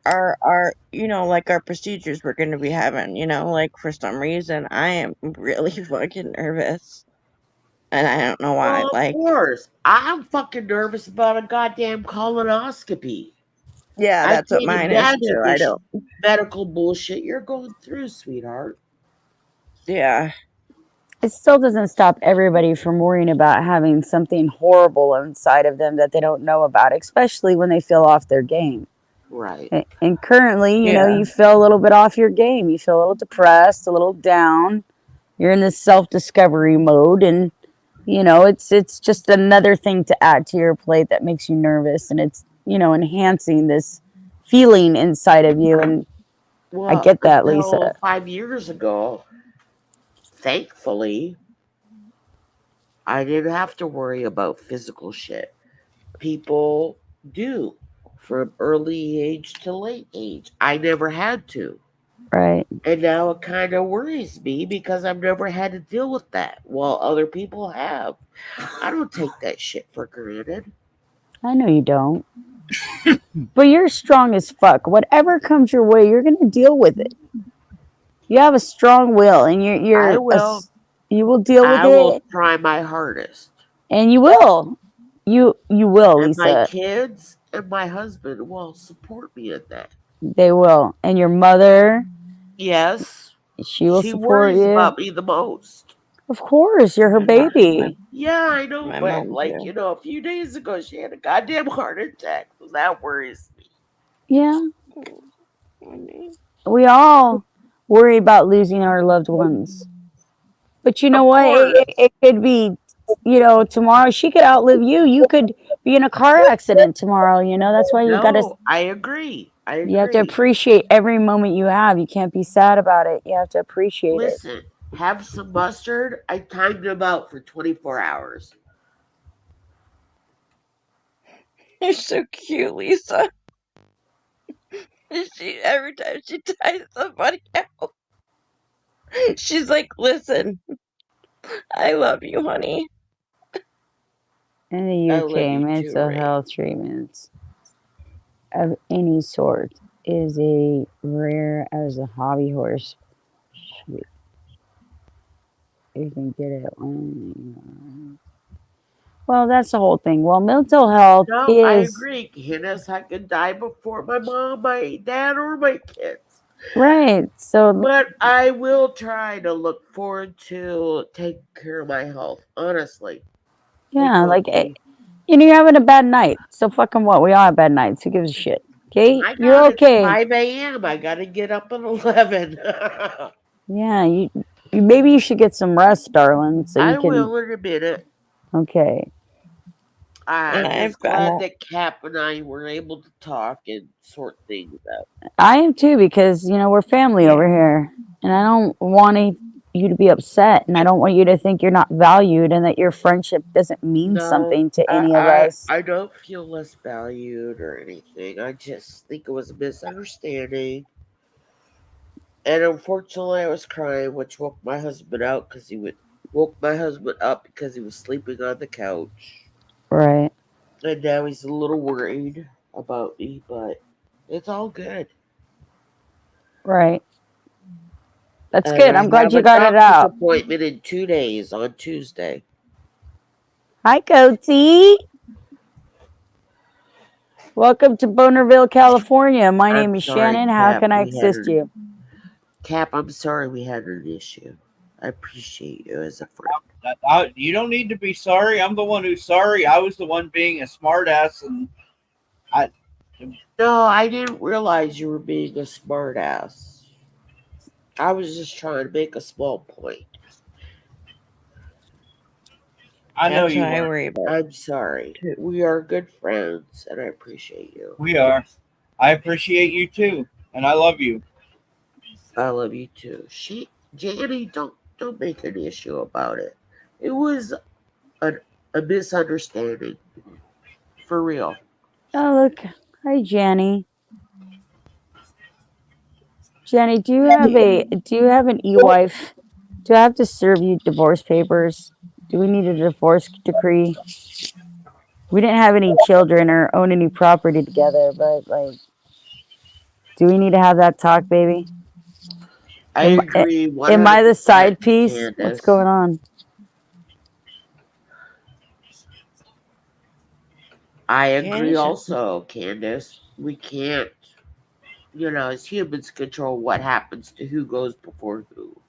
like our procedures we're gonna be having, like for some reason I am really fucking nervous. And I don't know why. Well, of Like, course. I'm fucking nervous about a goddamn colonoscopy. yeah, I that's what can't mine is imagine too. I this don't. medical bullshit you're going through, sweetheart. Yeah. It still doesn't stop everybody from worrying about having something horrible inside of them that they don't know about, especially when they feel off their game. Right. And currently, Yeah. you feel a little bit off your game. You feel a little depressed, a little down. You're in this self-discovery mode, and it's just another thing to add to your plate that makes you nervous, and it's enhancing this feeling inside of you. And I Well, get that, until Lisa. 5 years ago, thankfully, I didn't have to worry about physical shit. People do from early age to late age. I never had to. Right. And now it kind of worries me because I've never had to deal with that while other people have. I don't take that shit for granted. I know you don't. But you're strong as fuck. Whatever comes your way, you're gonna deal with it. You have a strong will, and I will. you will deal with I will it, try my hardest. and you will. You will, And my Lisa. kids and my husband will support me in that. They will. And your mother, Yes, she will she support worries you. about me the most. Of course, you're her My mom, my, baby. Yeah, I know, my but mom like, too. a few days ago she had a goddamn heart attack. So that worries me. Yeah. Honey. We all worry about losing our loved ones. But you know Of what? course. It could be, tomorrow she could outlive you. You could be in a car accident tomorrow. That's why No, I agree. I you have to agree. appreciate every moment you have. You can't be sad about it. You have to appreciate it. Listen, have some mustard. I timed them out for 24 hours. You're so cute, Lisa. She every time she ties somebody out, she's like, "Listen, I love you, honey." In the I love UK, you too, mental Ray. health treatments of any sort is a rare as a hobby horse. You can get it when. Well, that's the whole thing. Well, mental health No, I is agree. Guinness, I could die before my mom, my dad, or my kids. right. So But I will try to look forward to taking care of my health. Honestly. Hey, yeah, like Cokie. you're having a bad night. So fucking what? We all have bad nights. Who gives a shit? Okay, My you're God, it's okay. 5 a.m. I got to get up at 11. Yeah, maybe you should get some rest, darling, so you I can. will in a minute. Okay. And I'm I've just got glad that Cap and I were able to talk and sort things out. I am too because we're family over yeah. here, and I don't want you to be upset, and I don't want you to think you're not valued and that your friendship doesn't mean No, something to I, any of I us. I don't feel less valued or anything. I just think it was a misunderstanding. And unfortunately, I was crying, which woke my husband out because woke my husband up because he was sleeping on the couch. Right. And now he's a little worried about me, but it's all good. Right. That's And good. I I'm glad have you a got it doctor's out. appointment in 2 days on Tuesday. Hi, Coatsy. Welcome to Bonerville, California. My I'm name is sorry, Shannon. How Cap. can I assist you? Cap, I'm sorry we had an issue. I appreciate you as a friend. You don't need to be sorry. I'm the one who's sorry. I was the one being a smartass, and I. No, I didn't realize you were being a smartass. I was just trying to make a small point. I know That's you what I were. worry about I'm sorry. too. We are good friends, and I appreciate you. We are. I appreciate you too, and I love you. I love you too. Janny, don't make an issue about it. It was a misunderstanding, for real. Oh, look. Hi, Jenny. Jenny, do you have an e-wife? Do I have to serve you divorce papers? Do we need a divorce decree? We didn't have any children or own any property together, but like, do we need to have that talk, baby? I agree Am I the 100%, side piece? What's Candace. going on? I agree Candace, also, Candace. We can't, as humans, control what happens to who goes before who.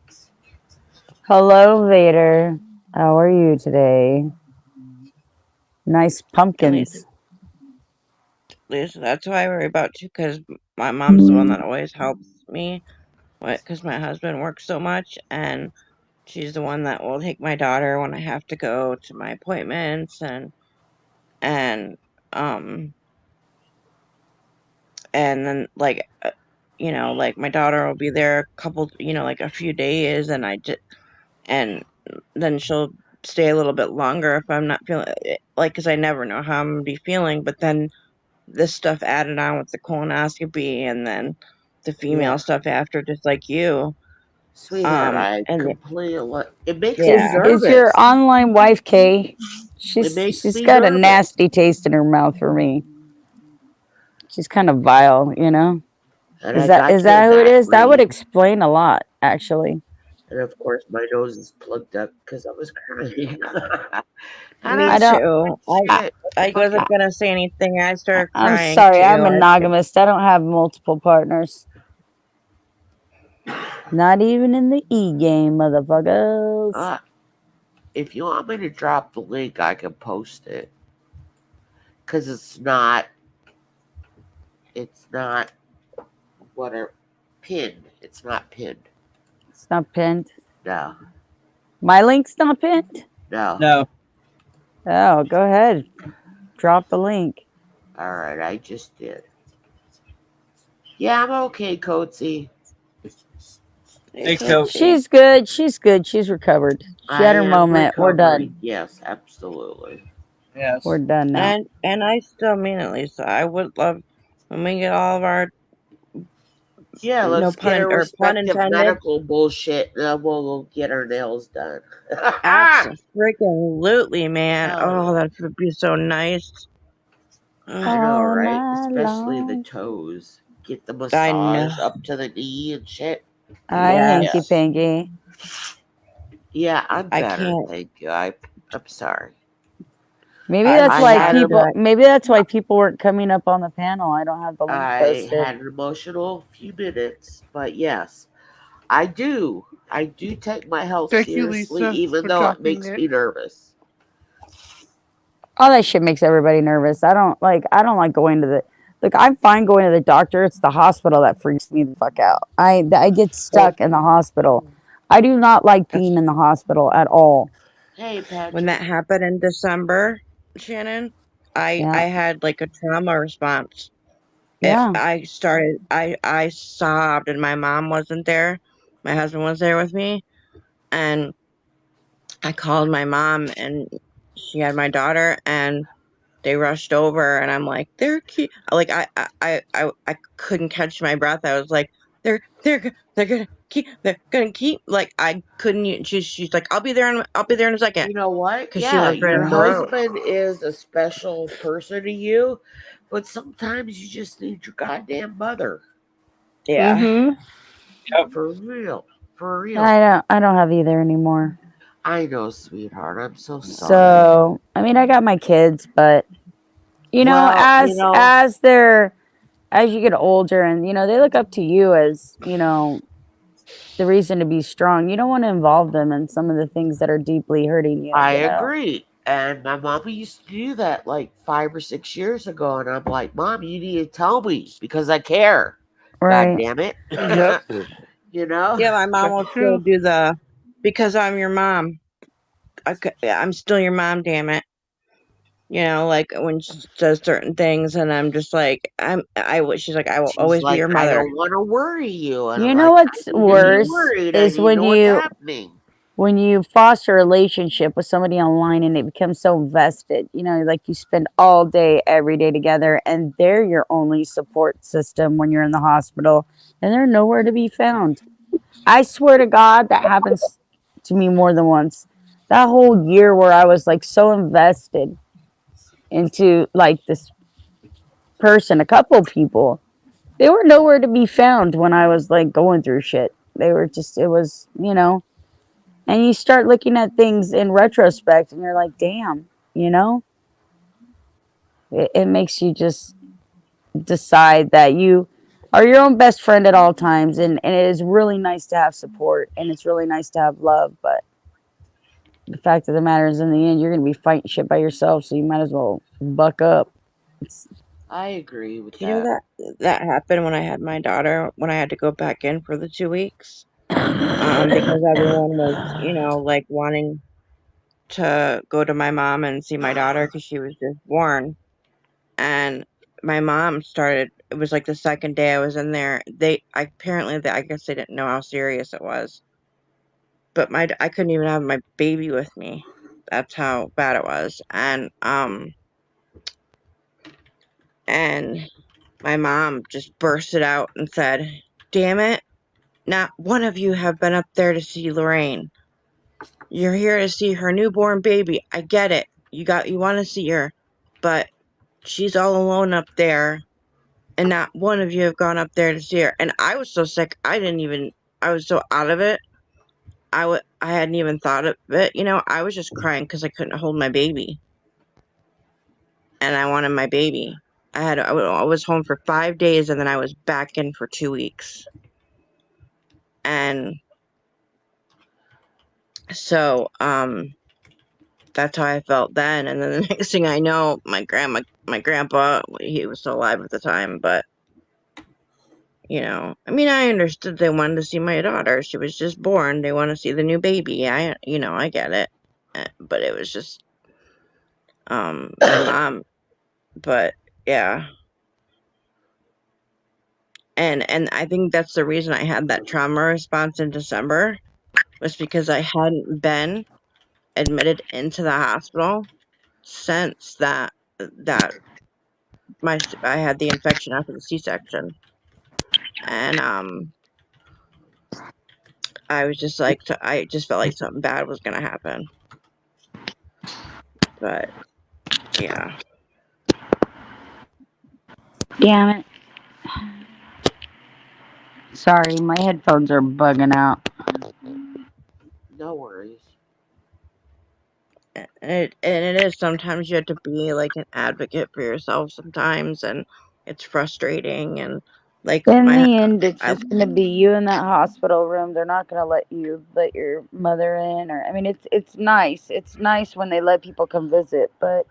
Hello, Vader. How are you today? Nice and pumpkins. Lisa, that's why I worry about too, because my mom's the one that always helps me, because my husband works so much, and she's the one that will take my daughter when I have to go to my appointments, and um and then like my daughter will be there a couple, like a few days, and then she'll stay a little bit longer if I'm not feeling like, because I never know how I'm gonna be feeling, but then this stuff added on with the colonoscopy, and then the Yeah. female stuff after, just like you. Sweetheart, I And completely. It makes me yeah, Is your nervous. online wife Kay? It makes She's me got a nervous. nasty taste in her mouth for me. She's kind of vile, you know. And Is I that got is you a that who it back is? That would read. explain a lot, actually. And of course, my nose is plugged up because I was crying. And me I I'm don't. too. shit. What the I fuck? wasn't gonna say anything. I started I'm crying sorry. too. I'm monogamous. I don't have multiple partners. Not even in the E game, motherfuckers. If you want me to drop the link, I can post it. Because it's not pinned. It's not pinned. It's not pinned. No, My link's not pinned. no. No. Oh, go ahead. Drop the link. All right, I just did. Yeah, I'm okay, Coatsy. Hey, It's Coach. okay. She's good. She's good. She's recovered. She I had her am moment. We're recovering. done. Yes, absolutely. Yes. We're done now. And I still mean it, Lisa. I would love when we get all of our Yeah, no let's get pun a or pun respective intended. medical bullshit, and then we'll get our nails done. Absolutely, man. Hell Oh, yeah. that would be so nice. I know, All right? night Especially the long. toes. Get the I know. massage up to the knee and shit. Hi, Hanky Yes. Panky. Yeah, I'm I better. can't. Thank you. I'm sorry. Maybe I'm that's I why had sorry a people. that. Maybe that's why people weren't coming up on the panel. I don't have the link I posted. had an emotional few minutes, but yes, I do. I do take my health Thank you, seriously, Lisa, even for though it dropping makes it. me nervous. All that shit makes everybody nervous. I don't like. I don't like going to the. Like, I'm fine going to the doctor. It's the hospital that freaks me the fuck out. I get stuck in the hospital. I do not like being in the hospital at all. Hey, When that Patrick. happened in December, Shannon, I Yeah, had like a trauma response. If yeah. I sobbed, and my mom wasn't there. My husband was there with me, and I called my mom, and she had my daughter, and they rushed over, and I'm like, like I couldn't catch my breath. I was like, they're gonna keep, like I couldn't. She's like, I'll be there in a second, You know what? because she Yeah, lives right your up the road. husband is a special person to you, but sometimes you just need your goddamn mother. Yeah. Mm-hmm. Yep. For real. For real. I don't have either anymore. I know, sweetheart. I'm so sorry. So I mean, I got my kids, but Well, as you get older, and they look up to you as the reason to be strong. You don't want to involve them in some of the things that are deeply hurting you. I You know. agree. And my mama used to do that like 5 or 6 years ago. And I'm like, Mom, you need to tell me because I care. God Right. damn it. Yep, You know? yeah, my mom that's will still true. do because I'm your mom. I'm still your mom, damn it. Like when she says certain things, and I'm just like, she's like, I will She's always be like, your I mother. don't want to worry you. And I'm You know like, I what's need to be worse worried. I is need to know what's happening. when you foster a relationship with somebody online and it becomes so invested. Like you spend all day, every day together, and they're your only support system when you're in the hospital, and they're nowhere to be found. I swear to God, that happens to me more than once. That whole year where I was like so invested into like this person, a couple people. They were nowhere to be found when I was like going through shit. They were just, it was, and you start looking at things in retrospect and you're like, damn, you know, it makes you just decide that you are your own best friend at all times. And it is really nice to have support and it's really nice to have love. But the fact of the matter is, in the end, you're going to be fighting shit by yourself. So you might as well buck up. It's, I agree with Do you know that. that happened when I had my daughter, when I had to go back in for the 2 weeks? Because everyone was, like wanting to go to my mom and see my daughter because she was just born. And my mom started, it was like the second day I was in there. I guess they didn't know how serious it was. But I couldn't even have my baby with me. That's how bad it was. And my mom just bursted out and said, "Damn it, not one of you have been up there to see Lorraine. You're here to see her newborn baby. I get it. You want to see her, but she's all alone up there, and not one of you have gone up there to see her." And I was so sick, I was so out of it. I hadn't even thought of it. I was just crying because I couldn't hold my baby, and I wanted my baby. I was home for 5 days, and then I was back in for 2 weeks, and so that's how I felt then. And then the next thing I know, my grandpa, he was still alive at the time, but I understood they wanted to see my daughter. She was just born. They want to see the new baby. I get it. But it was just my mom. But yeah, and I think that's the reason I had that trauma response in December, was because I hadn't been admitted into the hospital since that I had the infection after the C-section. And I just felt like something bad was gonna happen. But yeah. damn it. Sorry, my headphones are bugging out. No worries. And it is, sometimes you have to be like an advocate for yourself sometimes, and it's frustrating. And like In my the end, it's I just going to be you in that hospital room. They're not going to let your mother in, or I mean, it's nice. It's nice when they let people come visit, but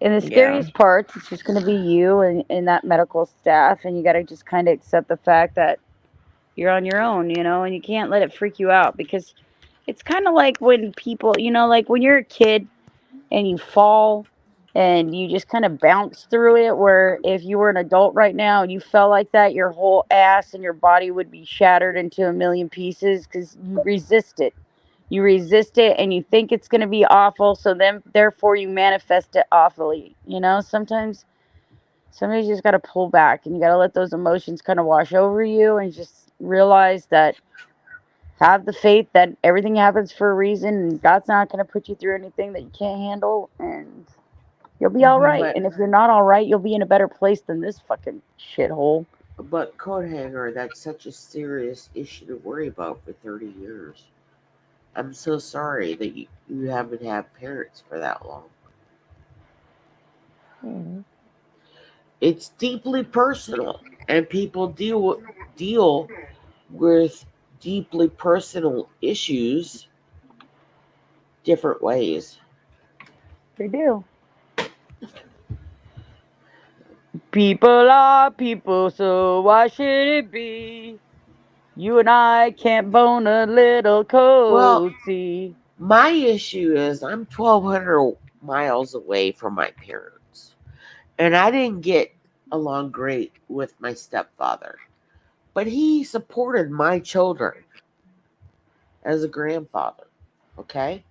in the yeah. scariest parts, it's just going to be you and that medical staff, and you got to just kind of accept the fact that you're on your own, and you can't let it freak you out because it's kind of like when people, like when you're a kid and you fall and you just kind of bounce through it, where if you were an adult right now and you fell like that, your whole ass and your body would be shattered into a million pieces because you resist it and you think it's going to be awful, so then therefore you manifest it awfully. Sometimes you just got to pull back and you got to let those emotions kind of wash over you and just realize that, have the faith that everything happens for a reason and God's not going to put you through anything that you can't handle, and you'll be all Hmm. right. But And if you're not all right, you'll be in a better place than this fucking shithole. but coat hanger, that's such a serious issue to worry about for 30 years. I'm so sorry that you haven't had parents for that long. Hmm. It's deeply personal, and people deal with deeply personal issues different ways. They do. People are people, so why should it be? You and I can't bone a little Well, cozy. my issue is I'm 1,200 miles away from my parents, and I didn't get along great with my stepfather, but he supported my children as a grandfather. Okay,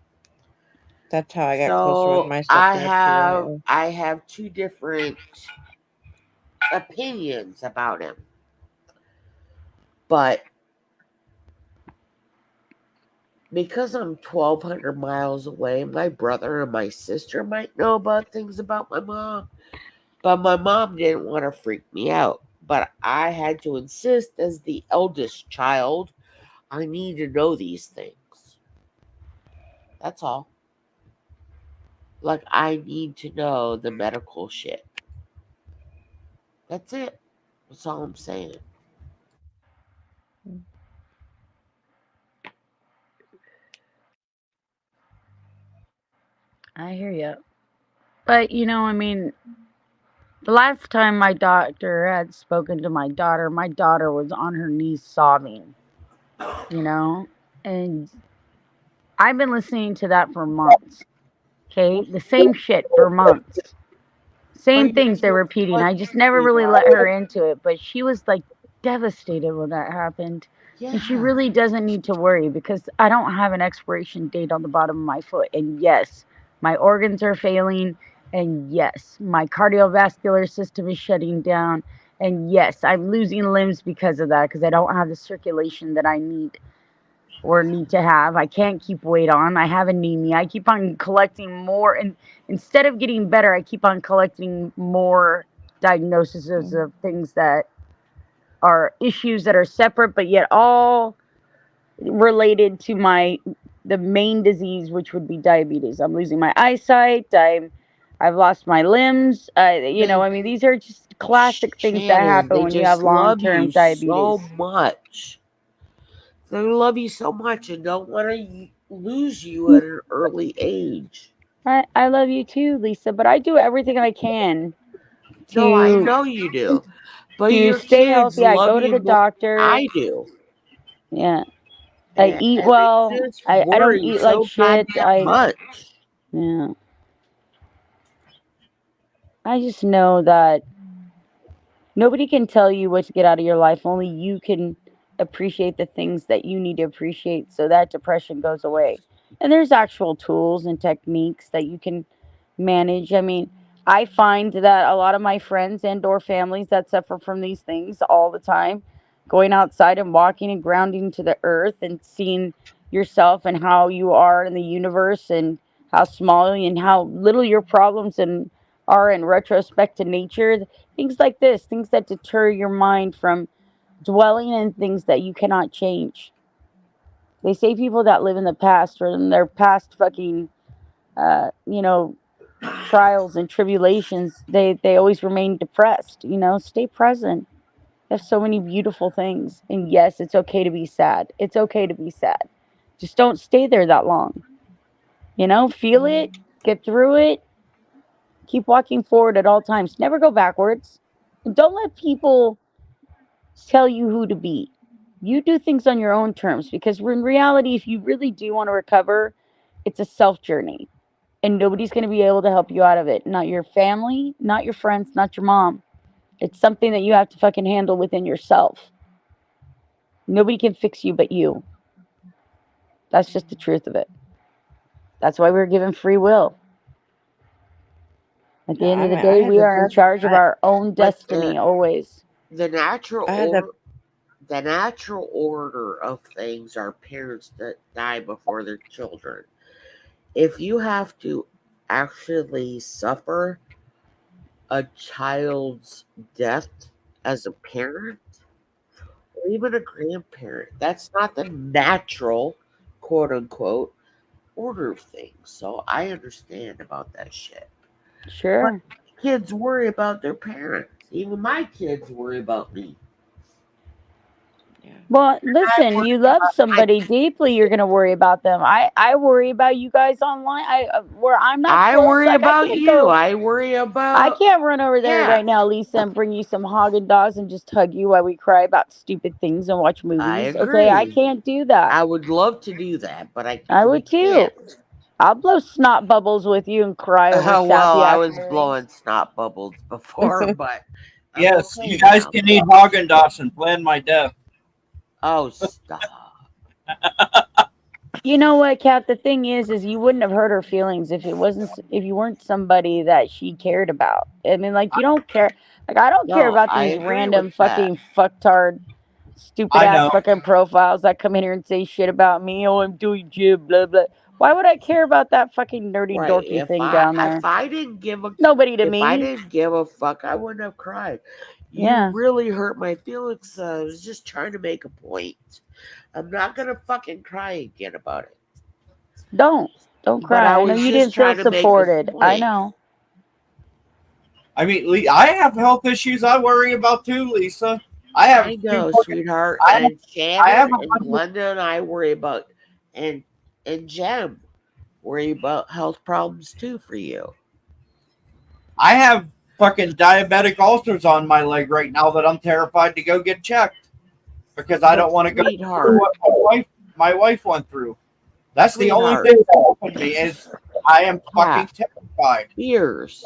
That's how I got closer with so my I stepdad have too. I have two different opinions about him, but because I'm 1,200 miles away, my brother and my sister might know about things about my mom. But my mom didn't want to freak me out. But I had to insist, as the eldest child, I need to know these things. That's all. Like, I need to know the medical shit. That's it. That's all I'm saying. I hear you. But, I mean, the last time my doctor had spoken to my daughter was on her knees sobbing, you know? And I've been listening to that for months. Okay? The same shit for months. Same But you things they're know repeating. what, I just never really let her into it, but she was like devastated when that happened. And she Yeah. really doesn't need to worry because I don't have an expiration date on the bottom of my foot. And yes, my organs are failing. And yes, my cardiovascular system is shutting down. And yes, I'm losing limbs because of that because I don't have the circulation that I need or need to have. I can't keep weight on. I have anemia. I keep on collecting more, and instead of getting better, I keep on collecting more diagnoses of things that are issues that are separate, but yet all related to the main disease, which would be diabetes. I'm losing my eyesight. I've lost my limbs. They, I mean, these are just classic things that Shannon, happen they when you have just love long-term you diabetes. so much. They love you so much and don't want to lose you at an early age. I love you too, Lisa, but I do everything I can No, I to know you do. But to your stay kids healthy. I love go to you the more than doctor. I do. Yeah. I And, eat and they well. just I don't worry eat like so shit. goddamn much. Yeah. I just know that nobody can tell you what to get out of your life. Only you can appreciate the things that you need to appreciate so that depression goes away. And there's actual tools and techniques that you can manage. I mean, I find that a lot of my friends and or families that suffer from these things all the time, going outside and walking and grounding to the earth and seeing yourself and how you are in the universe and how small and how little your problems and are in retrospect to nature. Things like this, things that deter your mind from dwelling in things that you cannot change. They say people that live in the past or in their past fucking, uh, you know, trials and tribulations, they always remain depressed. Stay present. There's so many beautiful things, and yes, it's okay to be sad. It's okay to be sad. Just don't stay there that long. Feel it, get through it, keep walking forward at all times. Never go backwards. And don't let people tell you who to be. You do things on your own terms because in reality, if you really do want to recover, it's a self journey. And nobody's going to be able to help you out of it. Not your family, not your friends, not your mom. It's something that you have to fucking handle within yourself. Nobody can fix you but you. That's just the truth of it. That's why we're given free will. At the end of the I day, had we the are in best. charge of our own But destiny always. the natural I had or the natural order of things are parents that die before their children. If you have to actually suffer a child's death as a parent or even a grandparent, that's not the natural, quote unquote, order of things. So I understand about that shit. But Sure. kids worry about their parents. Even my kids worry about me. yeah. Well, I listen, worry you love about my somebody deeply, you're going to worry about them. I worry about you guys online. Where I'm not I close, worry like I about can't you. go. I worry I about can't run over there yeah. right now, Lisa, and bring you some Haagen Dazs and just hug you while we cry about stupid things and watch I movies. Okay, I agree. can't do that. I would love to do that, but I we would too. can't. I'll blow snot bubbles with you and cry over Well, sappy I ass was movies. blowing snot bubbles before, but I'm Yes, okay you guys now. can eat Haagen Dazs and plan my death. Oh, stop. You know what, Kat? The thing is you wouldn't have hurt her feelings if it wasn't if you weren't somebody that she cared about. I mean, like you don't care. Like I don't care No, about I these agree with random that. fucking fucktard Stupid I ass know. fucking profiles that come in here and say shit about me. Oh, I'm doing jib, blah blah. Why would I care about that fucking nerdy Right. dorky thing down there? If I didn't give a Nobody to if I me. didn't give a fuck, I wouldn't have cried. You Yeah. really hurt my feelings. I was just trying to make a point. I'm not gonna fucking cry again about it. Don't But cry. I know was you just didn't feel trying to make a supported. I point. know. I mean, I have health issues I worry about too, Lisa. I have I two know, fucking- sweetheart. I have, And I have Shannon a and bunch of, Glenda and I worry about, and Jem worry about health problems too for you. I have fucking diabetic ulcers on my leg right now that I'm terrified to go get checked because I don't want to go through Sweetheart, what my wife went through. That's the only sweetheart, thing that opened me is I am fucking Pat, terrified. ears.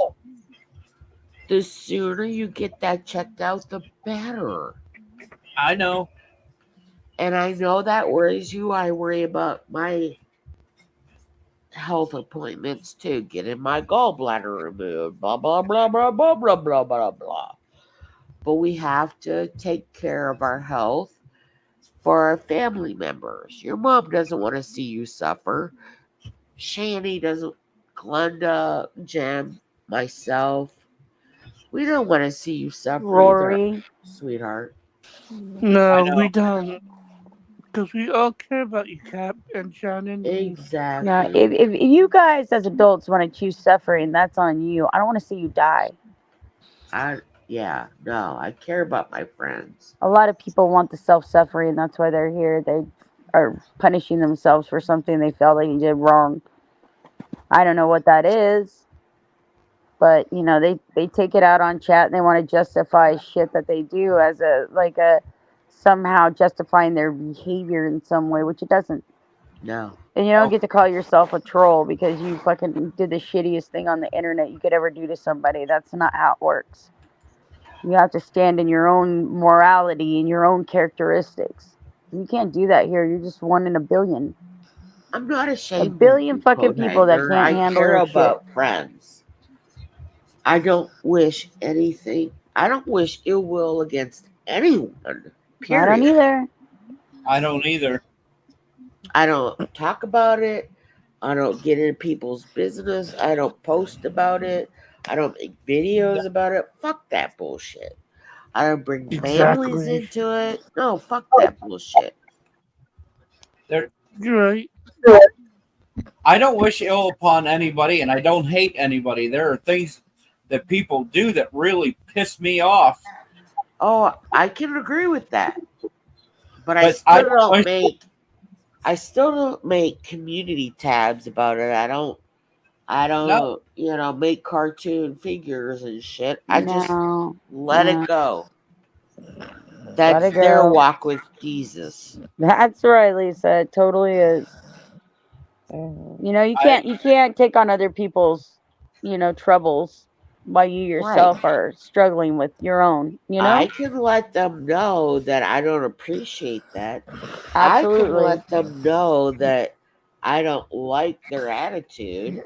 The sooner you get that checked out, the better. I know. And I know that worries you. I worry about my health appointments too, getting my gallbladder removed, blah, blah, blah, blah, blah, blah, blah, blah, blah. But we have to take care of our health for our family members. Your mom doesn't want to see you suffer. Shani doesn't, Glenda, Jem, myself. We don't want to see you suffer either, Rory. sweetheart. No, we don't. Because we all care about you, Cap and Shannon. Exactly. Yeah, if you guys as adults want to choose suffering, that's on you. I don't want to see you die. I care about my friends. A lot of people want the self-suffering. That's why they're here. They are punishing themselves for something they felt like they did wrong. I don't know what that is, but they take it out on chat and they want to justify shit that they do as a somehow justifying their behavior in some way, which it doesn't. No. And you don't get to call yourself a troll because you fucking did the shittiest thing on the internet you could ever do to somebody. That's not how it works. You have to stand in your own morality and your own characteristics. You can't do that here. You're just one in a billion. I'm not A ashamed billion of you, fucking people that Codehanger. can't I handle care their shit. about friends. I don't wish anything. I don't wish ill will against anyone. I don't Period. either. I don't either. I don't talk about it. I don't get into people's business. I don't post about it. I don't make videos about it. Fuck that bullshit. I don't bring families Exactly. into it. No, fuck that bullshit. There, You're right. I don't wish ill upon anybody, and I don't hate anybody. There are things that people do that really piss me off. Oh, I can agree with that. But But I still don't make community tabs about it. I don't no. make cartoon figures and shit. I just No. let No. it go. Let That's it their go. walk with Jesus. That's right, Lisa. It totally is. You can't take on other people's, troubles while you yourself are struggling with your own, I can let them know that I don't appreciate that. I can Absolutely. let them know that I don't like their attitude.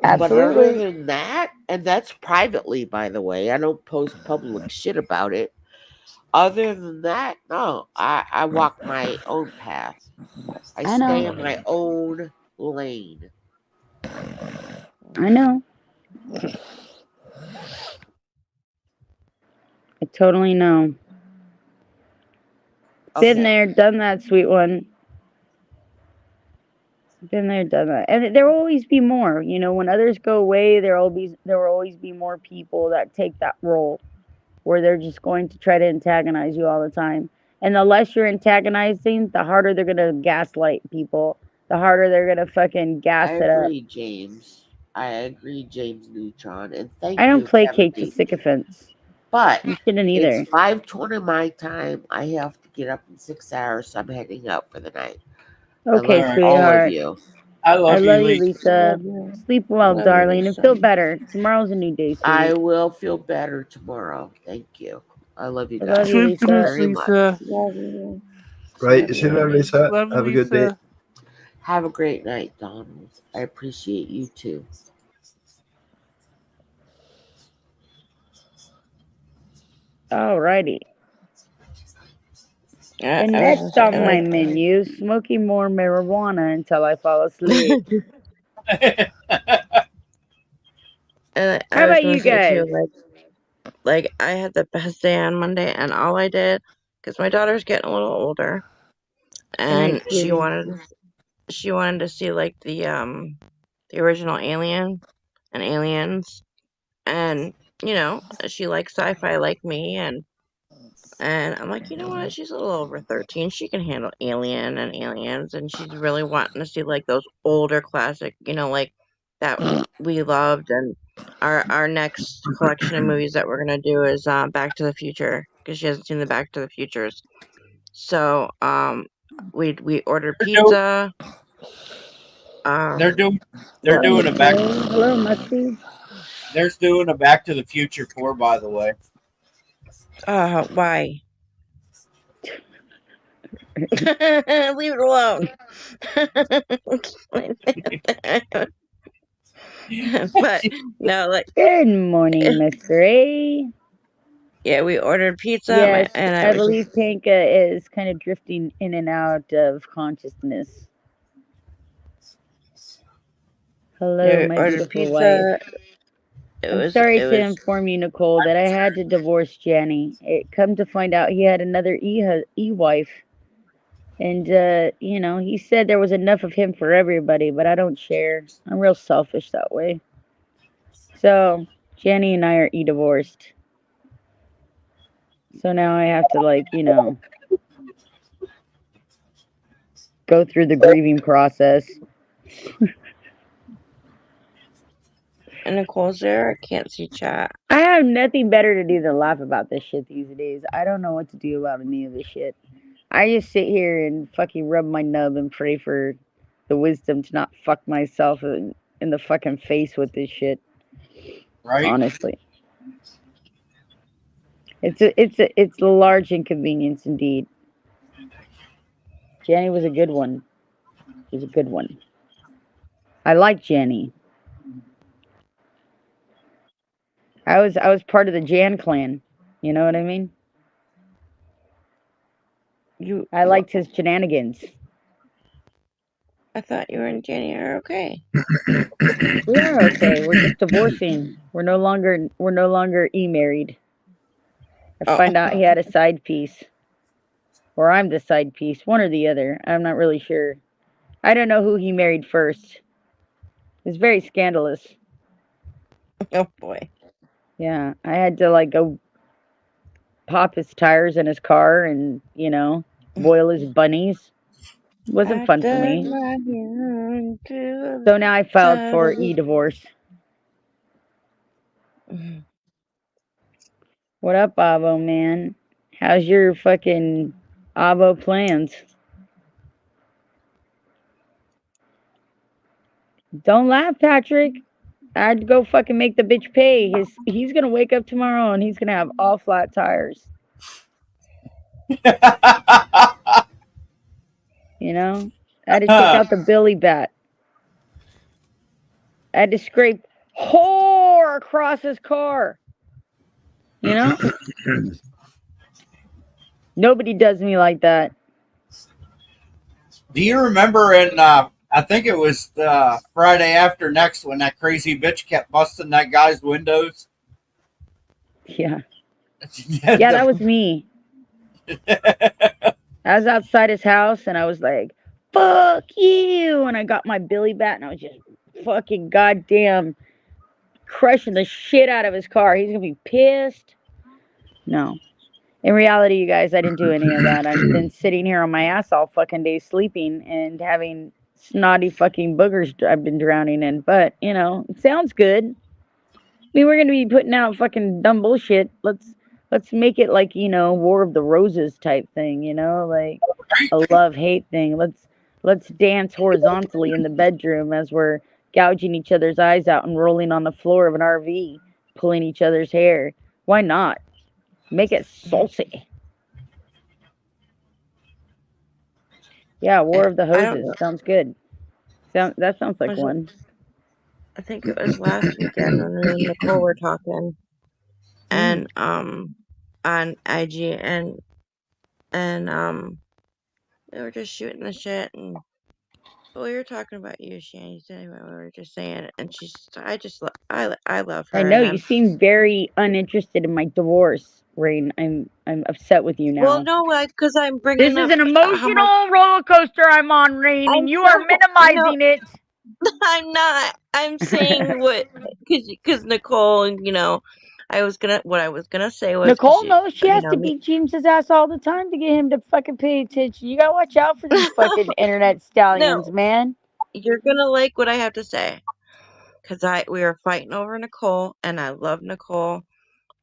But Absolutely. other than that, and that's privately, by the way, I don't post public shit about it. Other than that, no, I walk my own path. I I stay know. in my own lane. I know. I totally know. Been Okay. there, done that, sweet one. Been there, done that. And there will always be more. When others go away, there will always be more people that take that role where they're just going to try to antagonize you all the time. And the less you're antagonizing, the harder they're gonna gaslight people. The harder they're gonna fucking gas I it up. agree, James. I agree, James Neutron, and thank I don't you, placate to Kevin D. sycophants. But You shouldn't it's either. 5:20 my time. I have to get up in 6 hours, so I'm heading out for the night. Okay, I love all of sweetheart. you. I I love you, love you, Lisa. Lisa. Sleep well, Love you, darling, and Lisa. feel better. Tomorrow's a new day, I sweetie. will feel better tomorrow. Thank you. I love you I love guys you, Sweet dreams, Lisa. very much. Lisa. Love you. Right, Love you see you. you later, Lisa. Love you, Have a good day. Lisa. Have a great night, Donald. I appreciate you too. Alrighty. And I was next just on my like, menu, smoking more marijuana until I fall asleep. and How I was about gonna you say too, guys? like I had the best day on Monday, and all I did, because my daughter's getting a little older, An and experience. she wanted to see like the original Alien and Aliens, and she likes sci-fi like me, and I'm like, you know what? She's a little over 13. She can handle Alien and Aliens, and she's really wanting to see like those older classic, like that we loved. And our next collection of movies that we're gonna do is Back to the Future, because she hasn't seen the Back to the Futures. So we ordered They're doing, pizza. they're Um, doing they're Hello, doing a back Nicole. Hello, Musty. they're doing a Back to the Future 4, by the way. why? Leave it alone. But no, like, Good morning, Mr. A. yeah, we ordered pizza, Yes, and I I was just believe Panka is kind of drifting in and out of consciousness. yeah, Hello, we my ordered beautiful wife. pizza. It I'm was sorry it to was inform you, Nicole, that I had to divorce Jenny. It come to find out he had another wife, and he said there was enough of him for everybody, but I don't share. I'm real selfish that way. So Jenny and I are divorced. So now I have to go through the grieving process. and Nicole's there. I can't see chat. I have nothing better to do than laugh about this shit these days. I don't know what to do about any of this shit. I just sit here and fucking rub my nub and pray for the wisdom to not fuck myself in the fucking face with this shit. Right? Honestly, it's a large inconvenience indeed. Jenny was a good one. She was a good one. I like Jenny. I was part of the Jan clan. You know what I mean? You, I liked his shenanigans. I thought you were in January. Okay. We are okay. We're just divorcing. We're no longer married. I Oh, find out he had a side piece. Or I'm the side piece, one or the other. I'm not really sure. I don't know who he married first. It's very scandalous. oh boy. Yeah, I had to go pop his tires in his car and boil his bunnies. It wasn't I fun for dug me. my heel into the So now I filed side for of it. divorce. What up, Avo man? How's your fucking Avo plans? Don't laugh, Patrick. I'd go fucking make the bitch pay. He's gonna wake up tomorrow and he's gonna have all flat tires. You know? I had to take out the billy bat. I had to scrape whore across his car. You know? Nobody does me like that. Do you remember in I think it was Friday after next when that crazy bitch kept busting that guy's windows? Yeah. Yeah, that was me. I was outside his house and I was like, fuck you. And I got my billy bat and I was just fucking goddamn crushing the shit out of his car. He's gonna be pissed. No. In reality, you guys, I didn't do any of that. I've been sitting here on my ass all fucking day sleeping and having snotty fucking boogers I've been drowning in. But, it sounds good. I mean, we're gonna be putting out fucking dumb bullshit. Let's make it like, War of the Roses type thing, like a love hate thing. Let's dance horizontally in the bedroom as we're gouging each other's eyes out and rolling on the floor of an RV, pulling each other's hair. Why not? Make it saucy. Yeah, War of the I don't Hoses. know. Sounds good. That sounds like Was it? one. I think it was last weekend when me and Nicole were talking, Mm. and on IG, and and we were just shooting the shit, and we were talking about you, Shanny. Anyway, we were just saying, and I love I her, know and you seem very uninterested in my divorce, Rain. I'm upset with you well, now. no, because I'm This bringing is up an how much emotional roller coaster I'm on, Rain, and I'm you are no, minimizing it. I'm not. I'm saying what because Nicole, what I was gonna say was because Nicole knows she has to me. beat James's ass all the time to get him to fucking pay attention. You gotta watch out for these fucking internet stallions, No, man. you're gonna like what I have to say because we were fighting over Nicole, and I love Nicole,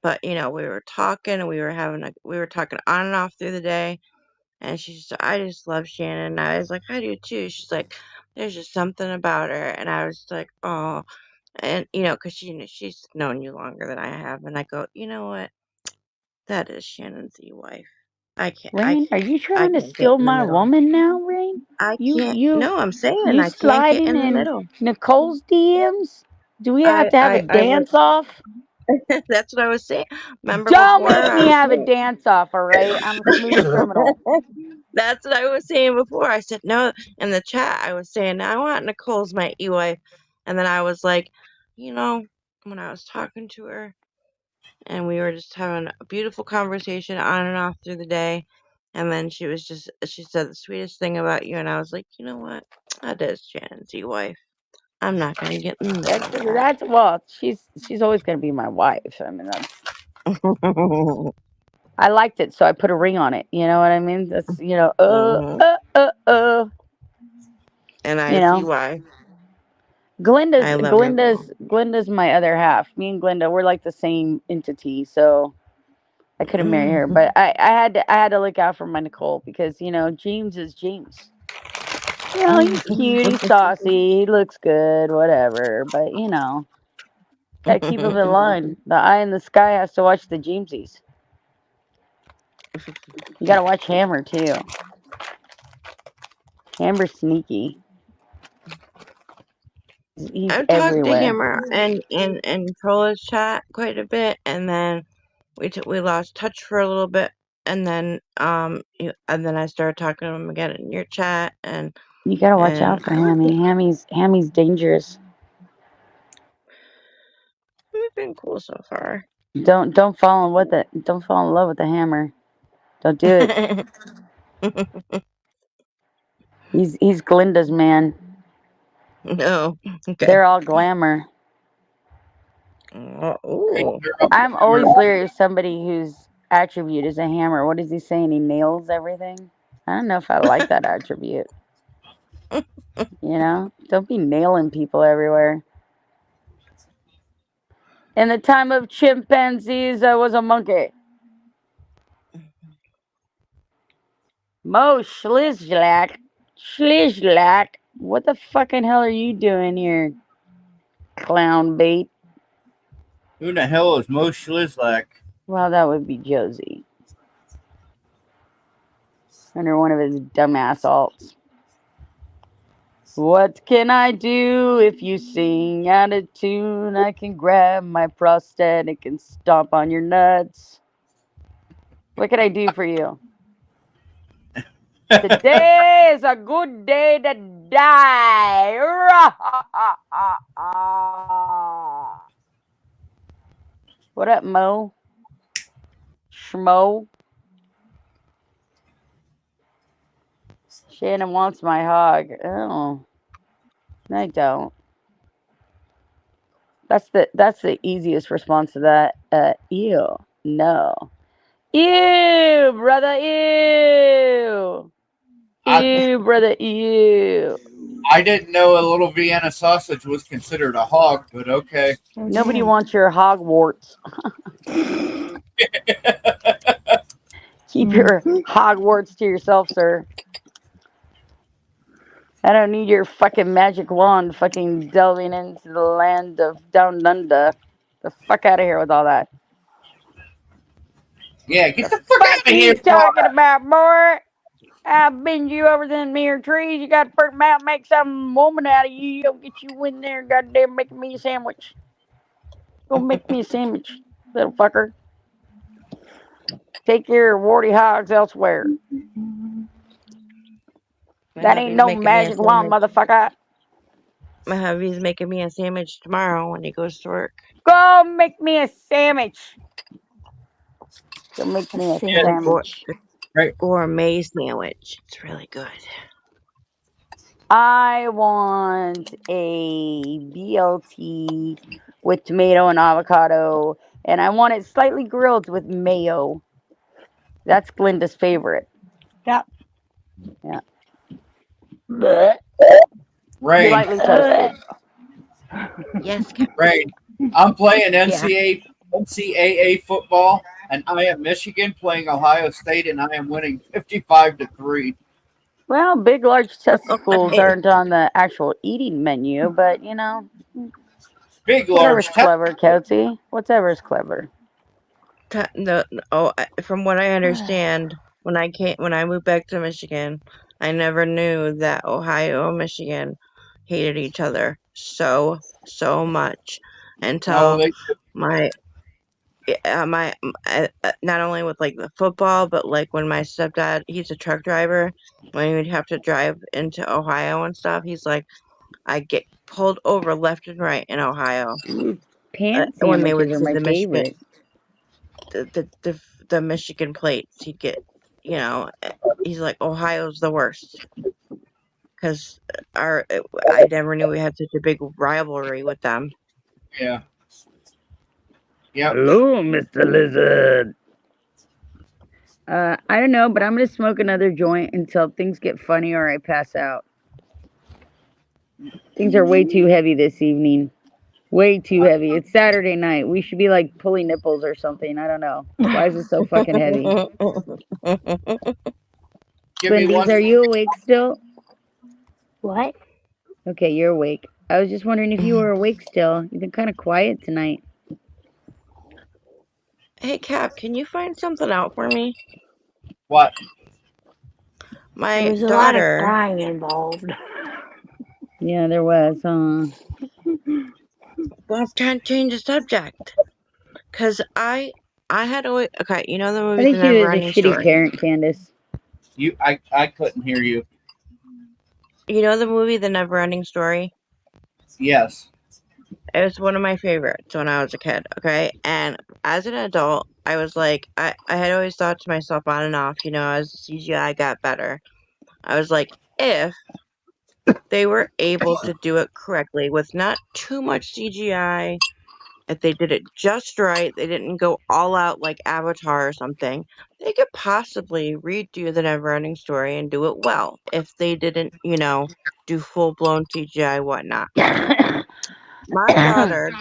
but we were talking, and we were talking on and off through the day, and I just love Shannon, and I was like, I do too. She's like, there's just something about her, and I was like, oh, and because she's known you longer than I have, and I go, you know what, that is Shannon's wife. Rain, are you I trying to can't get steal in the my middle. woman now, Rain? I You can't. you No, I'm saying you I can't get sliding in the in middle. Nicole's DMs? Do we have I to have a I I was dance off? That's what I was saying. Remember Don't before make I me was have a saying dance off, all right? I'm a smooth criminal. that's what I was saying before. I said no in the chat. I was saying I want Nicole's my e-wife, and then I was like, when I was talking to her, and we were just having a beautiful conversation on and off through the day, and then she said the sweetest thing about you, and I was like, you know what, that is Shannon's e-wife. I'm not gonna get in the middle of That's well, she's always gonna be my wife. I mean, that. I liked it, so I put a ring on it. You know what I mean? That's Mhm. And You I see know, why. Glenda's I love Nicole. Glenda's Glenda's my other half. Me and Glenda, we're like the same entity. So I couldn't marry her, but I had to look out for my Nicole because James is James. He's cute, he's saucy, he looks good, whatever. But gotta keep him in line. The eye in the sky has to watch the Jamesies. You gotta watch Hammer too. Hammer's sneaky. He's I've talked to everywhere. him and Troller's chat quite a bit, and then we lost touch for a little bit, and then and then I started talking to him again in your chat, You gotta watch and out for Hammy. Hammy's dangerous. we've been cool so far. Don't fall in with it. Don't fall in love with the Hammer. Don't do it. He's Glinda's man. No, okay. They're all glamour. Ooh. I'm always leery of somebody whose attribute is a hammer. What is he saying? He nails everything. I don't know if I like that attribute. Don't be nailing people everywhere. In the time of chimpanzees, I was a monkey. Mo Schlizzlack. Schlizzlack. What the fucking hell are you doing here, clown bait? Who the hell is Mo Schlizzlack? Well, that would be Josie. Under one of his dumbass alts. What can I do if you sing out of tune? I can grab my prosthetic and stomp on your nuts. What can I do for you? Today is a good day to die. What up, Mo? Schmo? Shannon wants my hog. Oh, I don't. That's the easiest response to that. Ew. No. Ew, brother. Ew. Ew, brother. Ew. I didn't know a little Vienna sausage was considered a hog, but okay. Nobody wants your Hogwarts. Keep your Hogwarts to yourself, sir. I don't need your fucking magic wand fucking delving into the land of down under. The fuck out of here with all that. Yeah, get the fuck Fuck out of you here, talking Florida. about, boy? I'll bend you over them mere trees. You got to put them out, make some woman out of you. Go get you in there, goddamn, making me a sandwich. Go make me a sandwich, little fucker. Take your warty hogs elsewhere. My That ain't hubby's no making me a magic wand, sandwich. motherfucker. My hubby's making me a sandwich tomorrow when he goes to work. Go make me a sandwich. Go make A me a It's a sandwich. Right. gourmet sandwich. It's really good. I want a BLT with tomato and avocado, and I want it slightly grilled with mayo. That's Glinda's favorite. Yeah. Yeah. Rain, Lightly toasted. Yes, Cap. rain. I'm playing Yeah. NCAA football, and I am Michigan playing Ohio State, and I am winning 55-3. Well, big, large testicles Hey, aren't on the actual eating menu, but Big, whatever's large clever, Kelsey. Whatever's clever. from what I understand, when I moved back to Michigan, I never knew that Ohio and Michigan hated each other so much No, until they my not only with like the football, but like when my stepdad, he's a truck driver, when we'd have to drive into Ohio and stuff, he's like, I get pulled over left and right in Ohio Pan when they sandwiches would are see my the Michigan favorite. the Michigan plates. He'd get, he's like, Ohio's the worst because I never knew we had such a big rivalry with them. yeah, yep. Hello, Mr. Lizard. I don't know, but I'm gonna smoke another joint until things get funny or I pass out. Things are way too heavy this evening. Way too heavy. It's Saturday night. We should be like pulling nipples or something. I don't know. Why is it so fucking heavy? Give me Lindy's, one. are you awake still? What? Okay, you're awake. I was just wondering if you were awake still. You've been kind of quiet tonight. Hey, Cap, can you find something out for me? What? There My was a lot of daughter. crying involved. Yeah, there was. Well, I'm trying to change the subject because I had always okay. You know the I movie The think she was a Neverending shitty Story. parent, Candace. I couldn't hear you. You know the movie The Neverending Story. Yes. It was one of my favorites when I was a kid. Okay, and as an adult, I was like, I had always thought to myself on and off. As CGI got better, I was like, if they were able to do it correctly with not too much CGI, if they did it just right, they didn't go all out like Avatar or something, they could possibly redo the Neverending Story and do it well. If they didn't, do full blown CGI whatnot. My daughter,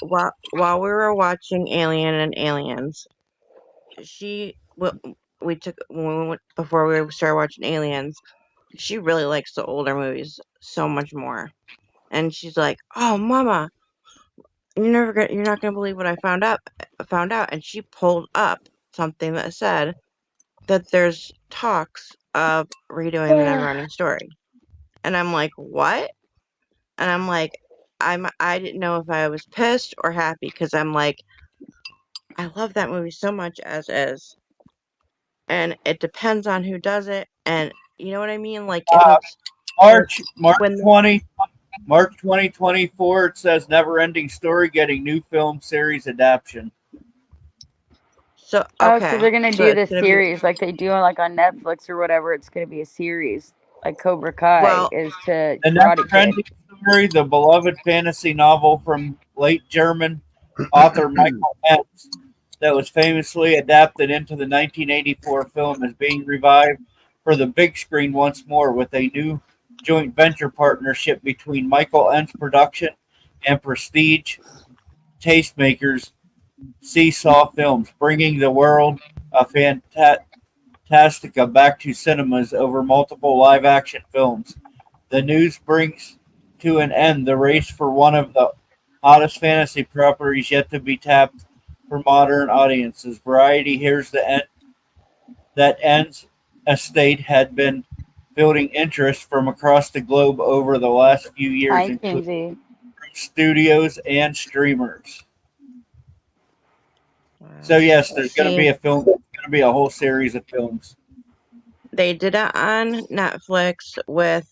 while we were watching Alien and Aliens, she we took when we went before we started watching Aliens. She really likes the older movies so much more, and she's like, "Oh, Mama, you're not gonna believe what I found out." And she pulled up something that said that there's talks of redoing the Neverending Story, and I'm like, "What?" And I'm like, I didn't know if I was pissed or happy because I'm like, I love that movie so much as is, and it depends on who does it, and you know what I mean. Like if Uh, it's when March when 20, March 2024. It says Neverending Story getting new film series adaptation. so Oh, so okay, they're gonna so do it's this gonna be series like they do like on Netflix or whatever. It's gonna be a series like Cobra Kai well, is to The Karate Kid. Neverending Story, the beloved fantasy novel from late German author Michael Ends, that was famously adapted into the 1984 film, is being revived for the big screen once more with a new joint venture partnership between Michael Ends Production and Prestige Tastemakers Seesaw Films, bringing the world of Fantastica back to cinemas over multiple live-action films. The news brings to an end the race for one of the hottest fantasy properties yet to be tapped for modern audiences. Variety hears that Ends Estate had been fielding interest from across the globe over the last few years, Hi, including Kinsey. studios and streamers. So yes, there's going to be See, a film. There's going to be a whole series of films. they did it on Netflix with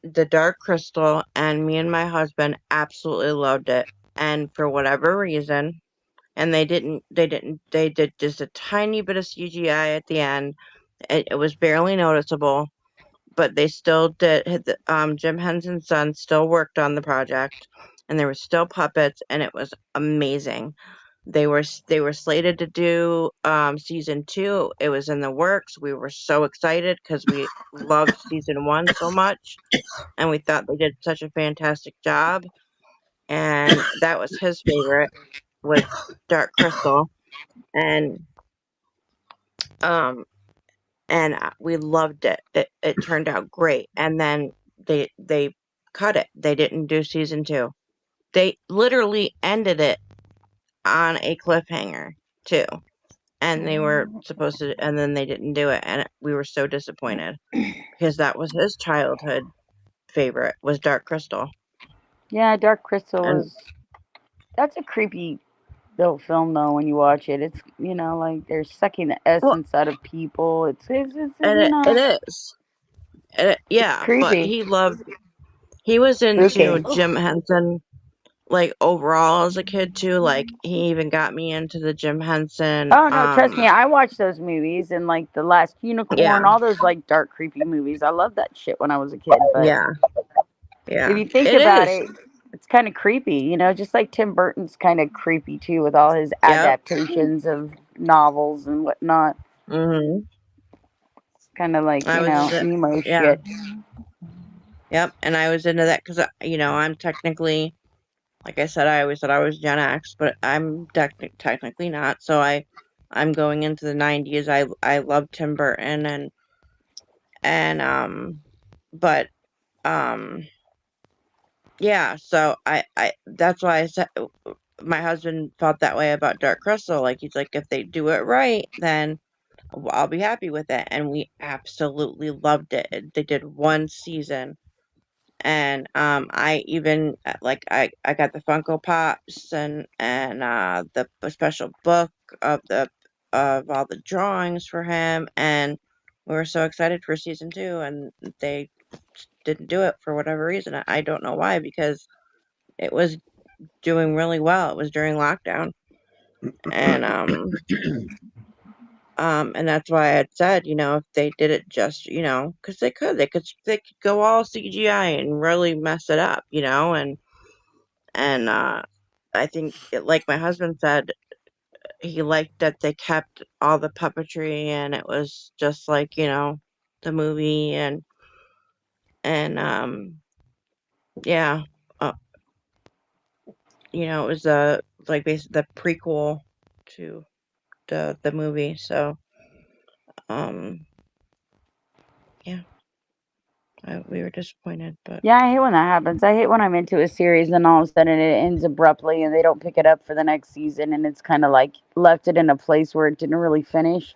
The Dark Crystal, and me and my husband absolutely loved it. And for whatever reason, and they did just a tiny bit of CGI at the end. It was barely noticeable, but they still did. Jim Henson's son still worked on the project, and there were still puppets, and it was amazing. They were slated to do season 2. It was in the works. We were so excited because we loved season 1 so much, and we thought they did such a fantastic job. And that was his favorite, was Dark Crystal, and um we loved it. It turned out great. And then they cut it. They didn't do season 2. They literally ended it on a cliffhanger too. And they were supposed to, and then they didn't do it, and we were so disappointed because that was his childhood favorite, was Dark Crystal. Yeah, Dark Crystal And was. That's a creepy little film, though. When you watch it, it's like they're sucking the well, essence out of people. It's and it is, it's yeah. But creepy. he was into Okay. Jim Henson, like overall as a kid too. Like he even got me into the Jim Henson. Oh no, trust me, I watched those movies and like The Last Yeah, Unicorn, all those like dark, creepy movies. I loved that shit when I was a kid. But yeah, if yeah. you think It about is. it, it's kind of creepy. Just like Tim Burton's kind of creepy too, with all his Yep. adaptations of novels and whatnot. Mhm. Kind of like I was, emo yeah. shit. Yep. And I was into that because I'm technically, like I said, I always thought I was Gen X, but I'm technically not. So I'm going into the 90s. I love Tim Burton and but um yeah. So I that's why I said my husband felt that way about Dark Crystal. Like he's like, if they do it right, then I'll be happy with it. And we absolutely loved it. They did one season. And I even like I got the Funko Pops and the special book of all the drawings for him, and we were so excited for season 2, and they didn't do it for whatever reason. I don't know why, because it was doing really well. It was during lockdown, and and that's why I had said, if they did it just, because they could go all CGI and really mess it up, and I think, like my husband said, he liked that they kept all the puppetry and it was just like, the movie and yeah, uh, it was like basically the prequel to the movie. So um, yeah, we were disappointed, but Yeah, I hate when that happens. I hate when I'm into a series and all of a sudden it ends abruptly and they don't pick it up for the next season and it's kind of like left it in a place where it didn't really finish.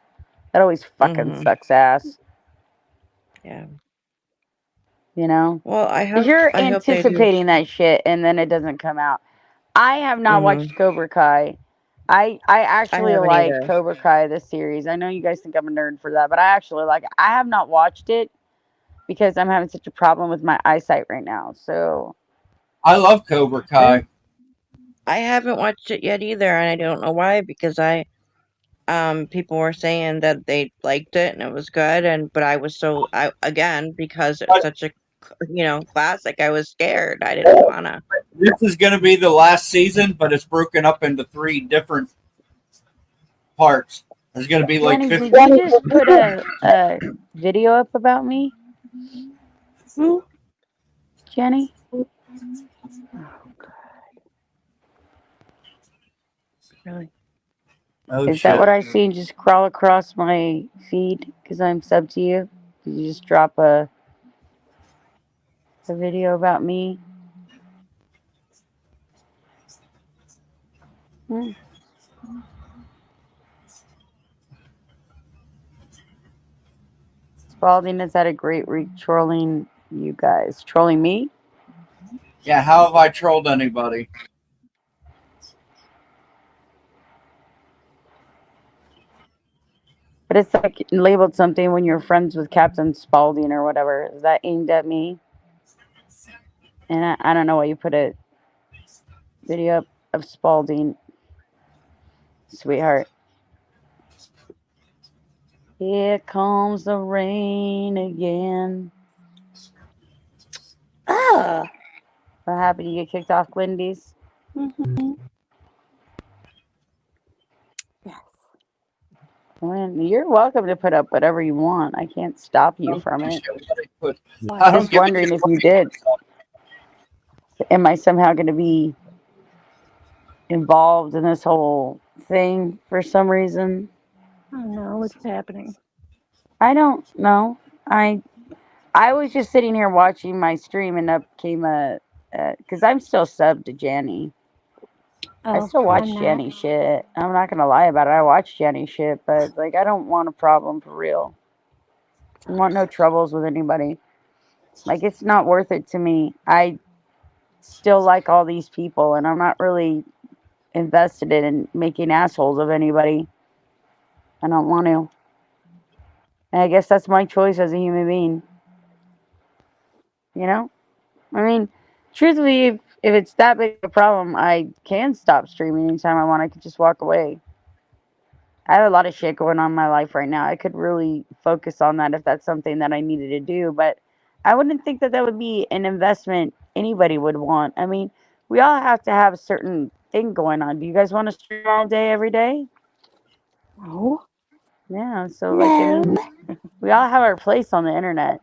That always fucking mhm, sucks ass, yeah. you know? Well, Because you're I hope they do. anticipating that shit and then it doesn't come out. I have not Mhm. watched Cobra Kai. I I actually haven't like either. Cobra Kai, the series. I know you guys think I'm a nerd for that, but I actually like it. I have not watched it because I'm having such a problem with my eyesight right now. So, I love Cobra Kai. I haven't watched it yet either, and I don't know why, because people were saying that they liked it and it was good, but I was I again, because it's But such a classic, I was scared. I didn't wanna. this is going to be the last season, but it's broken up into 3 different parts. There's going to be like Jenny, 50. did you just put a video up about me? Who? Jenny? Really? Oh Is that shit! what I seen just crawl across my feed because I'm sub to you? Did you just drop a video about me? Hmm. Spalding has had a great week trolling you guys. Trolling me? Yeah, how have I trolled anybody? But it's like labeled something when you're friends with Captain Spaulding or whatever. Is that aimed at me? And I don't know why you put a video up of Spaulding, sweetheart. Here comes the rain again. Ah. What happened? You get kicked off Glindy's? Mm-hmm. Yes. Well, you're welcome to put up whatever you want. I can't stop you from it. I don't Just give a wondering shit if what you they did. put up. Am I somehow going to be involved in this whole thing for some reason? I don't know what's happening. I don't know. I was just sitting here watching my stream, and up came a because I'm still subbed to Janny. I Oh, still watch I'm not. Janny shit. I'm not gonna lie about it. I watch Janny shit, but like I don't want a problem for real. I want no troubles with anybody. Like it's not worth it to me. I still like all these people, and I'm not really invested in making assholes of anybody. I don't want to. And I guess that's my choice as a human being. You know? I mean, truthfully, if it's that big of a problem, I can stop streaming anytime I want. I could just walk away. I have a lot of shit going on in my life right now. I could really focus on that if that's something that I needed to do. But I wouldn't think that that would be an investment anybody would want. I mean, we all have to have a certain thing going on. Do you guys want to stream all day, every day? No. Yeah. So, like, I mean, we all have our place on the internet.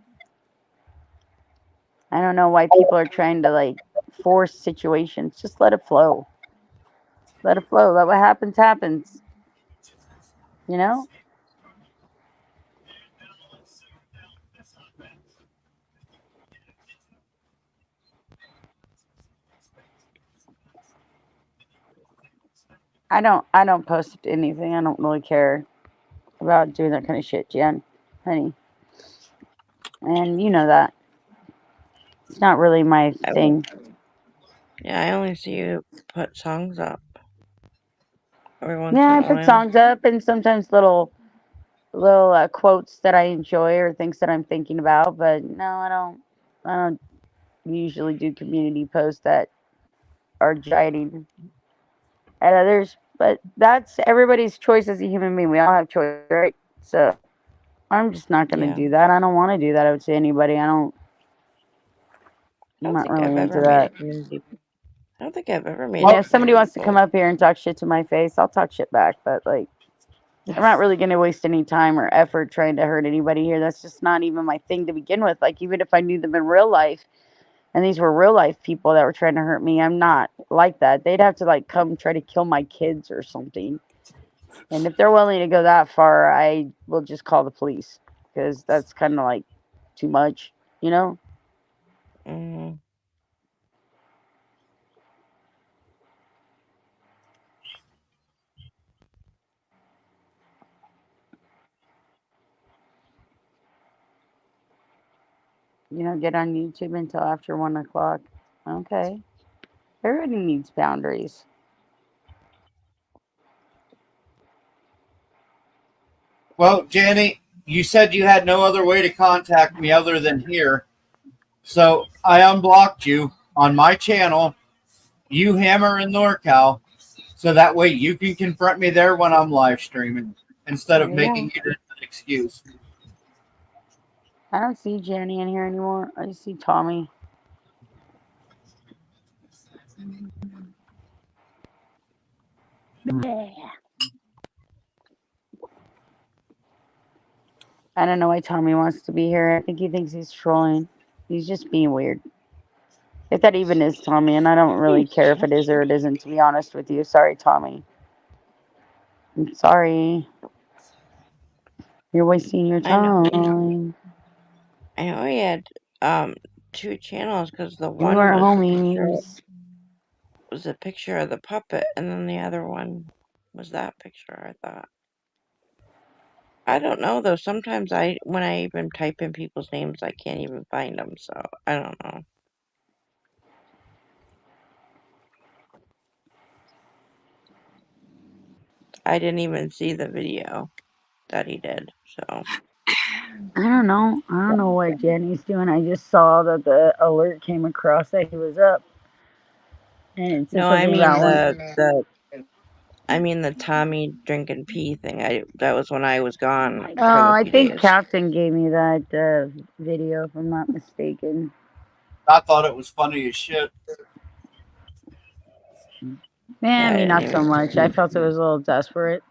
I don't know why people are trying to, like, force situations. Just let it flow. Let it flow. Let what happens, happens. You know? I don't post anything. I don't really care about doing that kind of shit, Jen. Honey. And you know that. It's not really my I will, thing. yeah, I only see you put songs up every once Yeah, in I a put while. songs up and sometimes little quotes that I enjoy or things that I'm thinking about, but no, I don't usually do community posts that are jiding at others. But that's everybody's choice as a human being. We all have choice, right? So I'm just not gonna Yeah. do that. I don't want to do that. I would say anybody. I I'm don't not think I've really into ever made a that. community. I don't think I've ever made And a if somebody community wants to come post. up here and talk shit to my face, I'll talk shit back. But like, I'm not really gonna waste any time or effort trying to hurt anybody here. That's just not even my thing to begin with. Like, even if I knew them in real life, and these were real life people that were trying to hurt me, I'm not like that. They'd have to like come try to kill my kids or something. And if they're willing to go that far, I will just call the police because that's kind of like too much, you know? Mm, You don't get on YouTube until after 1 o'clock. Okay. Everybody needs boundaries. Well, Janny, you said you had no other way to contact me other than here. So I unblocked you on my channel, you Hammer in NorCal, so that way you can confront me there when I'm live streaming instead There of you go. making it an excuse. I don't see Jenny in here anymore. I just see Tommy. Yeah. I don't know why Tommy wants to be here. I think he thinks he's trolling. He's just being weird. If that even is Tommy, and I don't really care if it is or it isn't, to be honest with you. Sorry, Tommy. I'm sorry. You're wasting your I know. time. I know he had um two channels because the We one weren't was homies. a picture of the puppet, and then the other one was that picture. I thought. I don't know though. Sometimes when I even type in people's names, I can't even find them. So I don't know. I didn't even see the video. that he did. So I don't know. I don't know what Jenny's doing. I just saw that the alert came across that he was up, and it said no, I something mean about one. the Tommy drinking pee thing. That was when I was gone Oh, for the I few think days. Captain gave me that video, if I'm not mistaken. I thought it was funny as shit. Man, I Yeah, I mean, didn't not so even. much. I felt it was a little desperate.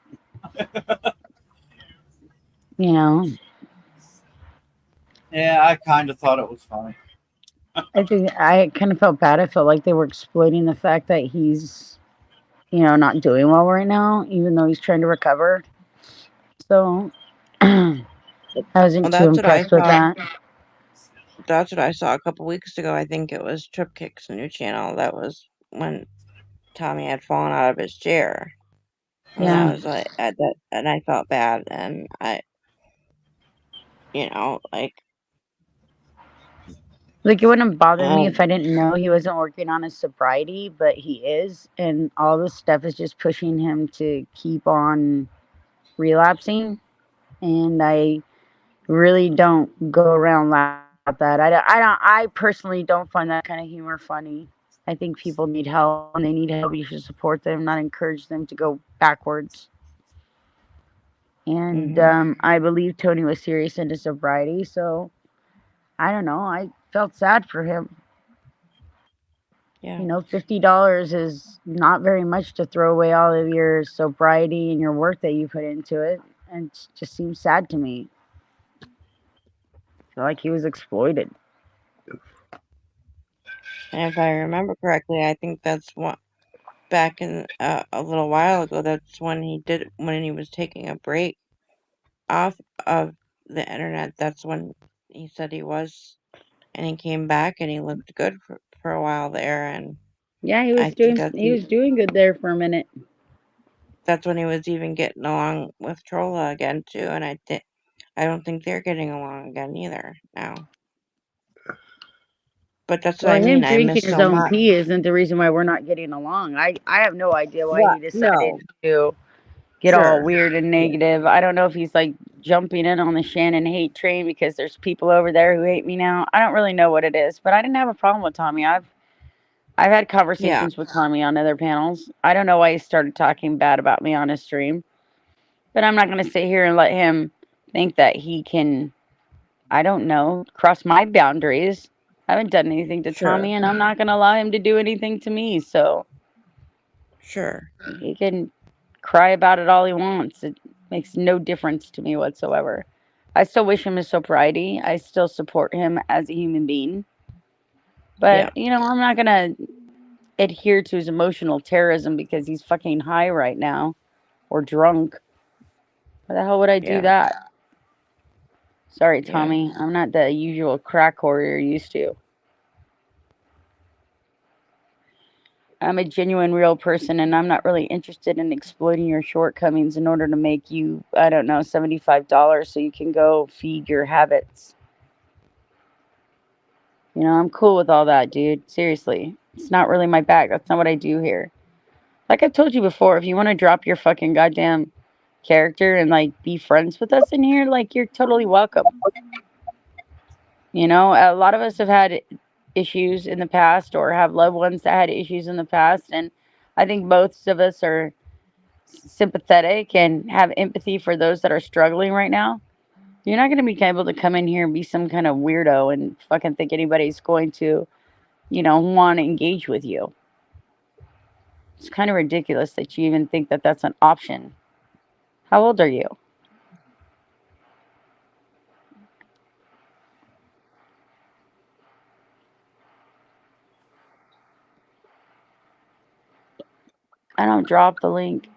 You know, Yeah, I kind of thought it was funny. I think I kind of felt bad. I felt like they were exploiting the fact that he's, not doing well right now, even though he's trying to recover. So I Well, wasn't too that's what I impressed with saw. that. That's what I saw a couple weeks ago. I think it was Trip Kick's new channel. That was when Tommy had fallen out of his chair, and I Yeah. was like, at that, and I felt bad, and like, Like, it wouldn't have bothered me um, if I didn't know he wasn't working on his sobriety, but he is. And all this stuff is just pushing him to keep on relapsing. And I really don't go around laughing about that. I personally don't find that kind of humor funny. I think people need help. When they need help, you should support them, not encourage them to go backwards. And hmm I believe Tony was serious in his sobriety, so I don't know. I felt sad for him. yeah, $50 is not very much to throw away all of your sobriety and your work that you put into it. And it just seems sad to me. I feel like he was exploited. and if I remember correctly, I think that's what back in a little while ago. That's when he was taking a break off of the internet. That's when he said he was, and he came back and he looked good for a while there, and Yeah, he I was think doing he was doing good there for a minute. that's when he was even getting along with Trolla again too, and I don't think they're getting along again either now. But that's what Well, I him mean. I drinking miss his so own much. pee isn't the reason why we're not getting along. I have no idea why What? he decided No, to get all sure. weird and Yeah. negative. I don't know if he's like jumping in on the Shannon hate train because there's people over there who hate me now. I don't really know what it is, but I didn't have a problem with Tommy. I've had Yeah, conversations with Tommy on other panels. I don't know why he started talking bad about me on his stream, but I'm not going to sit here and let him think that he can, I don't know, cross my boundaries. I haven't done anything to sure. Tommy, and I'm not going to allow him to do anything to me. So Sure. he can cry about it all he wants. It makes no difference to me whatsoever. I still wish him his sobriety. I still support him as a human being. Yeah. But, I'm not going to adhere to his emotional terrorism because he's fucking high right now or drunk. Why the hell would I do Yeah. that? Sorry, Yeah. Tommy. I'm not the usual crack whore you're used to. I'm a genuine, real person, and I'm not really interested in exploiting your shortcomings in order to make you, I don't know, $75 so you can go feed your habits. I'm cool with all that, dude. Seriously. It's not really my bag. That's not what I do here. Like I've told you before, if you want to drop your fucking goddamn character and like be friends with us in here, like you're totally welcome. A lot of us have had issues in the past or have loved ones that had issues in the past. And I think most of us are sympathetic and have empathy for those that are struggling right now. You're not going to be able to come in here and be some kind of weirdo and fucking think anybody's going to, want to engage with you. It's kind of ridiculous that you even think that that's an option. How old are you? I don't drop the link.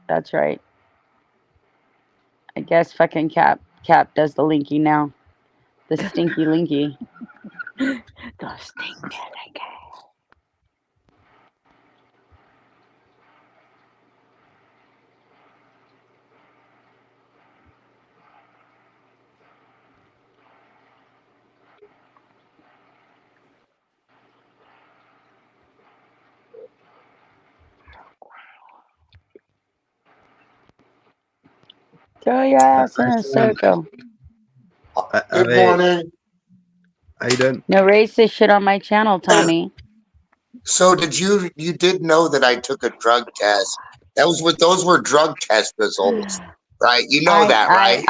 That's right. I guess fucking Cap does the linky now. The stinky linky. The stinky linky. Throw your ass in a circle. Good morning. How you doing? No racist shit on my channel, Tommy. So did you did know that I took a drug test? Those were drug test results, right? You know that, right?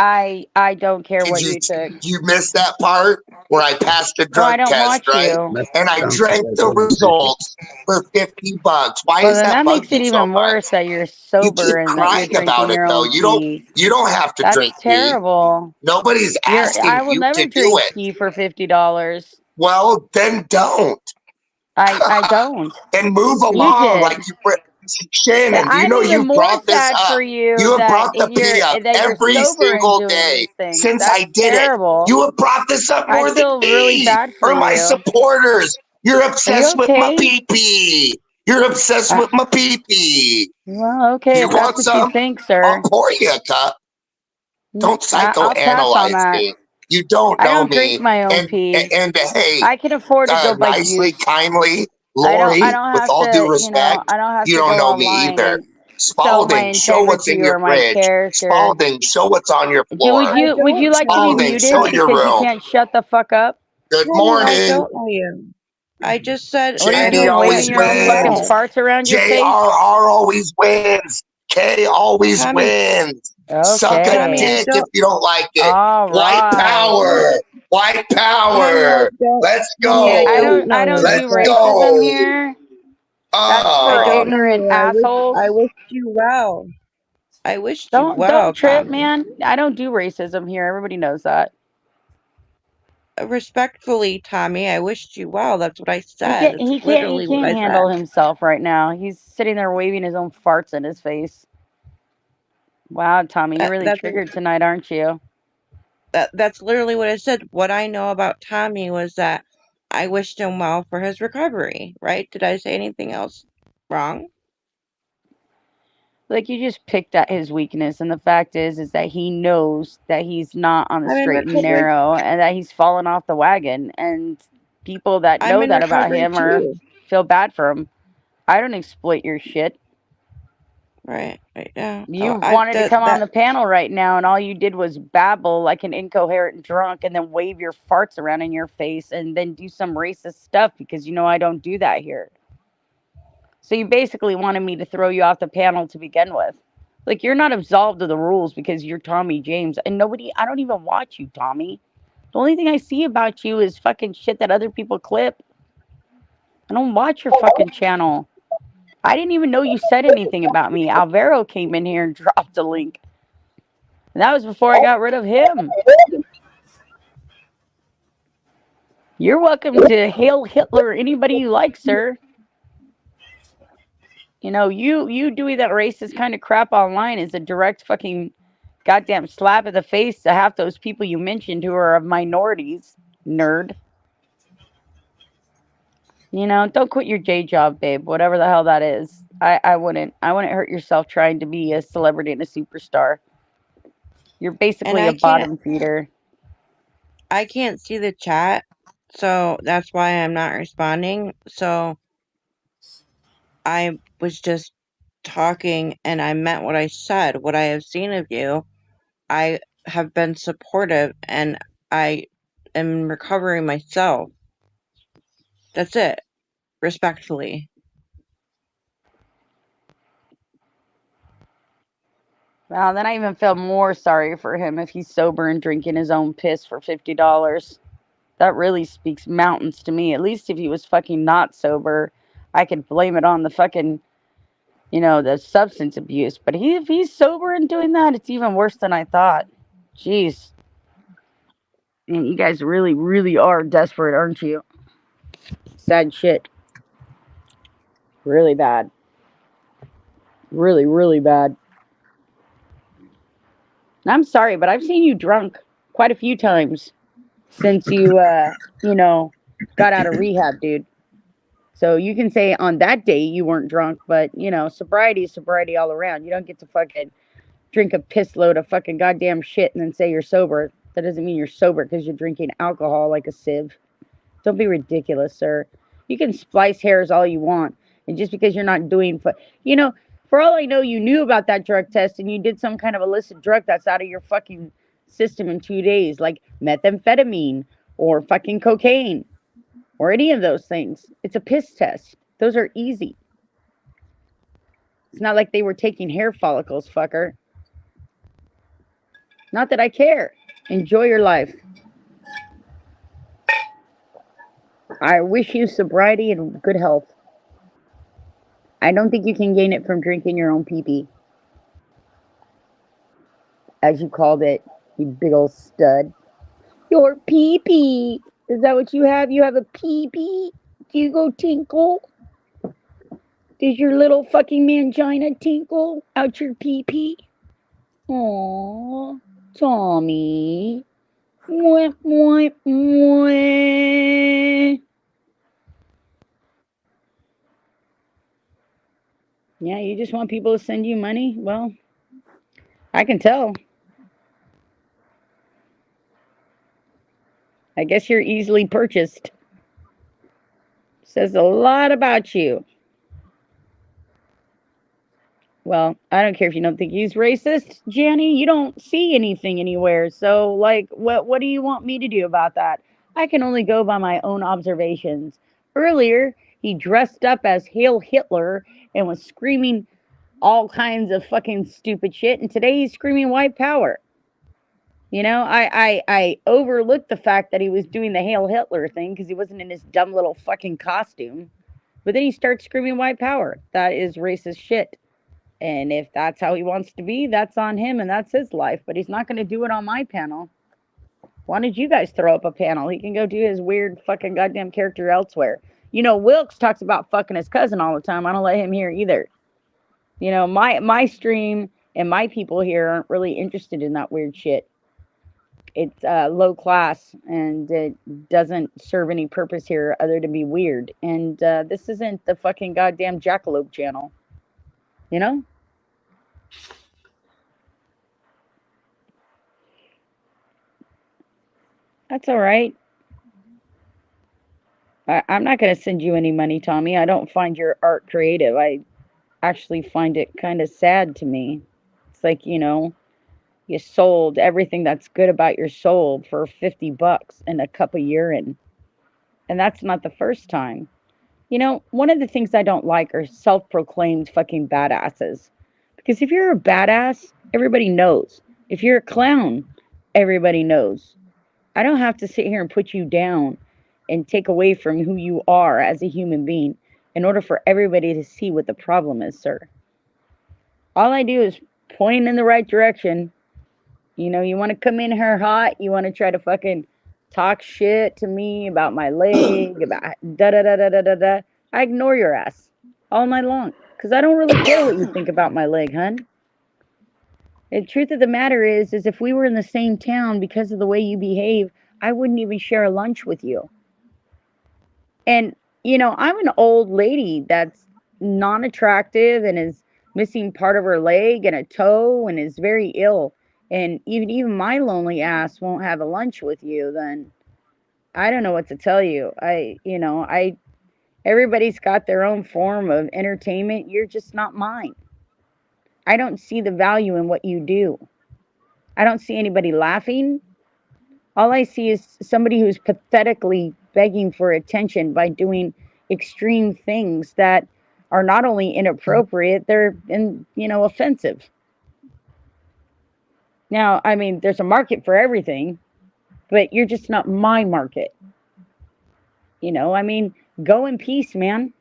I don't care Did what you took. you miss that part where I passed a No, I drug don't test, watch right? you. And I Sounds drank like the one of the results for $50. Why Well, does then that that bug makes you it so even much? worse that you're You sober keep and that you're crying about drinking it your though. own pee. You don't have to That's drink pee. terrible. Nobody's I asking will you to never do drink it. pee for $50. Well, then don't. I don't. And move You along did. like you Shannon, do you I'm know even you've more brought this sad up? for you You have that brought the pee up you're every sober and single doing day these things. since I That's did it. terrible. You have brought this up I more than feel really me bad for or my you. supporters. You're Are you obsessed with my okay? pee-pee. You're obsessed with my pee-pee. Well, okay, You if that's want what you some? think, I'll sir. pour you a cup. Don't I'll pass on psychoanalyze that. me. You don't I know don't drink me. my own And pee. hey, I can afford to go buy nicely, juice. kindly, I Lori, don't with have all due to, respect, I don't have you to don't go know me online either. and sell my Spalding, show what's in integrity your or my fridge. character. Spalding, show what's on your Would floor. you like to be Spalding, show muted your because you room. can't shut the fuck up? Good Honey, I morning. don't know you. I just said What are you I JD doing? hope always Waving that your own you're fucking wins. well. farts around your face? JRR always wins. K always Tommy, wins. Suck a Tommy, I Okay. dick if don't. you don't like it. All White right. power. White Honey, I power. don't. Let's Honey, I go. don't know I don't you, do Let's but racism go. here. That's I for don't know ignorant you. assholes. I wished you well. I wished you Don't well, trip, Tommy. man. I don't do racism here. Everybody knows that. Respectfully, Tommy, I wished you well. That's what I said. It's He literally what can't I handle said. himself right now. He's sitting there waving his own farts in his face. Wow, Tommy, you're That, really that's triggered tonight, aren't you? that's literally what I said. What I know about Tommy was that I wished him well for his recovery. Right? Did I say anything else wrong? Like you just picked at his weakness, and the fact is that he knows that he's not on the I'm in straight and recovery. narrow, and that he's fallen off the wagon. And people that I'm know in that about recovery him are too. feel bad for him. I don't exploit your shit. Right. Right now. You Oh, I wanted to that come on that the panel right now, and all you did was babble like an incoherent drunk, and then wave your farts around in your face, and then do some racist stuff because you know I don't do that here. So you basically wanted me to throw you off the panel to begin with. Like you're not absolved of the rules because you're Tommy James, and nobody. I don't even watch you, Tommy. The only thing I see about you is fucking shit that other people clip. I don't watch your fucking channel. I didn't even know you said anything about me. Alvaro came in here and dropped a link. And that was before I got rid of him. You're welcome to hail Hitler anybody you like, sir. You know, you doing that racist kind of crap online is a direct fucking goddamn slap in the face to half those people you mentioned who are of minorities, nerd. You know, don't quit your day job, babe. Whatever the hell that is. I wouldn't. I wouldn't hurt yourself trying to be a celebrity and a superstar. You're and basically a bottom feeder. I can't see the chat, so that's why I'm not responding. So I was just talking and I meant what I said. What I have seen of you, I have been supportive and I am recovering myself. That's it. Respectfully. Well, then I even feel more sorry for him if he's sober and drinking his own piss for $50. That really speaks mountains to me. At least if he was fucking not sober, I could blame it on the fucking, the substance abuse. But if he's sober and doing that, it's even worse than I thought. Jeez. Man, you guys really, really are desperate, aren't you? Sad shit. Really bad. Really, really bad. And I'm sorry, but I've seen you drunk quite a few times since you got out of rehab, dude. So you can say on that day you weren't drunk, but sobriety is sobriety all around. You don't get to fucking drink a piss load of fucking goddamn shit and then say you're sober. That doesn't mean you're sober because you're drinking alcohol like a sieve. Don't be ridiculous, sir. You can splice hairs all you want, and just because you're not doing, you know, For all I know, you knew about that drug test and you did some kind of illicit drug that's out of your fucking system in 2 days, like methamphetamine or fucking cocaine or any of those things. It's a piss test. Those are easy. It's not like they were taking hair follicles, fucker. Not that I care. Enjoy your life. I wish you sobriety and good health. I don't think you can gain it from drinking your own pee-pee, as you called it, you big old stud. Your pee-pee. Is that what you have? You have a pee-pee? Do you go tinkle? Does your little fucking mangina tinkle out your pee-pee? Aww, Tommy. Mwah, mwah, mwah. Yeah, you just want people to send you money? Well, I can tell. I guess you're easily purchased. Says a lot about you. Well, I don't care if you don't think he's racist, Janny. You don't see anything anywhere. So, like, what do you want me to do about that? I can only go by my own observations. Earlier, he dressed up as Hail Hitler and was screaming all kinds of fucking stupid shit, and today he's screaming white power. You know, I overlooked the fact that he was doing the Hail Hitler thing because he wasn't in his dumb little fucking costume. But then he starts screaming white power. That is racist shit. And if that's how he wants to be, that's on him and that's his life. But he's not going to do it on my panel. Why did you guys throw up a panel? He can go do his weird fucking goddamn character elsewhere. You know, Wilkes talks about fucking his cousin all the time. I don't let him hear either. You know, my stream and my people here aren't really interested in that weird shit. It's low class and it doesn't serve any purpose here other to be weird. And this isn't the fucking goddamn Jackalope channel. You know? That's all right. I'm not going to send you any money, Tommy. I don't find your art creative. I actually find it kind of sad to me. It's like, you know, you sold everything that's good about your soul for $50 and a cup of urine. And that's not the first time. You know, one of the things I don't like are self-proclaimed fucking badasses. Because if you're a badass, everybody knows. If you're a clown, everybody knows. I don't have to sit here and put you down and take away from who you are as a human being in order for everybody to see what the problem is, sir. All I do is point in the right direction. You know, you want to come in here hot, you want to try to fucking talk shit to me about my leg, about da da da da da da da. I ignore your ass all night long because I don't really care what you think about my leg, hun. The truth of the matter is if we were in the same town, because of the way you behave, I wouldn't even share a lunch with you. And, you know, I'm an old lady that's non-attractive and is missing part of her leg and a toe and is very ill. And even my lonely ass won't have a lunch with you, then I don't know what to tell you. Everybody's got their own form of entertainment. You're just not mine. I don't see the value in what you do. I don't see anybody laughing. All I see is somebody who's pathetically begging for attention by doing extreme things that are not only inappropriate, they're offensive. Now, I mean, there's a market for everything, but you're just not my market. You know, I mean, go in peace, man.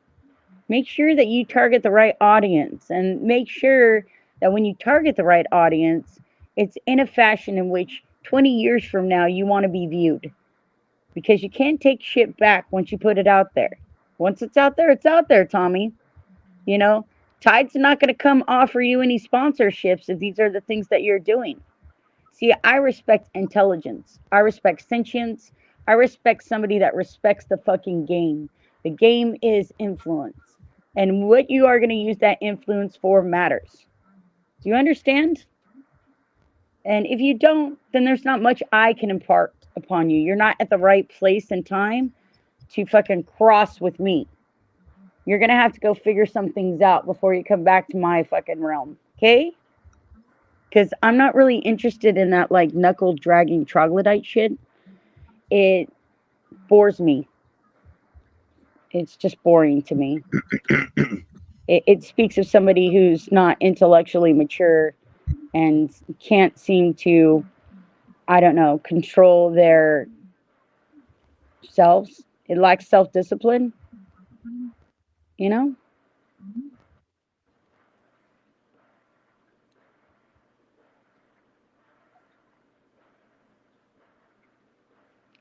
Make sure that you target the right audience and make sure that when you target the right audience, it's in a fashion in which 20 years from now you want to be viewed. Because you can't take shit back once you put it out there. Once it's out there, Tommy. You know, Tide's not going to come offer you any sponsorships if these are the things that you're doing. See, I respect intelligence. I respect sentience. I respect somebody that respects the fucking game. The game is influence. And what you are going to use that influence for matters. Do you understand? And if you don't, then there's not much I can impart upon you. You're not at the right place and time to fucking cross with me. You're gonna have to go figure some things out before you come back to my fucking realm, okay? Because I'm not really interested in that like knuckle dragging troglodyte shit. It bores me. It's just boring to me. It speaks of somebody who's not intellectually mature and can't seem to, I don't know, control their selves. It lacks self discipline, you know?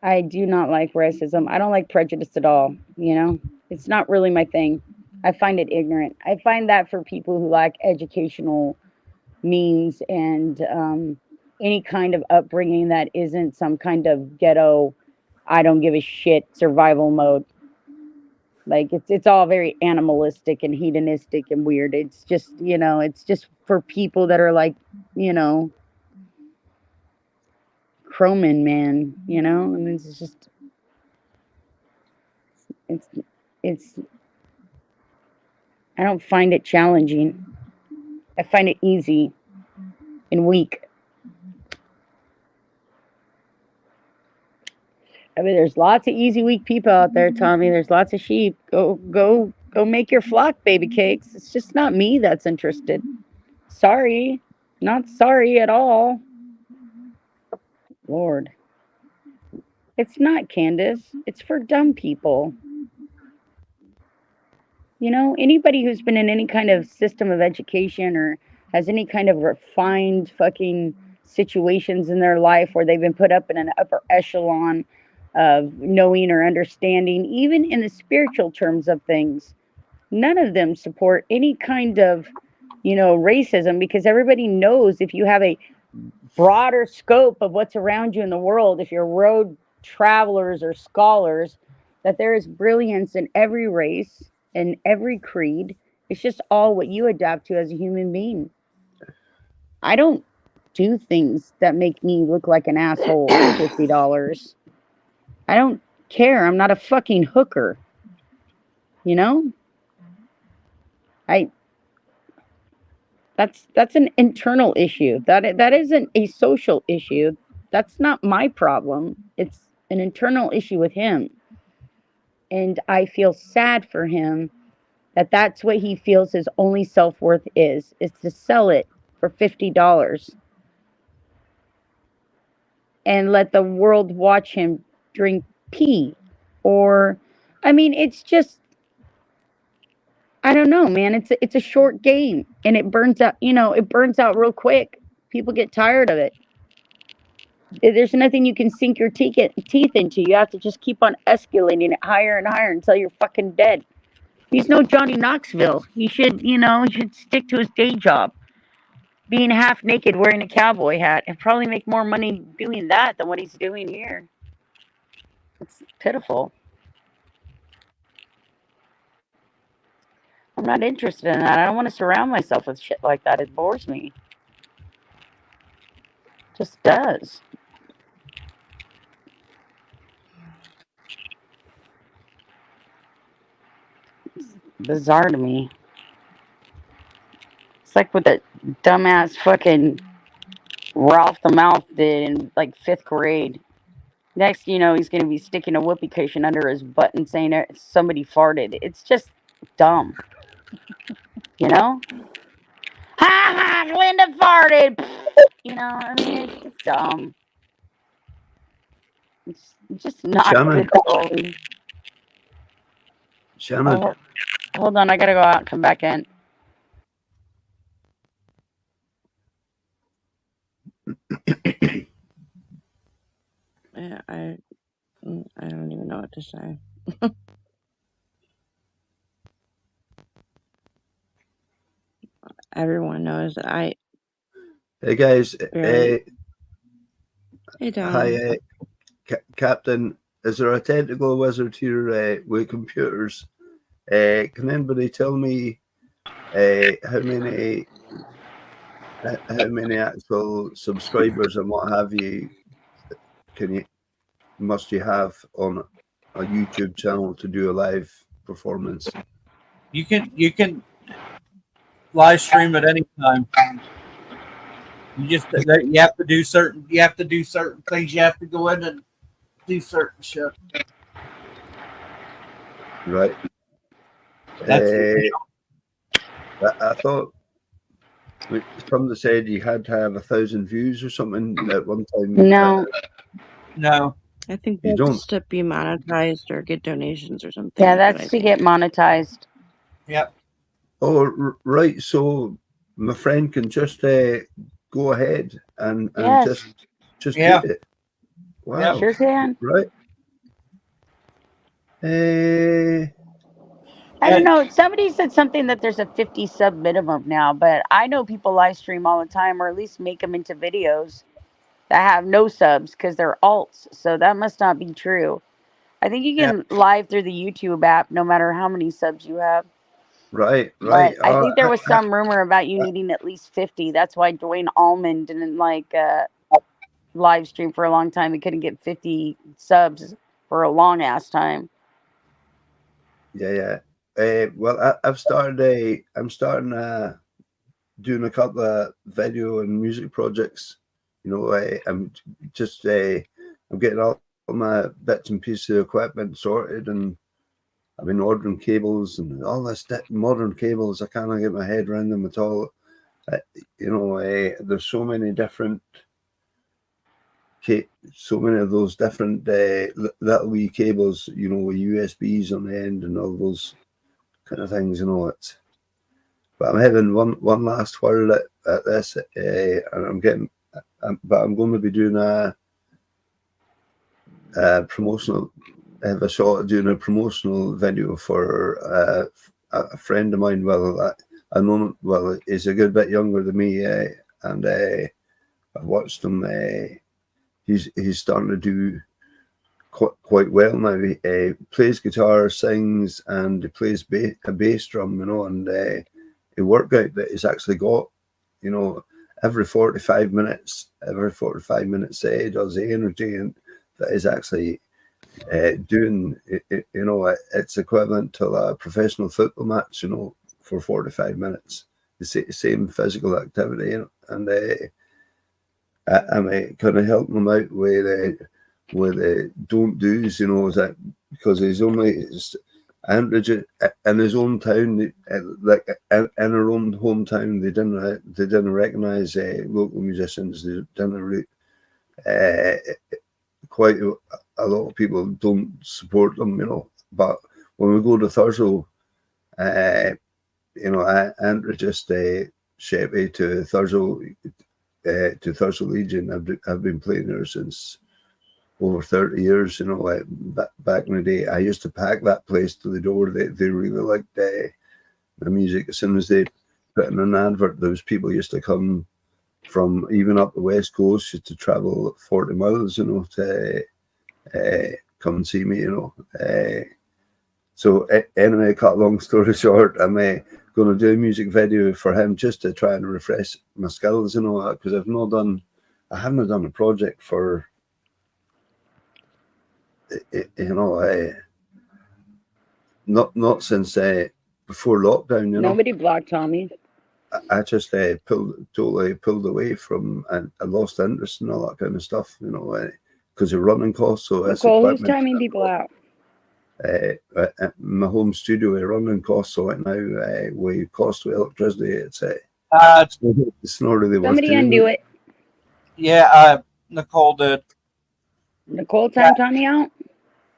I do not like racism. I don't like prejudice at all, you know? It's not really my thing. I find it ignorant. I find that for people who lack educational means and any kind of upbringing that isn't some kind of ghetto, I don't give a shit survival mode. Like it's all very animalistic and hedonistic and weird. It's just, you know, it's just for people that are like, you know, Croman man, you know, and it's just it's it's I don't find it challenging. I find it easy and weak. I mean, there's lots of easy, weak people out there, Tommy. There's lots of sheep. Go make your flock, baby cakes. It's just not me that's interested. Sorry. Not sorry at all. Lord. It's not, Candace. It's for dumb people. You know, anybody who's been in any kind of system of education or has any kind of refined fucking situations in their life where they've been put up in an upper echelon of knowing or understanding, even in the spiritual terms of things, none of them support any kind of, you know, racism because everybody knows if you have a broader scope of what's around you in the world, if you're road travelers or scholars, that there is brilliance in every race and every creed. It's just all what you adapt to as a human being. I don't do things that make me look like an asshole for $50. I don't care. I'm not a fucking hooker. You know? I that's an internal issue. That isn't a social issue. That's not my problem. It's an internal issue with him. And I feel sad for him that that's what he feels his only self-worth is to sell it for $50 and let the world watch him drink pee. Or I mean, it's just I don't know, man. It's a short game and it burns out, you know, it burns out real quick. People get tired of it. There's nothing you can sink your teeth into. You have to just keep on escalating it higher and higher until you're fucking dead. He's no Johnny Knoxville. He should, you know, he should stick to his day job. Being half naked wearing a cowboy hat and probably make more money doing that than what he's doing here. It's pitiful. I'm not interested in that. I don't want to surround myself with shit like that. It bores me. Just does. It's bizarre to me. It's like what that dumbass fucking Ralph the Mouth did in like 5th grade. Next, you know, he's going to be sticking a whoopee cushion under his butt and saying somebody farted. It's just dumb. You know? Ha ha! Linda farted! You know, I mean, it's dumb. It's just not Shannon. good quality. Shannon. Oh, hold on, I gotta go out and come back in. Yeah, I don't even know what to say. Everyone knows that I. Hey guys. Really? Hey, Tom. Hi, Captain. Is there a tentacle wizard here with computers? Can anybody tell me how many actual subscribers and what have you must you have on a YouTube channel to do a live performance? You can live stream at any time. You have to do certain things. You have to go in and do certain shit. Right. That's I thought somebody said you had to have 1,000 views or something at one time. No. No. I think You that's don't. just to be monetized or get donations or something. Yeah, That's what that's I to think. get monetized. Yep. Oh, right. So my friend can just go ahead and Yes. just Yeah. do it. Wow. Yep. Sure can. Right. I don't know. Somebody said something that there's a 50 sub minimum now, but I know people live stream all the time, or at least make them into videos that have no subs because they're alts. So that must not be true. I think you can live through the YouTube app no matter how many subs you have. Right. But I think there was some rumor about you needing at least 50. That's why Dwayne Allman didn't live stream for a long time. He couldn't get 50 subs for a long ass time. Yeah. Well, I'm starting doing a couple of video and music projects. You know, I'm just I'm getting all my bits and pieces of equipment sorted, and I've been ordering cables and all this modern cables. I can't get my head around them at all. You know, there's so many different, so many of those different little wee cables. You know, with USBs on the end and all those kind of things. You know, it's. But I'm having one last whirl at this, and I'm getting. But I'm going to be doing a promotional. I have a shot at doing a promotional video for a friend of mine. Well, I know him, well, he's a good bit younger than me, and I've watched him. He's starting to do quite well now. He plays guitar, sings, and he plays a bass drum. You know, and a workout that he's actually got. You know, every 45 minutes, he does the energy, and that is actually doing, you know, it's equivalent to a professional football match, you know, for 45 minutes, the same physical activity, you know, and I'm kind of helping him out with don't do's, you know, that because he's only in his own town, like in our own hometown, they didn't recognize local musicians. They didn't quite a lot of people don't support them, you know. But when we go to Thurso, you know, I introduced Sheppy to Thurso Legion. I've been playing there since over 30 years, you know. Back in the day, I used to pack that place to the door. They really liked the music. As soon as they put in an advert, those people used to come from even up the west coast, used to travel 40 miles, you know, to come and see me, you know. So anyway, cut long story short, I'm going to do a music video for him just to try and refresh my skills, you know, because I haven't done a project for, you know, not since before lockdown, you know. Nobody blocked Tommy. I just totally pulled away from, and I lost interest in all that kind of stuff, you know, because of running costs. So Nicole, who's timing people out? My home studio, running costs. So right now, we cost with electricity, it's not really worth Somebody doing. undo it. Yeah, Nicole did. Nicole timed Tommy out?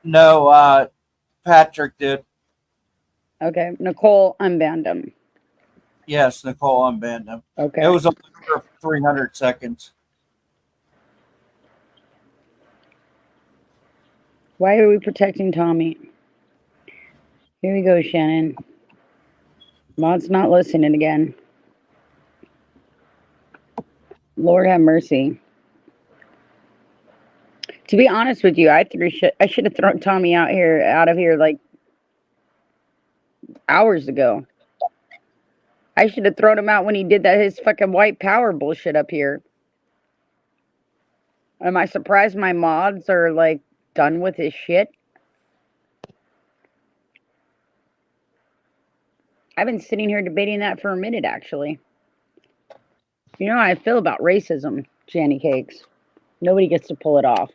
No, Patrick did. Okay, Nicole unbanned him. Yes, Nicole unbanned him. Okay. It was only for 300 seconds. Why are we protecting Tommy? Here we go, Shannon. Maud's not listening again. Lord have mercy. To be honest with you, I should have thrown Tommy out of here like hours ago. I should have thrown him out when he did his fucking white power bullshit up here. Am I surprised my mods are like done with his shit? I've been sitting here debating that for a minute, actually. You know how I feel about racism, Janny Cakes. Nobody gets to pull it off.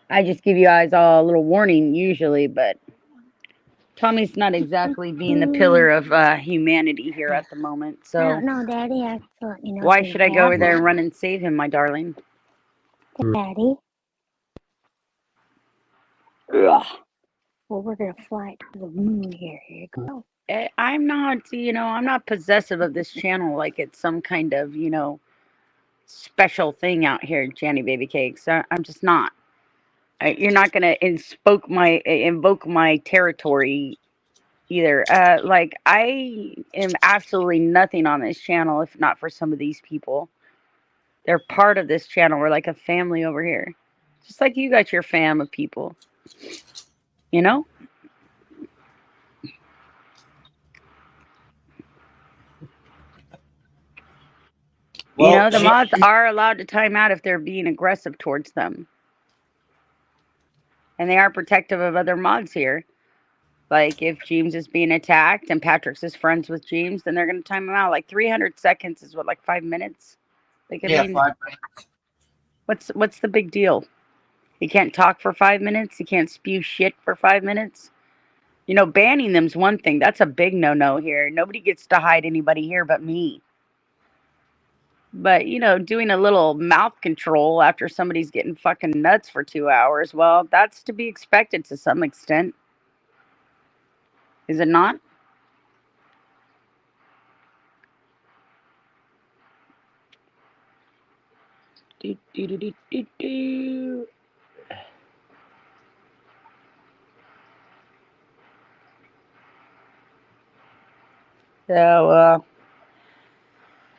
I just give you guys all a little warning usually, but Tommy's not exactly being the pillar of humanity here at the moment. I So don't know, Daddy. I thought, why so should I go over there and run and save him, my darling? Daddy. Ugh. Well, we're gonna fly to the moon here. Here you go. I'm not possessive of this channel like it's some kind of, special thing out here, Janny Baby Cakes. I'm just not. You're not gonna invoke my territory either. Like I am absolutely nothing on this channel if not for some of these people. They're part of this channel. We're like a family over here, just like you got your fam of people. You know. Well, The mods are allowed to time out if they're being aggressive towards them. And they are protective of other mods here. Like if James is being attacked and Patrick's is friends with James, then they're going to time him out. Like 300 seconds is what, like 5 minutes? Like, yeah, 5 minutes. What's the big deal? He can't talk for 5 minutes. He can't spew shit for 5 minutes. Banning them's one thing. That's a big no-no here. Nobody gets to hide anybody here but me. But, doing a little mouth control after somebody's getting fucking nuts for 2 hours, well, that's to be expected to some extent. Is it not? Do, do, do, do, do, do. So,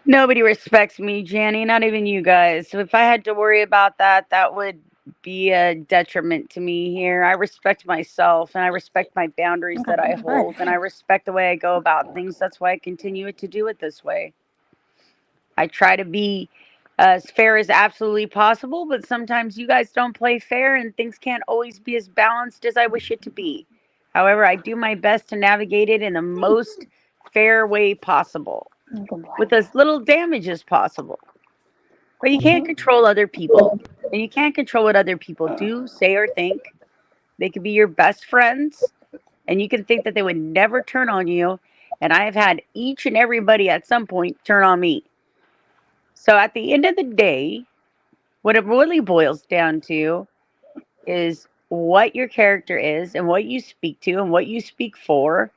nobody respects me, Janny, not even you guys. So if I had to worry about that, that would be a detriment to me here. I respect myself and I respect my boundaries that I hold and I respect the way I go about things. That's why I continue to do it this way. I try to be as fair as absolutely possible, but sometimes you guys don't play fair and things can't always be as balanced as I wish it to be. However, I do my best to navigate it in the most fair way possible with as little damage as possible. But you can't control other people, and you can't control what other people do, say, or think. They could be your best friends, and you can think that they would never turn on you. And I have had each and everybody at some point turn on me. So at the end of the day, what it really boils down to is what your character is and what you speak to and what you speak for.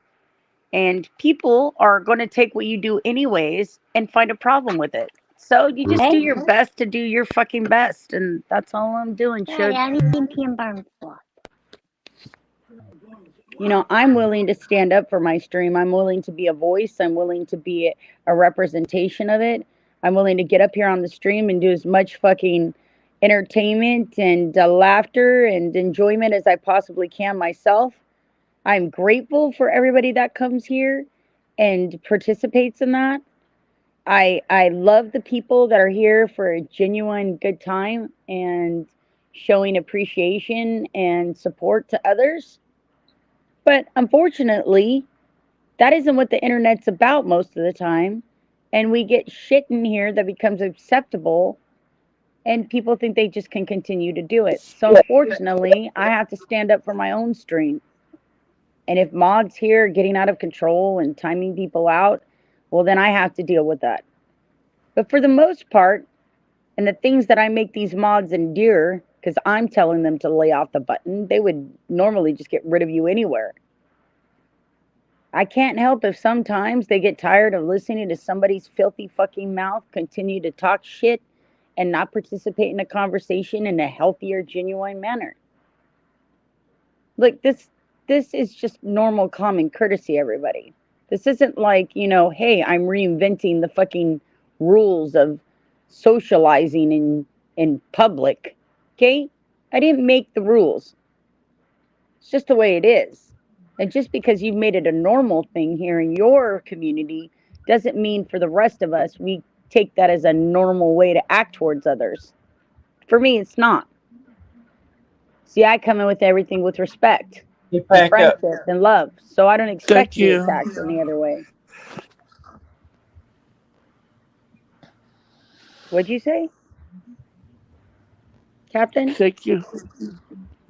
And people are going to take what you do anyways and find a problem with it. So you just do your best to do your fucking best. And that's all I'm doing, Daddy, I need PM barn flop. I'm willing to stand up for my stream. I'm willing to be a voice. I'm willing to be a representation of it. I'm willing to get up here on the stream and do as much fucking entertainment and laughter and enjoyment as I possibly can myself. I'm grateful for everybody that comes here and participates in that. I love the people that are here for a genuine good time and showing appreciation and support to others. But unfortunately, that isn't what the internet's about most of the time. And we get shit in here that becomes acceptable and people think they just can continue to do it. So unfortunately, I have to stand up for my own stream. And if mods here are getting out of control and timing people out, well, then I have to deal with that. But for the most part, and the things that I make these mods endure, because I'm telling them to lay off the button, they would normally just get rid of you anywhere. I can't help if sometimes they get tired of listening to somebody's filthy fucking mouth continue to talk shit and not participate in a conversation in a healthier, genuine manner. Look, this is just normal common courtesy, everybody. This isn't like, hey, I'm reinventing the fucking rules of socializing in public. Okay? I didn't make the rules. It's just the way it is. And just because you've made it a normal thing here in your community doesn't mean for the rest of us we take that as a normal way to act towards others. For me, it's not. See, I come in with everything with respect. Hey, and Panka. friendship and love. So I don't expect Thank to be you. attacked any other way. What'd you say, Captain? Thank you.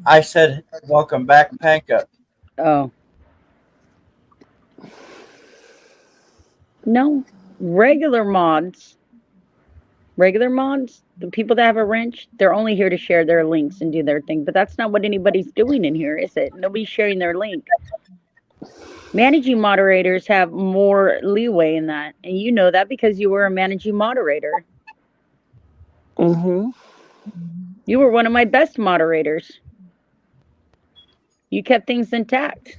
I said, welcome back, Panka. Oh. No. Regular mods, the people that have a wrench, they're only here to share their links and do their thing. But that's not what anybody's doing in here, is it? Nobody's sharing their link. Managing moderators have more leeway in that. And you know that because you were a managing moderator. Mm-hmm. You were one of my best moderators. You kept things intact.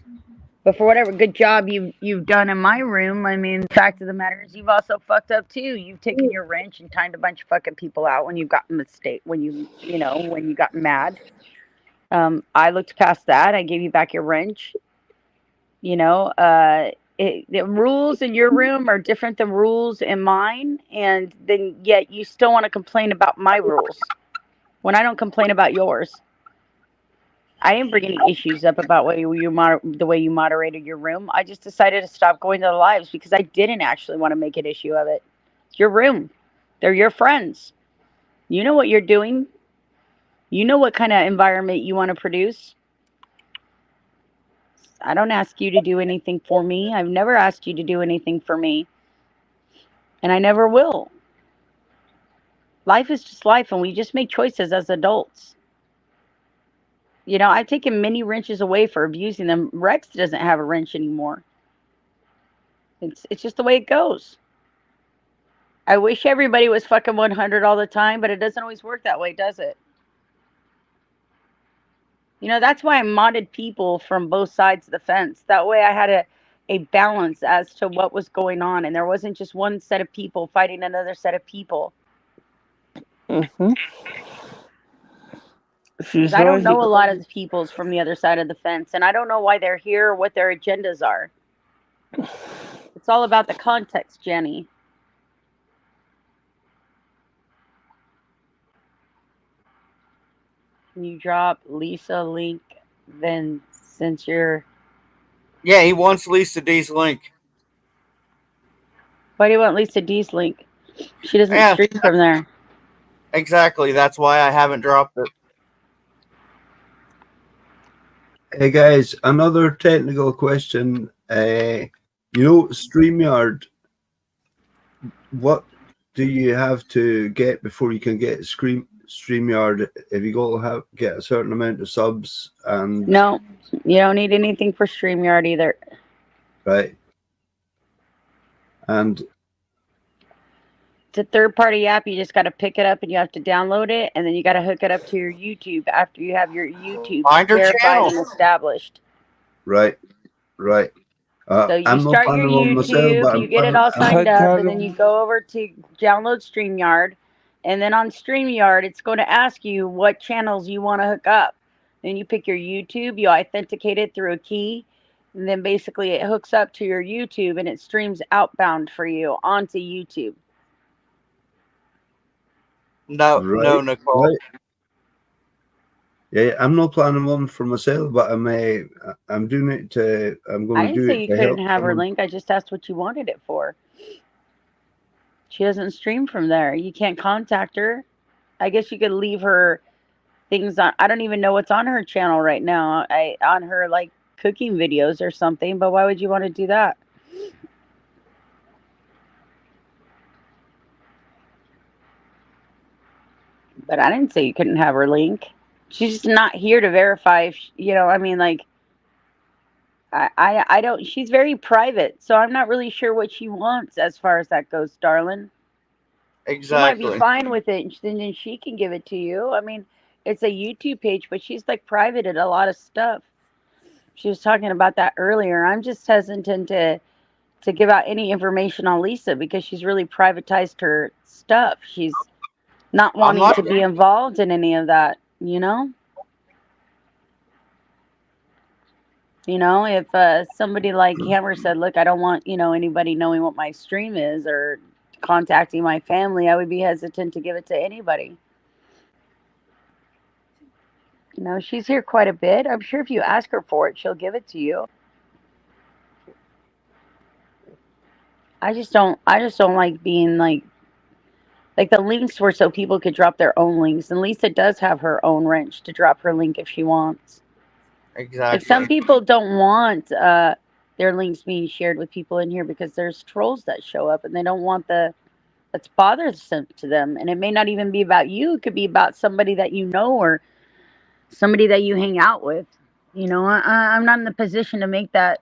But for whatever good job you've done in my room, I mean, the fact of the matter is you've also fucked up too. You've taken your wrench and timed a bunch of fucking people out when you got mistake when you got mad. I looked past that. I gave you back your wrench. The rules in your room are different than rules in mine, and then yet you still want to complain about my rules when I don't complain about yours. I didn't bring any issues up about the way you moderated your room. I just decided to stop going to the lives because I didn't actually want to make an issue of it. It's your room. They're your friends. You know what you're doing. You know what kind of environment you want to produce. I don't ask you to do anything for me. I've never asked you to do anything for me. And I never will. Life is just life, and we just make choices as adults. I've taken many wrenches away for abusing them. Rex doesn't have a wrench anymore. It's just the way it goes. I wish everybody was fucking 100 all the time, but it doesn't always work that way, does it? That's why I modded people from both sides of the fence. That way I had a balance as to what was going on, and there wasn't just one set of people fighting another set of people. Mm-hmm. Because I don't know a lot of the peoples from the other side of the fence, and I don't know why they're here or what their agendas are. It's all about the context, Jenny. Can you drop Lisa link then since you're... Yeah, he wants Lisa D's link. Why do you want Lisa D's link? She doesn't stream from there. Exactly. That's why I haven't dropped it. Hey guys, another technical question. StreamYard, what do you have to get before you can get StreamYard? Have you got to get a certain amount of subs? And no, you don't need anything for StreamYard either. Right. And it's a third-party app. You just got to pick it up and you have to download it, and then you got to hook it up to your YouTube after you have your YouTube verified and established. Right. So you start your YouTube, you get it all signed up, and then you go over to download StreamYard, and then on StreamYard, it's going to ask you what channels you want to hook up. Then you pick your YouTube, you authenticate it through a key, and then basically it hooks up to your YouTube, and it streams outbound for you onto YouTube. No, Nicole. Right. Yeah, I'm not planning one for myself, but I'm doing it to. I'm going to do it. I didn't say you couldn't have her link. I just asked what you wanted it for. She doesn't stream from there. You can't contact her. I guess you could leave her things on. I don't even know what's on her channel right now. On her like cooking videos or something. But why would you want to do that? But I didn't say you couldn't have her link. She's just not here to verify. I don't. She's very private, so I'm not really sure what she wants as far as that goes, darling. Exactly. She might be fine with it, and then she can give it to you. I mean, it's a YouTube page, but she's like private at a lot of stuff. She was talking about that earlier. I'm just hesitant to give out any information on Lisa because she's really privatized her stuff. She's not wanting to be involved in any of that, if somebody like Hammer said, look, I don't want, anybody knowing what my stream is or contacting my family, I would be hesitant to give it to anybody. No, she's here quite a bit. I'm sure if you ask her for it, she'll give it to you. I just don't like being like the links were so people could drop their own links. And Lisa does have her own wrench to drop her link if she wants. Like some Exactly. people don't want their links being shared with people in here because there's trolls that show up and they don't want that's bothersome to them. And it may not even be about you. It could be about somebody that you know or somebody that you hang out with. I'm not in the position to make that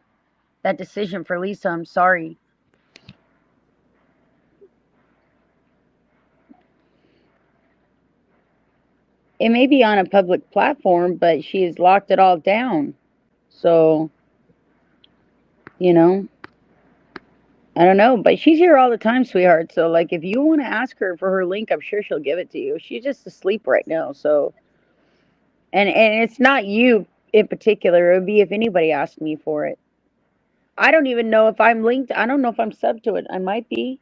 decision for Lisa. I'm sorry. It may be on a public platform, but she has locked it all down. So, you know, I don't know. But she's here all the time, sweetheart. So, like, if you want to ask her for her link, I'm sure she'll give it to you. She's just asleep right now. So, and it's not you in particular. It would be if anybody asked me for it. I don't even know if I'm linked. I don't know if I'm sub to it. I might be.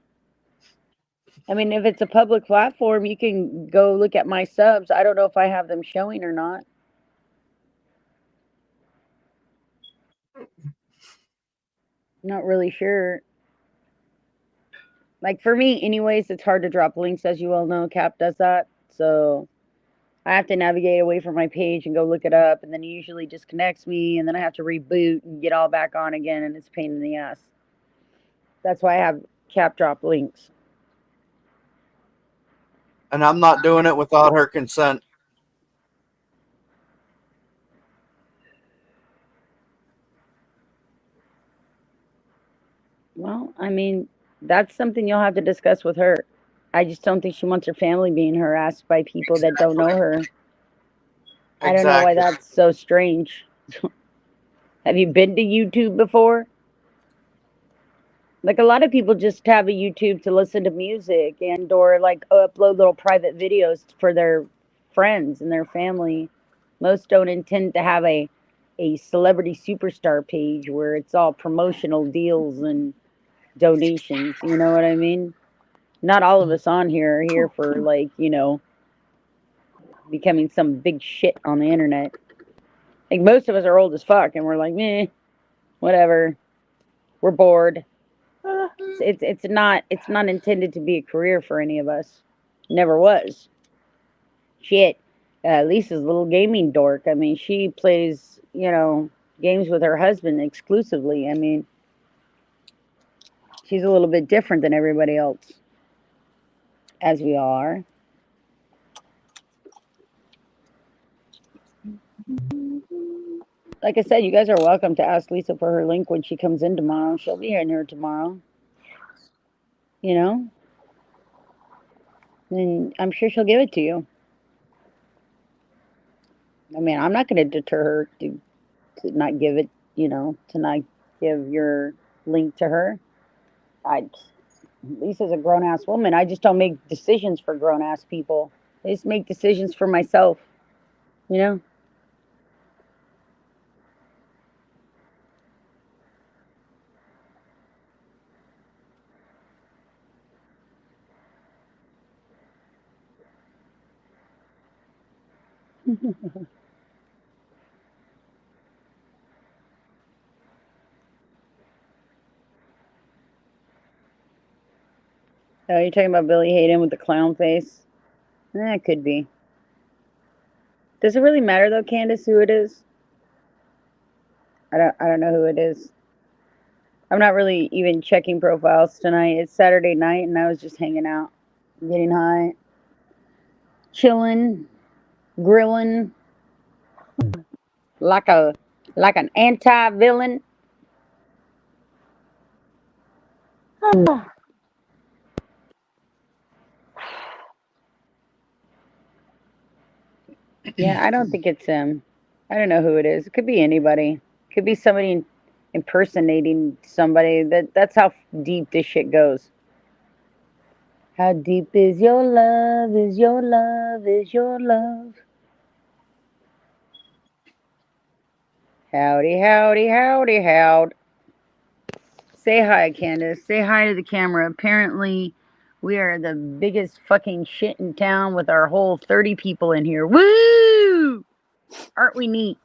I mean, if it's a public platform, you can go look at my subs. I don't know if I have them showing or not. Not really sure. Like for me, anyways, it's hard to drop links, as you well know. Cap does that, so I have to navigate away from my page and go look it up, and then he usually disconnects me, and then I have to reboot and get all back on again, and it's a pain in the ass. That's why I have Cap drop links. And I'm not doing it without her consent. Well, I mean, that's something you'll have to discuss with her. I just don't think she wants her family being harassed by people that don't know her. I don't know why Exactly. that's so strange. Have you been to YouTube before? Like a lot of people just have a YouTube to listen to music and or like upload little private videos for their friends and their family. Most don't intend to have a celebrity superstar page where it's all promotional deals and donations. You know what I mean? Not all of us on here are here for like, becoming some big shit on the internet. Like most of us are old as fuck and we're like, meh, whatever. We're bored. It's not intended to be a career for any of us. Never was. Shit. Lisa's a little gaming dork. I mean, she plays, games with her husband exclusively. I mean, she's a little bit different than everybody else, as we all are. Like I said, you guys are welcome to ask Lisa for her link when she comes in tomorrow. She'll be in here tomorrow. You know, and I'm sure she'll give it to you. I mean, I'm not going to deter her to not give it, to not give your link to her. I Lisa's a grown ass woman. I just don't make decisions for grown ass people. I just make decisions for myself, you know? Oh, you're talking about Billy Hayden with the clown face? It could be. Does it really matter though, Candace, who it is? I don't know who it is. I'm not really even checking profiles tonight. It's Saturday night and I was just hanging out, getting high, chilling, grilling like an anti-villain. Yeah, I don't think it's him. I don't know who it is. It could be anybody. Could be somebody impersonating somebody. That's how deep this shit goes. How deep is your love? Is your love? Is your love? Howdy, howdy, howdy, howd. Say hi, Candace. Say hi to the camera. Apparently, we are the biggest fucking shit in town with our whole 30 people in here. Woo! Aren't we neat?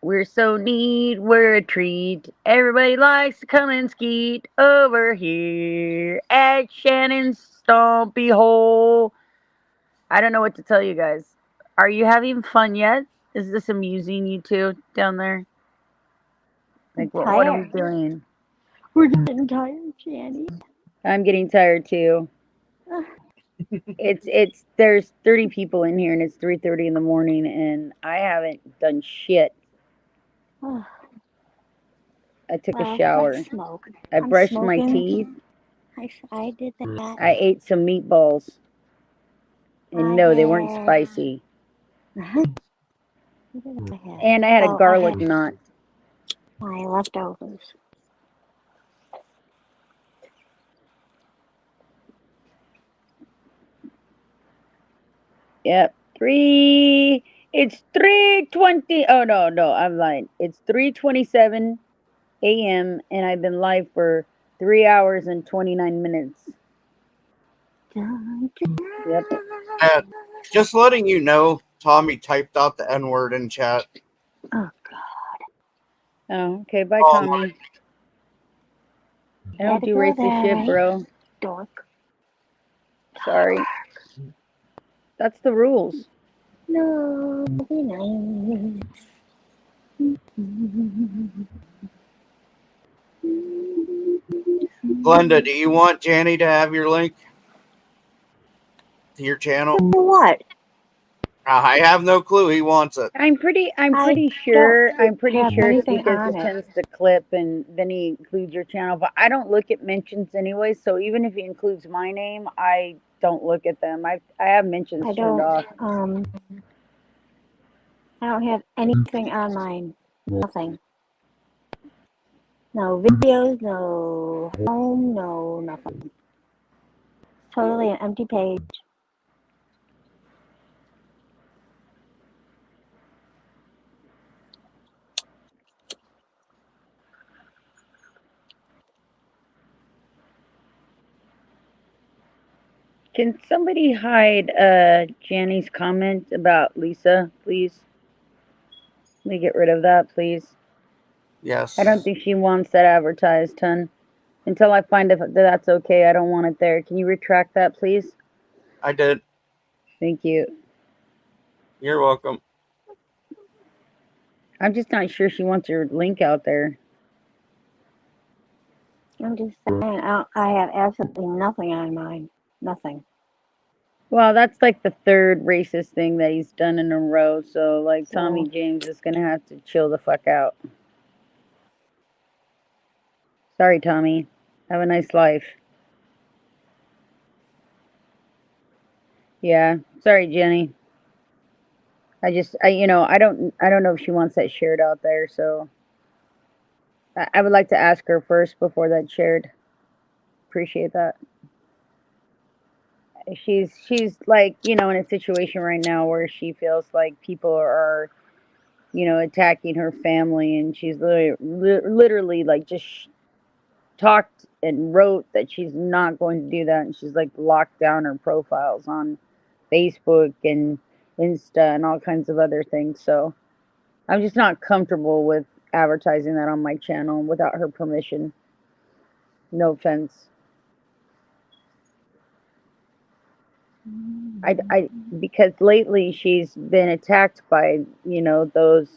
We're so neat, we're a treat. Everybody likes to come and skeet over here at Shannon's Stompy Hole. I don't know what to tell you guys. Are you having fun yet? Is this amusing you two down there? Like, what are we doing? We're getting tired, Shanny. I'm getting tired too. There's 30 people in here and it's 3:30 in the morning and I haven't done shit. I took a shower. I brushed my teeth. I did that. I ate some meatballs. And no, they weren't spicy. And I had a garlic knot. My leftovers. Yep. It's 3:20. Oh no, I'm lying. It's 3:27 a.m. and I've been live for 3 hours and 29 minutes. Yep. Just letting you know, Tommy typed out the N-word in chat. Oh God. Oh, okay. Bye, Tommy. I don't do racist shit, bro. Dork. Sorry. That's the rules. No, be nice. Glenda, do you want Janny to have your link to your channel? For what? I have no clue. He wants it. I'm pretty sure it's because it tends to clip and then he includes your channel. But I don't look at mentions anyway, so even if he includes my name, I don't look at them. I have mentions turned off. I don't have anything on mine. Nothing. No videos, no home, no nothing. Totally an empty page. Can somebody hide Janny's comment about Lisa, please? Let me get rid of that, please. Yes. I don't think she wants that advertised, hun. Until I find if that's okay, I don't want it there. Can you retract that, please? I did. Thank you. You're welcome. I'm just not sure she wants her link out there. I'm just saying, I have absolutely nothing on mine. Nothing. Well, that's like the third racist thing that he's done in a row. So, like, Tommy James is going to have to chill the fuck out. Sorry, Tommy. Have a nice life. Yeah. Sorry, Jenny. I don't know if she wants that shared out there. So, I would like to ask her first before that's shared. Appreciate that. She's like, in a situation right now where she feels like people are attacking her family, and she's literally like just talked and wrote that she's not going to do that, and she's like locked down her profiles on Facebook and Insta and all kinds of other things. So I'm just not comfortable with advertising that on my channel without her permission. No offense. Because lately she's been attacked by those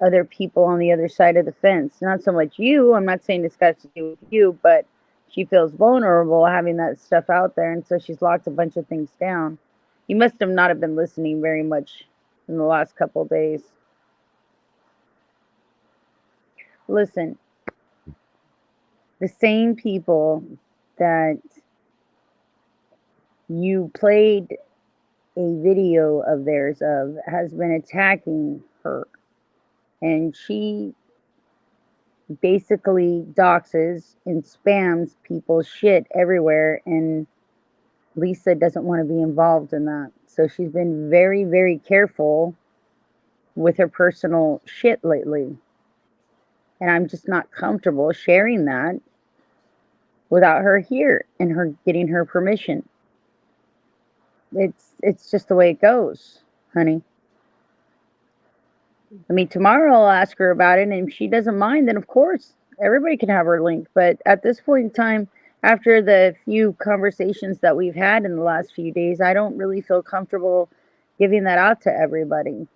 other people on the other side of the fence. Not so much you. I'm not saying this got to do with you, but she feels vulnerable having that stuff out there, and so she's locked a bunch of things down. You must have not have been listening very much in the last couple of days. Listen, the same people that you played a video of theirs of has been attacking her, and she basically doxes and spams people's shit everywhere, and Lisa doesn't want to be involved in that. So she's been very, very careful with her personal shit lately. And I'm just not comfortable sharing that without her here and her getting her permission. It's just the way it goes, honey. I mean, tomorrow I'll ask her about it, and if she doesn't mind, then of course everybody can have her link. But at this point in time, after the few conversations that we've had in the last few days, I don't really feel comfortable giving that out to everybody.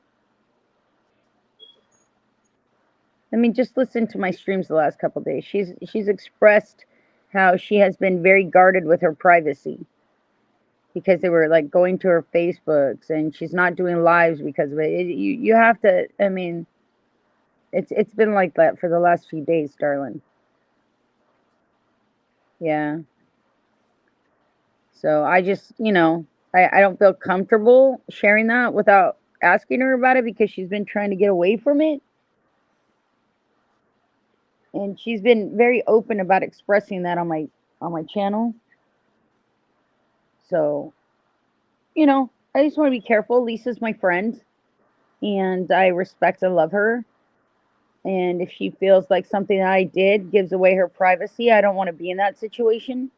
I mean, just listen to my streams the last couple days. She's expressed how she has been very guarded with her privacy because they were like going to her Facebooks, and she's not doing lives because of it. You have to. I mean, it's been like that for the last few days, darling. Yeah. So I just, I don't feel comfortable sharing that without asking her about it because she's been trying to get away from it. And she's been very open about expressing that on my channel. So, I just want to be careful. Lisa's my friend and I respect and love her. And if she feels like something that I did gives away her privacy, I don't want to be in that situation.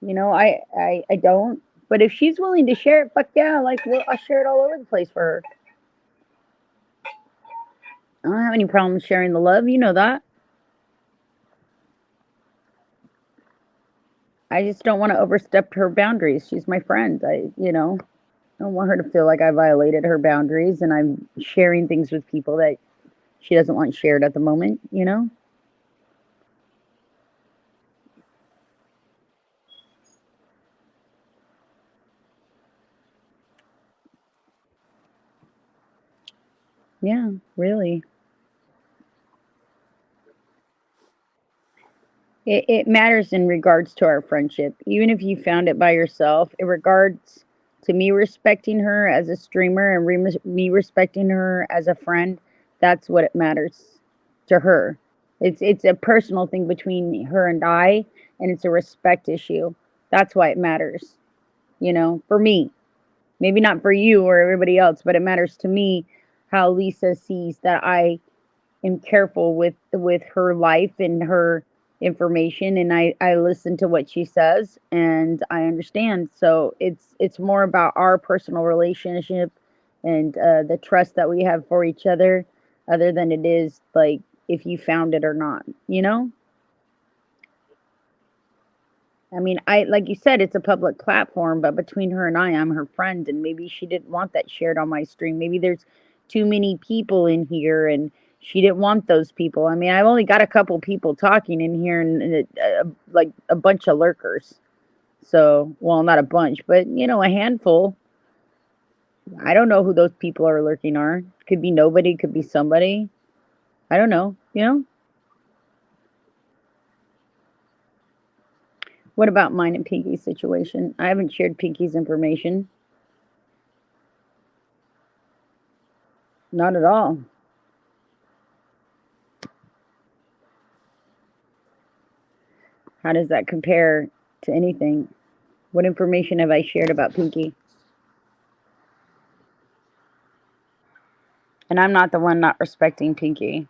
I don't. But if she's willing to share it, fuck yeah, like I'll share it all over the place for her. I don't have any problem sharing the love, you know that. I just don't want to overstep her boundaries. She's my friend. I don't want her to feel like I violated her boundaries and I'm sharing things with people that she doesn't want shared at the moment. Yeah, really. It matters in regards to our friendship. Even if you found it by yourself, in regards to me respecting her as a streamer and me respecting her as a friend, that's what it matters to her. It's a personal thing between her and I, and it's a respect issue. That's why it matters, for me. Maybe not for you or everybody else, but it matters to me how Lisa sees that I am careful with her life and her information, and I listen to what she says and I understand. So it's more about our personal relationship and the trust that we have for each other than it is like if you found it or not. I mean, I like you said, it's a public platform, but between her and I'm her friend, and maybe she didn't want that shared on my stream. Maybe there's too many people in here, and she didn't want those people. I mean, I've only got a couple people talking in here, and like a bunch of lurkers. So, well, not a bunch, but a handful. I don't know who those people are lurking are. Could be nobody, could be somebody. I don't know. What about mine and Pinky's situation? I haven't shared Pinky's information. Not at all. How does that compare to anything? What information have I shared about Pinky? And I'm not the one not respecting Pinky.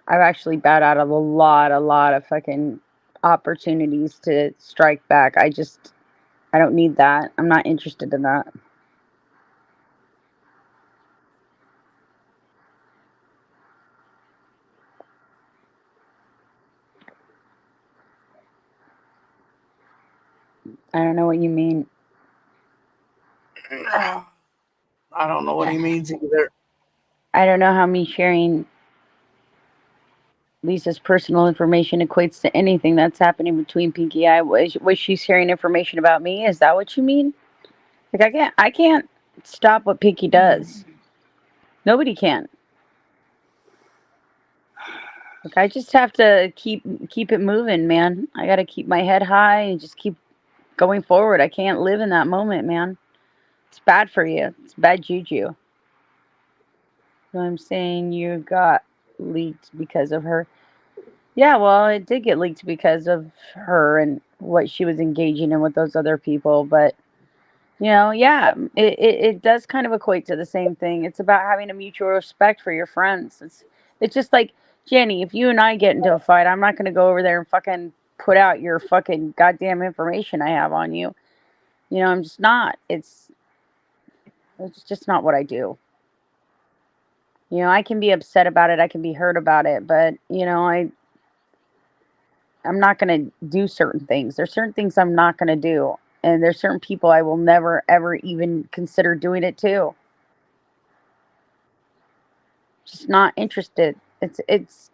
I've actually bowed out of a lot of fucking opportunities to strike back. I don't need that. I'm not interested in that. I don't know what you mean. I don't know what he means either. I don't know how me sharing Lisa's personal information equates to anything that's happening between Pinky and I. Was she sharing information about me? Is that what you mean? Like I can't stop what Pinky does. Nobody can. Like I just have to keep it moving, man. I got to keep my head high and just keep going forward. I can't live in that moment, man. It's bad for you. It's bad juju. So I'm saying you got leaked because of her. Yeah, well, it did get leaked because of her and what she was engaging in with those other people. But yeah, it does kind of equate to the same thing. It's about having a mutual respect for your friends. It's just like Jenny, if you and I get into a fight, I'm not gonna go over there and fucking put out your fucking goddamn information I have on you. I'm just not. It's just not what I do. You know, I can be upset about it, I can be hurt about it, but you know, I'm not going to do certain things. There's certain things I'm not going to do, and there's certain people I will never ever even consider doing it to. Just not interested. It's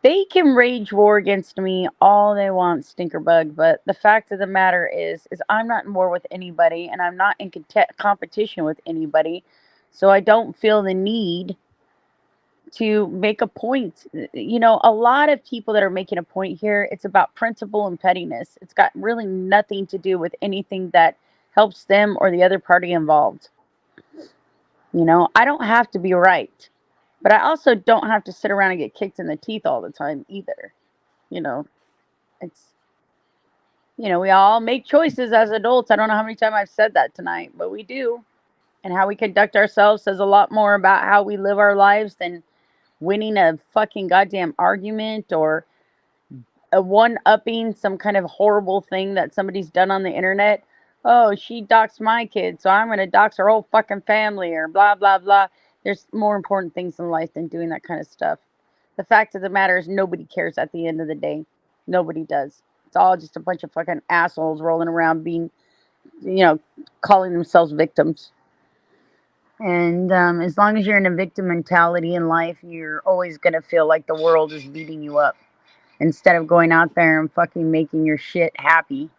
they can rage war against me all they want, Stinkerbug, but the fact of the matter is I'm not in war with anybody, and I'm not in competition with anybody, so I don't feel the need to make a point. You know, a lot of people that are making a point here, it's about principle and pettiness. It's got really nothing to do with anything that helps them or the other party involved. You know, I don't have to be right, but I also don't have to sit around and get kicked in the teeth all the time either. You know, it's, you know, we all make choices as adults. I don't know how many times I've said that tonight, but we do. And how we conduct ourselves says a lot more about how we live our lives than winning a fucking goddamn argument or a one upping some kind of horrible thing that somebody's done on the internet. Oh, she doxed my kid, so I'm going to dox her whole fucking family or blah, blah, blah. There's more important things in life than doing that kind of stuff. The fact of the matter is, nobody cares at the end of the day. Nobody does. It's all just a bunch of fucking assholes rolling around being, you know, calling themselves victims. And as long as you're in a victim mentality in life, you're always going to feel like the world is beating you up instead of going out there and fucking making your shit happy.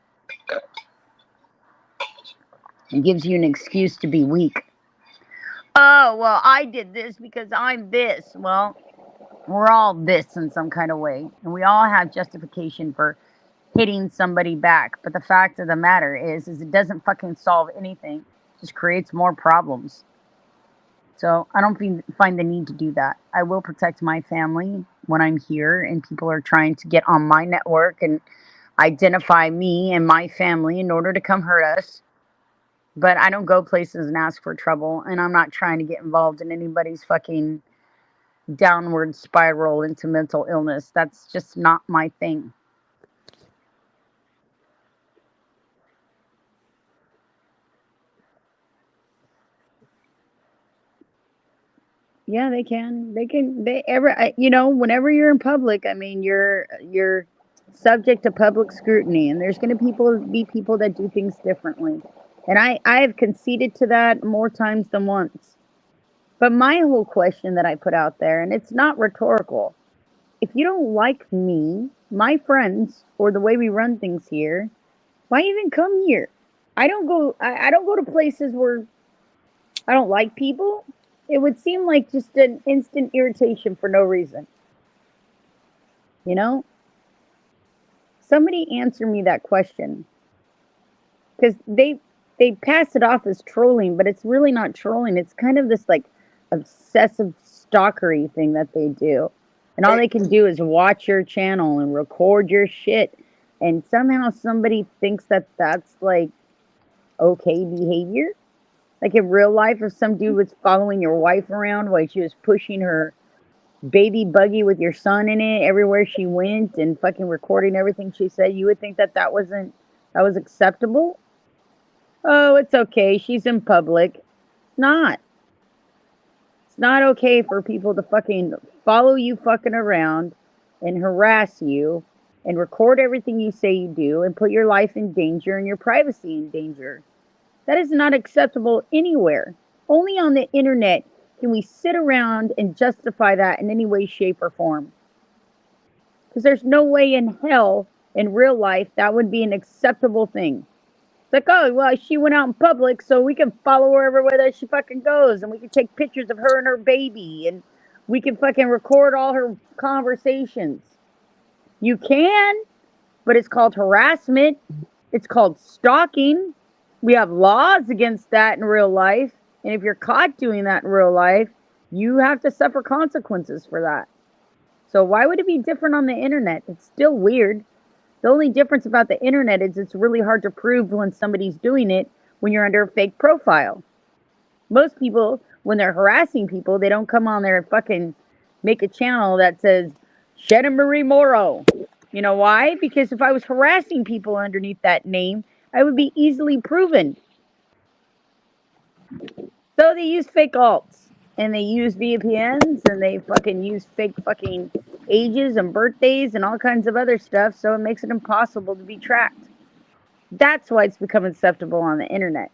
It gives you an excuse to be weak. Oh, well, I did this because I'm this. Well, we're all this in some kind of way. And we all have justification for hitting somebody back. But the fact of the matter is it doesn't fucking solve anything. It just creates more problems. So I don't find the need to do that. I will protect my family when I'm here and people are trying to get on my network and identify me and my family in order to come hurt us. But I don't go places and ask for trouble, and I'm not trying to get involved in anybody's fucking downward spiral into mental illness. That's just not my thing. Yeah, they can. They can. They ever. You know, whenever you're in public, I mean, you're subject to public scrutiny, and there's going to be people that do things differently, and I have conceded to that more times than once. But my whole question that I put out there, and it's not rhetorical. If you don't like me, my friends, or the way we run things here, why even come here? I don't go to places where I don't like people. It would seem like just an instant irritation for no reason. You know? Somebody answer me that question. Because they pass it off as trolling, but it's really not trolling. It's kind of this like obsessive stalkery thing that they do. And all they can do is watch your channel and record your shit. And somehow somebody thinks that that's like okay behavior. Like in real life, if some dude was following your wife around while she was pushing her baby buggy with your son in it everywhere she went and fucking recording everything she said, you would think that that was acceptable. Oh, it's okay. She's in public. It's not. It's not okay for people to fucking follow you fucking around and harass you and record everything you say you do and put your life in danger and your privacy in danger. That is not acceptable anywhere. Only on the internet can we sit around and justify that in any way, shape, or form. Because there's no way in hell in real life that would be an acceptable thing. It's like, oh, well, she went out in public, so we can follow her everywhere that she fucking goes, and we can take pictures of her and her baby, and we can fucking record all her conversations. You can, but it's called harassment. It's called stalking. We have laws against that in real life. And if you're caught doing that in real life, you have to suffer consequences for that. So why would it be different on the internet? It's still weird. The only difference about the internet is it's really hard to prove when somebody's doing it when you're under a fake profile. Most people, when they're harassing people, they don't come on there and fucking make a channel that says Shannon Marie Morrow. You know why? Because if I was harassing people underneath that name, I would be easily proven. So they use fake alts, and they use VPNs, and they fucking use fake fucking ages and birthdays and all kinds of other stuff, so it makes it impossible to be tracked. That's why it's become acceptable on the internet.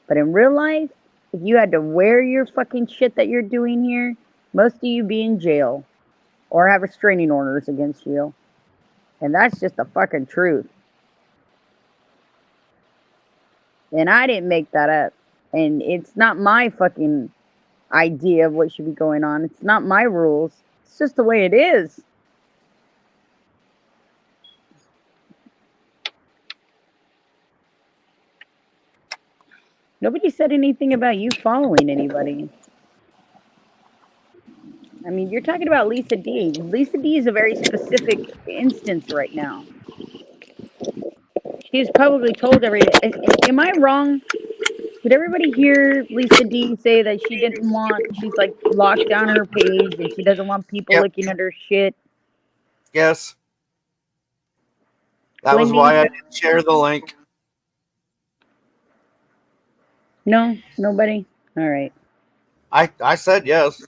But in real life, if you had to wear your fucking shit that you're doing here, most of you be in jail or have restraining orders against you. And that's just the fucking truth. And I didn't make that up. And it's not my fucking idea of what should be going on. It's not my rules. It's just the way it is. Nobody said anything about you following anybody. I mean, you're talking about Lisa D. Lisa D is a very specific instance right now. She's publicly told am I wrong? Did everybody hear Lisa D say that she didn't want, she's like locked down her page and she doesn't want people Yep. looking at her shit? Yes. That was why I didn't share the link. No, nobody? All right. I said yes.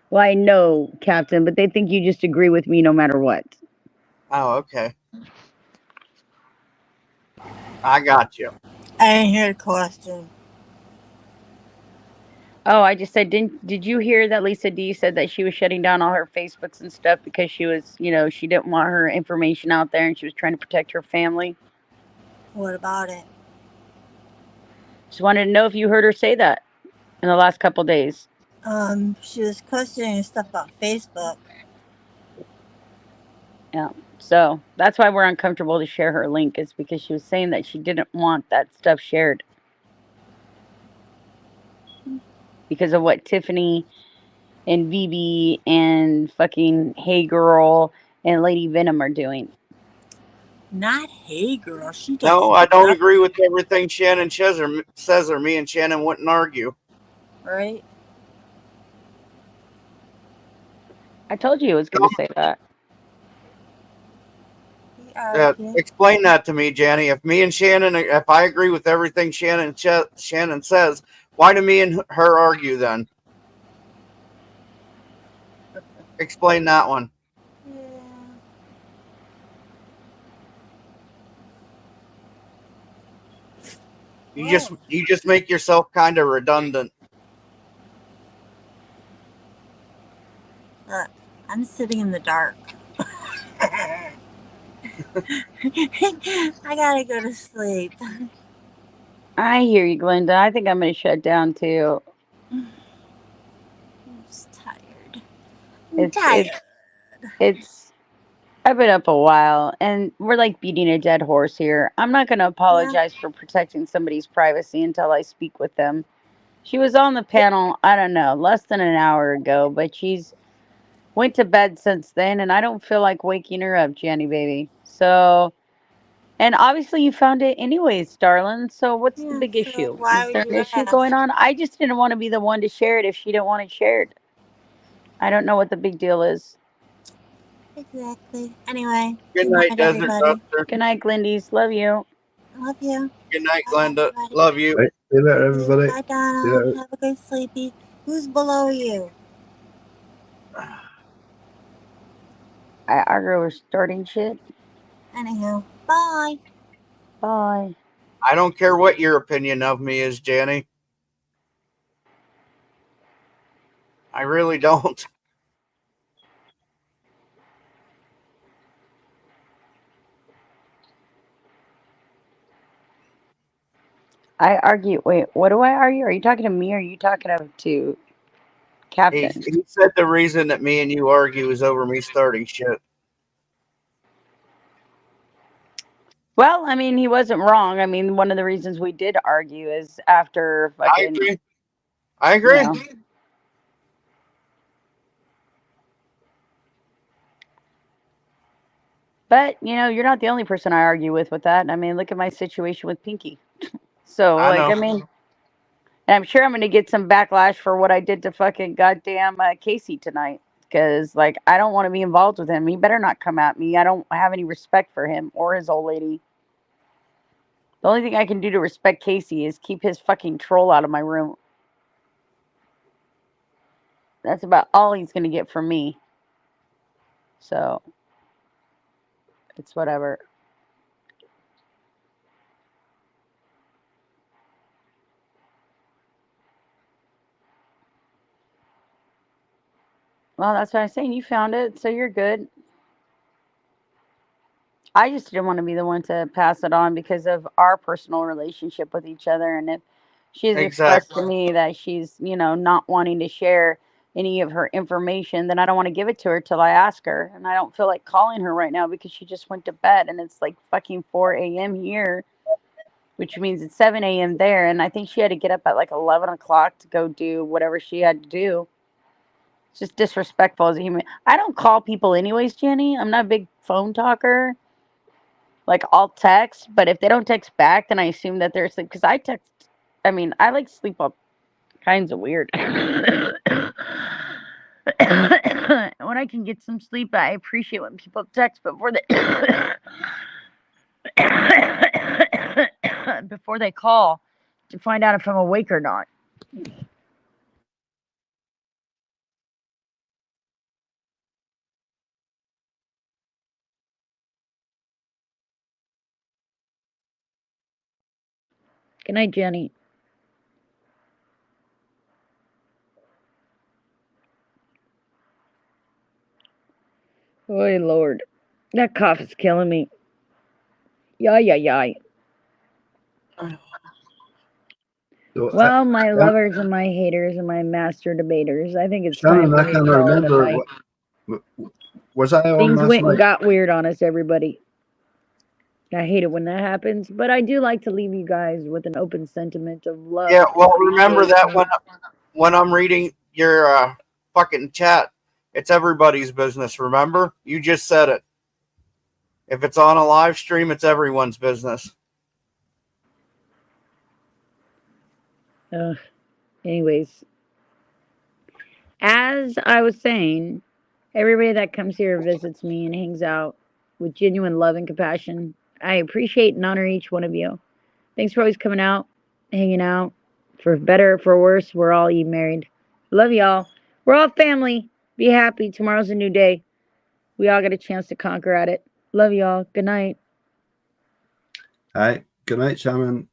Well, I know, Captain, but they think you just agree with me no matter what. Oh, okay. I got you. I didn't hear the question. Oh, I just said, did you hear that Lisa D said that she was shutting down all her Facebooks and stuff because she was, she didn't want her information out there and she was trying to protect her family? What about it? Just wanted to know if you heard her say that in the last couple days. She was questioning stuff about Facebook. Yeah. So that's why we're uncomfortable to share her link, is because she was saying that she didn't want that stuff shared. Because of what Tiffany and Vivi and fucking Hey Girl and Lady Venom are doing. Not Hey Girl. She does. No, I don't agree with everything Shannon says, or me and Shannon wouldn't argue. Right? I told you I was going to say that. Explain that to me, Janny. If me and Shannon, if I agree with everything Shannon says, why do me and her argue then? Explain that one. Yeah. You just make yourself kind of redundant. Look, I'm sitting in the dark. I gotta go to sleep. I hear you, Glenda. I think I'm going to shut down too. I'm just tired. I'm tired. I've been up a while, and we're like beating a dead horse here. I'm not going to apologize for protecting somebody's privacy until I speak with them. She was on the panel, I don't know, less than an hour ago, but she's went to bed since then, and I don't feel like waking her up, Jenny baby. So, and obviously you found it anyways, darling. So what's the big issue? Why Is there would an you issue ask? going on? I just didn't want to be the one to share it if she didn't want it shared. I don't know what the big deal is. Exactly. Anyway. Good night, Desert Doctor. Good night, Glendies. Love you. Love you. Good night, Glenda. Love you. Right. See you later, everybody. Bye, Donald. Have a good sleepy. Who's below you? I argue with starting shit. Anyhow, bye. Bye. I don't care what your opinion of me is, Janny. I really don't. I argue. Wait, what do I argue? Are you talking to me or are you talking to Captain? He said the reason that me and you argue is over me starting shit. Well, I mean, he wasn't wrong. I mean, one of the reasons we did argue is after fucking. I agree. You know, but, you're not the only person I argue with that. I mean, look at my situation with Pinky. So, I mean, and I'm sure I'm going to get some backlash for what I did to fucking goddamn Casey tonight. Because, I don't want to be involved with him. He better not come at me. I don't have any respect for him or his old lady. The only thing I can do to respect Casey is keep his fucking troll out of my room. That's about all he's going to get from me. So, it's whatever. Well, that's what I'm saying. You found it, so you're good. I just didn't want to be the one to pass it on because of our personal relationship with each other. And if she's expressed to me that she's, not wanting to share any of her information, then I don't want to give it to her till I ask her. And I don't feel like calling her right now because she just went to bed and it's like fucking 4 a.m. here, which means it's 7 a.m. there. And I think she had to get up at like 11 o'clock to go do whatever she had to do. It's just disrespectful as a human. I don't call people anyways, Jenny. I'm not a big phone talker. Like, I'll text, but if they don't text back, then I assume that they're asleep. Because I like sleep all kinds of weird. When I can get some sleep, I appreciate when people text before they call to find out if I'm awake or not. Good night, Jenny. Oh, Lord. That cough is killing me. Yay. Well, my lovers and my haters and my master debaters, I think it's Shannon, time I for me can't to call it a remember. night. Was I on Things last went and night? got weird on us, everybody. I hate it when that happens, but I do like to leave you guys with an open sentiment of love. Yeah, well, remember that when I'm reading your fucking chat, it's everybody's business, remember? You just said it. If it's on a live stream, it's everyone's business. Anyways, as I was saying, everybody that comes here visits me and hangs out with genuine love and compassion, I appreciate and honor each one of you. Thanks for always coming out, hanging out. For better or for worse, we're all married. Love y'all. We're all family. Be happy. Tomorrow's a new day. We all got a chance to conquer at it. Love y'all. Good night. All right. Good night, Shaman.